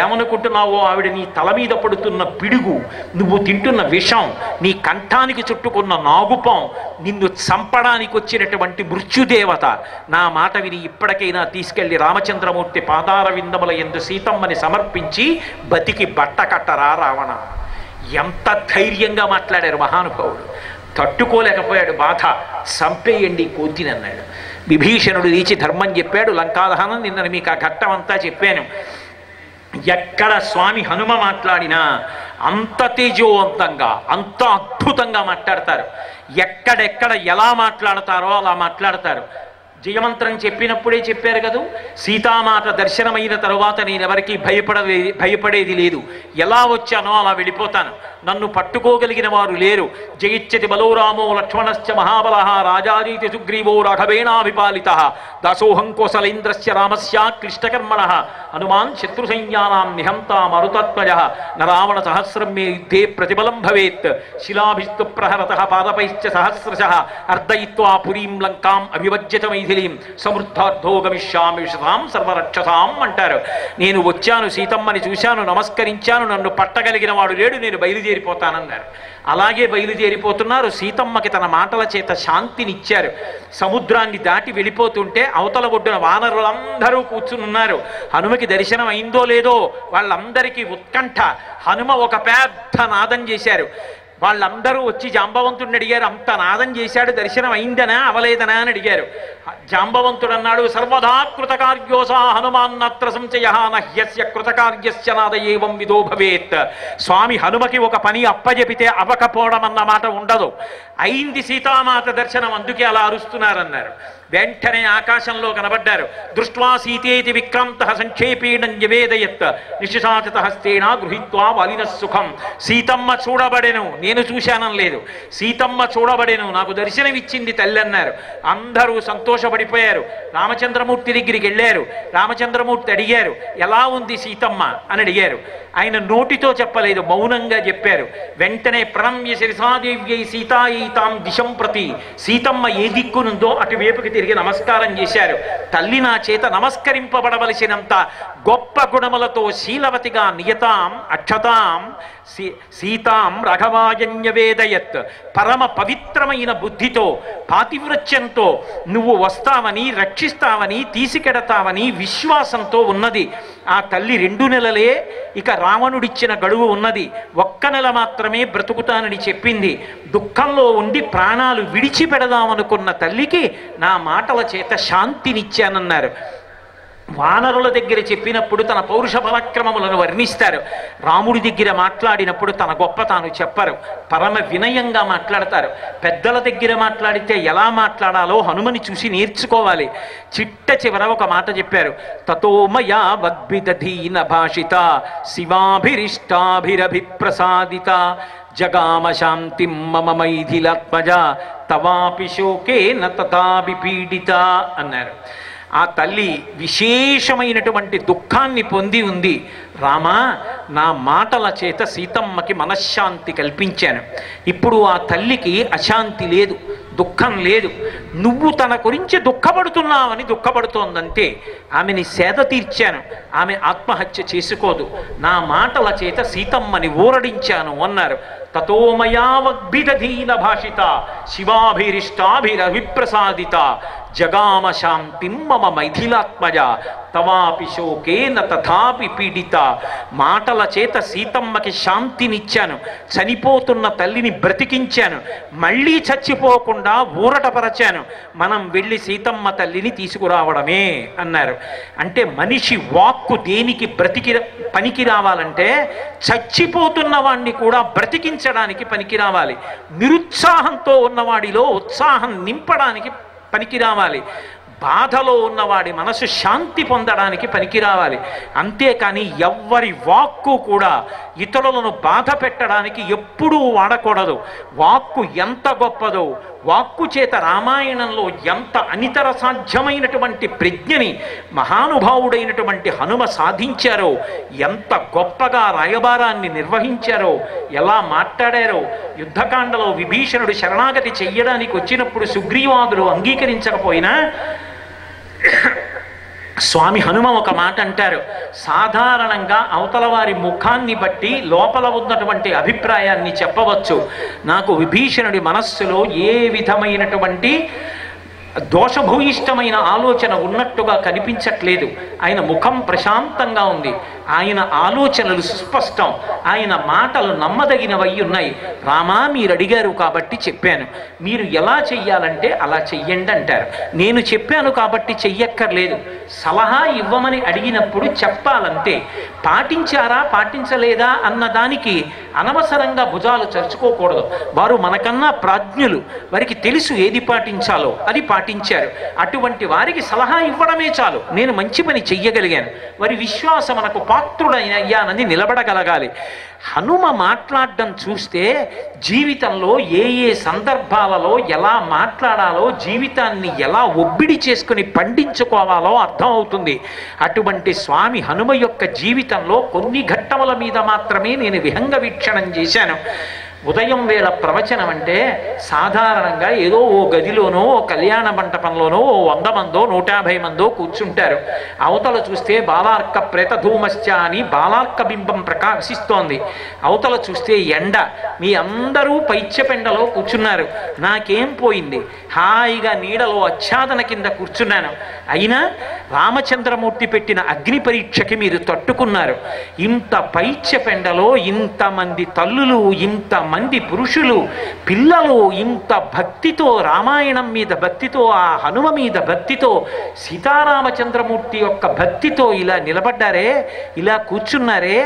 ఏమనుకుంటున్నావో ఆవిడ నీ తల మీద పడుతున్న పిడుగు, నువ్వు తింటున్న విషం, నీ కంఠానికి చుట్టుకున్న నాగుపం, నిన్ను చంపడానికి వచ్చినటువంటి మృత్యుదేవత. నా మాట విని ఇప్పటికైనా తీసుకెళ్లి రామచంద్రమూర్తి పాదార విందముల యందు సీతమ్మని సమర్పించి బతికి బట్ట కట్టరా రావణ. ఎంత ధైర్యంగా మాట్లాడారు మహానుభావుడు. తట్టుకోలేకపోయాడు బాధ. చంపేయండి కోతినన్నాడు. విభీషణుడు లేచి ధర్మం చెప్పాడు. లంకాదహనం నిన్న మీకు ఆ ఘట్టం అంతా చెప్పాను. ఎక్కడ స్వామి హనుమ మాట్లాడినా అంత తేజోవంతంగా అంత అద్భుతంగా మాట్లాడతారు. ఎక్కడెక్కడ ఎలా మాట్లాడతారో అలా మాట్లాడతారు. జయమంత్రం చెప్పినప్పుడే చెప్పారు కదూ, సీతామాత దర్శనమైన తరువాత నేనెవరికి భయపడేది లేదు, ఎలా వచ్చానో అలా వెళ్ళిపోతాను, నన్ను పట్టుకోగలిగిన వారు లేరు. జయిచ్చతి బలోరామో లక్ష్మణశ్చ మహాబల రాజారీతి సుగ్రీవో రాఘవేణాభిపాలిత దాసోహం కోసలేంద్రస్య రామస్య క్లిష్టకర్మణ హనుమాన్ శత్రు సైన్యానాం నిహంతా మరుతత్వజ నరావణ సహస్రం మే యుద్ధే ప్రతిబలం భవేత్ శిలాభిస్తు ప్రహరత పాదపైశ్చ సహస్రశః అర్దయిత్వా పురీం లంకాం అభివజ్యత మైథిలీం సమృద్ధార్థో గమిష్యామి విశతాం సర్వరక్షసాం అంటారు. నేను వచ్చాను, సీతమ్మని చూశాను, నమస్కరించాను, నన్ను పట్టగలిగిన వాడు లేడు, నేను బయలుదేరిపోతానన్నారు. అలాగే బయలుదేరిపోతున్నారు. సీతమ్మకి తన మాటల చేత శాంతినిచ్చారు. సముద్రాన్ని దాటి వెళ్ళిపోతుంటే అవతల ఒడ్డున వానరులందరూ కూర్చునున్నారు. హనుమకి దర్శనం అయిందో లేదో వాళ్ళందరికీ ఉత్కంఠ. హనుమ ఒక పెద్ద నాదం చేశారు. వాళ్ళందరూ వచ్చి జాంబవంతుడిని అడిగారు, అంత నాదం చేశాడు, దర్శనం అయిందనా అవలేదనా అని అడిగారు. జాంబవంతుడు అన్నాడు, సర్వదా కృతకార్యోసా హనుమాన్నత్ర సంశయ నహ్యస్య కృతకార్యస్య నాద ఏవం విదో భవేత్. స్వామి హనుమకి ఒక పని అప్పజెపితే అవ్వకపోవడం అన్న మాట ఉండదు. అయింది సీతామాత దర్శనం, అందుకే అలా అరుస్తున్నారన్నారు. వెంటనే ఆకాశంలో కనబడ్డారు. దృష్ట్వా సీతేతి విక్రాంత సంక్షేపేణ నివేదయత్ నిశిషాచిత హస్తేన గృహీత్వా వాలిన సుఖం. సీతమ్మ చూడబడెను, నేను చూశానం లేదు, సీతమ్మ చూడబడెను, నాకు దర్శనమిచ్చింది తల్లి అన్నారు. అందరూ సంతోషపడిపోయారు. రామచంద్రమూర్తి దగ్గరికి వెళ్ళారు. రామచంద్రమూర్తి అడిగారు, ఎలా ఉంది సీతమ్మ అని అడిగారు. ఆయన నోటితో చెప్పలేదు, మౌనంగా చెప్పారు. వెంటనే ప్రణమ్య శిరసాదేవ్యై సీతాయైతాం దిశం ప్రతి, సీతమ్మ ఏ దిక్కునుందో అటువైపుకి తిరిగి నమస్కారం చేశారు. తల్లి నా చేత నమస్కరింపబడవలసినంత గొప్ప గుణములతో శీలవతిగా నియతాం అక్షతాం సీతాం రఘవాయన్యవేదయత్. పరమ పవిత్రమైన బుద్ధితో పాతివ్రత్యంతో నువ్వు వస్తావని, రక్షిస్తావని, తీసుకెడతావని విశ్వాసంతో ఉన్నది ఆ తల్లి. 2 నెలలే ఇక రావణుడిచ్చిన గడువు ఉన్నది, 1 నెల మాత్రమే బ్రతుకుతానని చెప్పింది. దుఃఖంలో ఉండి ప్రాణాలు విడిచిపెడదామనుకున్న తల్లికి నా మాటల చేత శాంతినిచ్చానన్నారు. వానరుల దగ్గర చెప్పినప్పుడు తన పౌరుష పరాక్రమములను వర్ణిస్తారు. రాముడి దగ్గర మాట్లాడినప్పుడు తన గొప్ప తాను చెప్పరు, పరమ వినయంగా మాట్లాడతారు. పెద్దల దగ్గర మాట్లాడితే ఎలా మాట్లాడాలో హనుమని చూసి నేర్చుకోవాలి. చిట్ట చివర ఒక మాట చెప్పారు, తతో మయా వద్భిదధీన భాషిత శివాభిరిష్టాభిరభిప్రసాదిత జగామ శాంతిం మమ మైథిలాత్మజ తవాపి శోకేన తథాపి పీడిత అన్నారు. ఆ తల్లి విశేషమైనటువంటి దుఃఖాన్ని పొంది ఉంది. రామా, నా మాటల చేత సీతమ్మకి మనశ్శాంతి కల్పించాను. ఇప్పుడు ఆ తల్లికి అశాంతి లేదు, దుఃఖం లేదు. నువ్వు తన గురించి దుఃఖపడుతున్నావని దుఃఖపడుతోందంతే. ఆమెని సేద తీర్చాను, ఆమె ఆత్మహత్య చేసుకోదు. నా మాటల చేత సీతమ్మని ఊరడించాను అన్నారు. తతోమయావద్భిదధీన భాషిత శివాభిరిష్టాభిరభిప్రసాదిత జగామ శాంతిం మమ మైథిలాత్మజ తవాపి శోకేన తథాపి పీడిత. మాటల చేత సీతమ్మకి శాంతినిచ్చాను, చనిపోతున్న తల్లిని బ్రతికించాను, మళ్ళీ చచ్చిపోకుండా ఊరటపరచాను. మనం వెళ్ళి సీతమ్మ తల్లిని తీసుకురావడమే అన్నారు. అంటే మనిషి వాక్కు దేనికి పనికి రావాలంటే చచ్చిపోతున్న వాణ్ణి కూడా బ్రతికించడానికి పనికి రావాలి. నిరుత్సాహంతో ఉన్నవాడిలో ఉత్సాహం నింపడానికి పనికి రావాలి. బాధలో ఉన్నవాడి మనసు శాంతి పొందడానికి పనికి రావాలి. అంతేకాని ఎవ్వరి వాక్కు కూడా ఇతరులను బాధ పెట్టడానికి ఎప్పుడూ వాడకూడదు. వాక్కు ఎంత గొప్పదో, వాక్కు చేత రామాయణంలో ఎంత అనితర సాధ్యమైనటువంటి ప్రజ్ఞని మహానుభావుడైనటువంటి హనుమ సాధించారో, ఎంత గొప్పగా రాయబారాన్ని నిర్వహించారో, ఎలా మాట్లాడారో. యుద్ధకాండలో విభీషణుడు శరణాగతి చెయ్యడానికి వచ్చినప్పుడు సుగ్రీవాదులు అంగీకరించకపోయినా స్వామి హనుమ ఒక మాట అంటారు, సాధారణంగా అవతల వారి ముఖాన్ని బట్టి లోపల ఉన్నటువంటి అభిప్రాయాన్ని చెప్పవచ్చు. నాకు విభీషణుడి మనస్సులో ఏ విధమైనటువంటి దోషభూయిష్టమైన ఆలోచన ఉన్నట్టుగా కనిపించట్లేదు. ఆయన ముఖం ప్రశాంతంగా ఉంది, ఆయన ఆలోచనలు సుస్పష్టం, ఆయన మాటలు నమ్మదగినవై ఉన్నాయి. రామా, మీరు అడిగారు కాబట్టి చెప్పాను, మీరు ఎలా చెయ్యాలంటే అలా చెయ్యండి అంటారు. నేను చెప్పాను కాబట్టి చెయ్యక్కర్లేదు, సలహా ఇవ్వమని అడిగినప్పుడు చెప్పాలంతే. పాటించారా పాటించలేదా అన్నదానికి అనవసరంగా భుజాలు చరుచుకోకూడదు. వారు మనకన్నా ప్రాజ్ఞులు, వారికి తెలుసు ఏది పాటించాలో అది పాటించారు. అటువంటి వారికి సలహా ఇవ్వడమే చాలు. నేను మంచి పని చెయ్యగలిగాను, వారి విశ్వాసం మనకు పాత్రుడయ్యానని నిలబడగలగాలి. హనుమ మాట్లాడడం చూస్తే జీవితంలో ఏ ఏ సందర్భాలలో ఎలా మాట్లాడాలో, జీవితాన్ని ఎలా ఒబ్బిడి చేసుకుని పండించుకోవాలో అర్థమవుతుంది. అటువంటి స్వామి హనుమ యొక్క జీవితంలో కొన్ని ఘట్టముల మీద మాత్రమే నేను విహంగ వీక్షణం చేశాను. ఉదయం వేళ ప్రవచనం అంటే సాధారణంగా ఏదో ఓ గదిలోనో, ఓ కళ్యాణ మంటపంలోనో ఓ 100 మందో 150 మందో కూర్చుంటారు. అవతల చూస్తే బాలార్క ప్రేతధూమశ్చ అని బాలార్క బింబం ప్రకాశిస్తోంది. అవతల చూస్తే ఎండ, మీ అందరూ పైత్యపెండలో కూర్చున్నారు. నాకేం పోయింది, హాయిగా నీడలో ఆచ్ఛాదన కింద కూర్చున్నాను. అయినా రామచంద్రమూర్తి పెట్టిన అగ్ని పరీక్షకి మీరు తట్టుకున్నారు. ఇంత పైత్యపెండలో ఇంతమంది తల్లులు, ఇంతమంది పురుషులు, పిల్లలు ఇంత భక్తితో, రామాయణం మీద భక్తితో, ఆ హనుమ మీద భక్తితో, సీతారామచంద్రమూర్తి యొక్క భక్తితో ఇలా నిలబడ్డారే, ఇలా కూర్చున్నారే.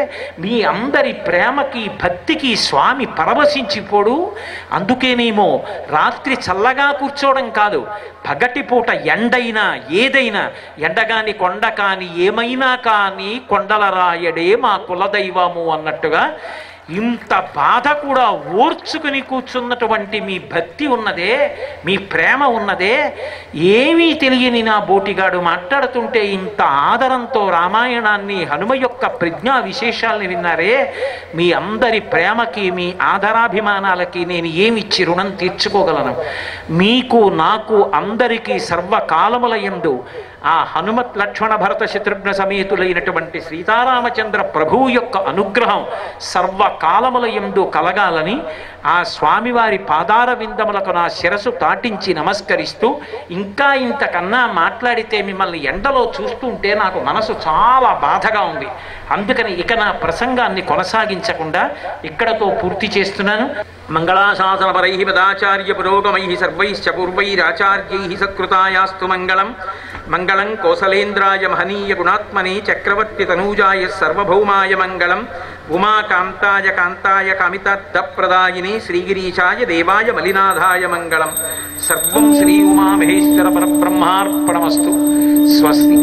మీ అందరి ప్రేమకి భక్తికి స్వామి పరవశించిపోడు. అందుకేనేమో రాత్రి చల్లగా కూర్చోవడం కాదు, పగటిపూట ఎండైనా ఏదైనా, ఎండగాని కొండ కాని ఏమైనా కానీ కొండల రాయడే మా కులదైవము అన్నట్టుగా ఇంత బాధ కూడా ఓర్చుకుని కూర్చున్నటువంటి మీ భక్తి ఉన్నదే, మీ ప్రేమ ఉన్నదే, ఏమీ తెలియని నా బోటిగాడు మాట్లాడుతుంటే ఇంత ఆదరంతో రామాయణాన్ని, హనుమ యొక్క ప్రజ్ఞా విశేషాలని విన్నారే. మీ అందరి ప్రేమకి, మీ ఆదరాభిమానాలకి నేను ఏమిచ్చి రుణం తీర్చుకోగలను? మీకు నాకు అందరికీ సర్వకాలముల యందు ఆ హనుమత్ లక్ష్మణ భరత శత్రుఘ్న సమేతులైనటువంటి సీతారామచంద్ర ప్రభువు యొక్క అనుగ్రహం సర్వకాలముల యందు కలగాలని ఆ స్వామివారి పాదార విందములకు నా శిరసు తాటించి నమస్కరిస్తూ, ఇంకా ఇంతకన్నా మాట్లాడితే మిమ్మల్ని ఎండలో చూస్తుంటే నాకు మనసు చాలా బాధగా ఉంది. అందుకని ఇక నా ప్రసంగాన్ని కొనసాగించకుండా ఇక్కడతో పూర్తి చేస్తున్నాను. మంగళాశాసనపరై పదాచార్య పురోగమై సర్వైశ్చ పూర్వైరాచార్యై సత్కృతాయాస్తు మంగళం. మంగళం కోసలేంద్రాయ మహనీయ గుణాత్మనే చక్రవర్తి తనూజాయ సర్వభౌమాయ మంగళం. ఉమాకాంతాయ కాంతాయ కామితార్థప్రదాయినే శ్రీగిరీశాయ దేవాయ మలినాథాయ మంగళం. సర్వం శ్రీ ఉమామహేశ్వర పరబ్రహ్మార్పణమస్తు. స్వస్తి.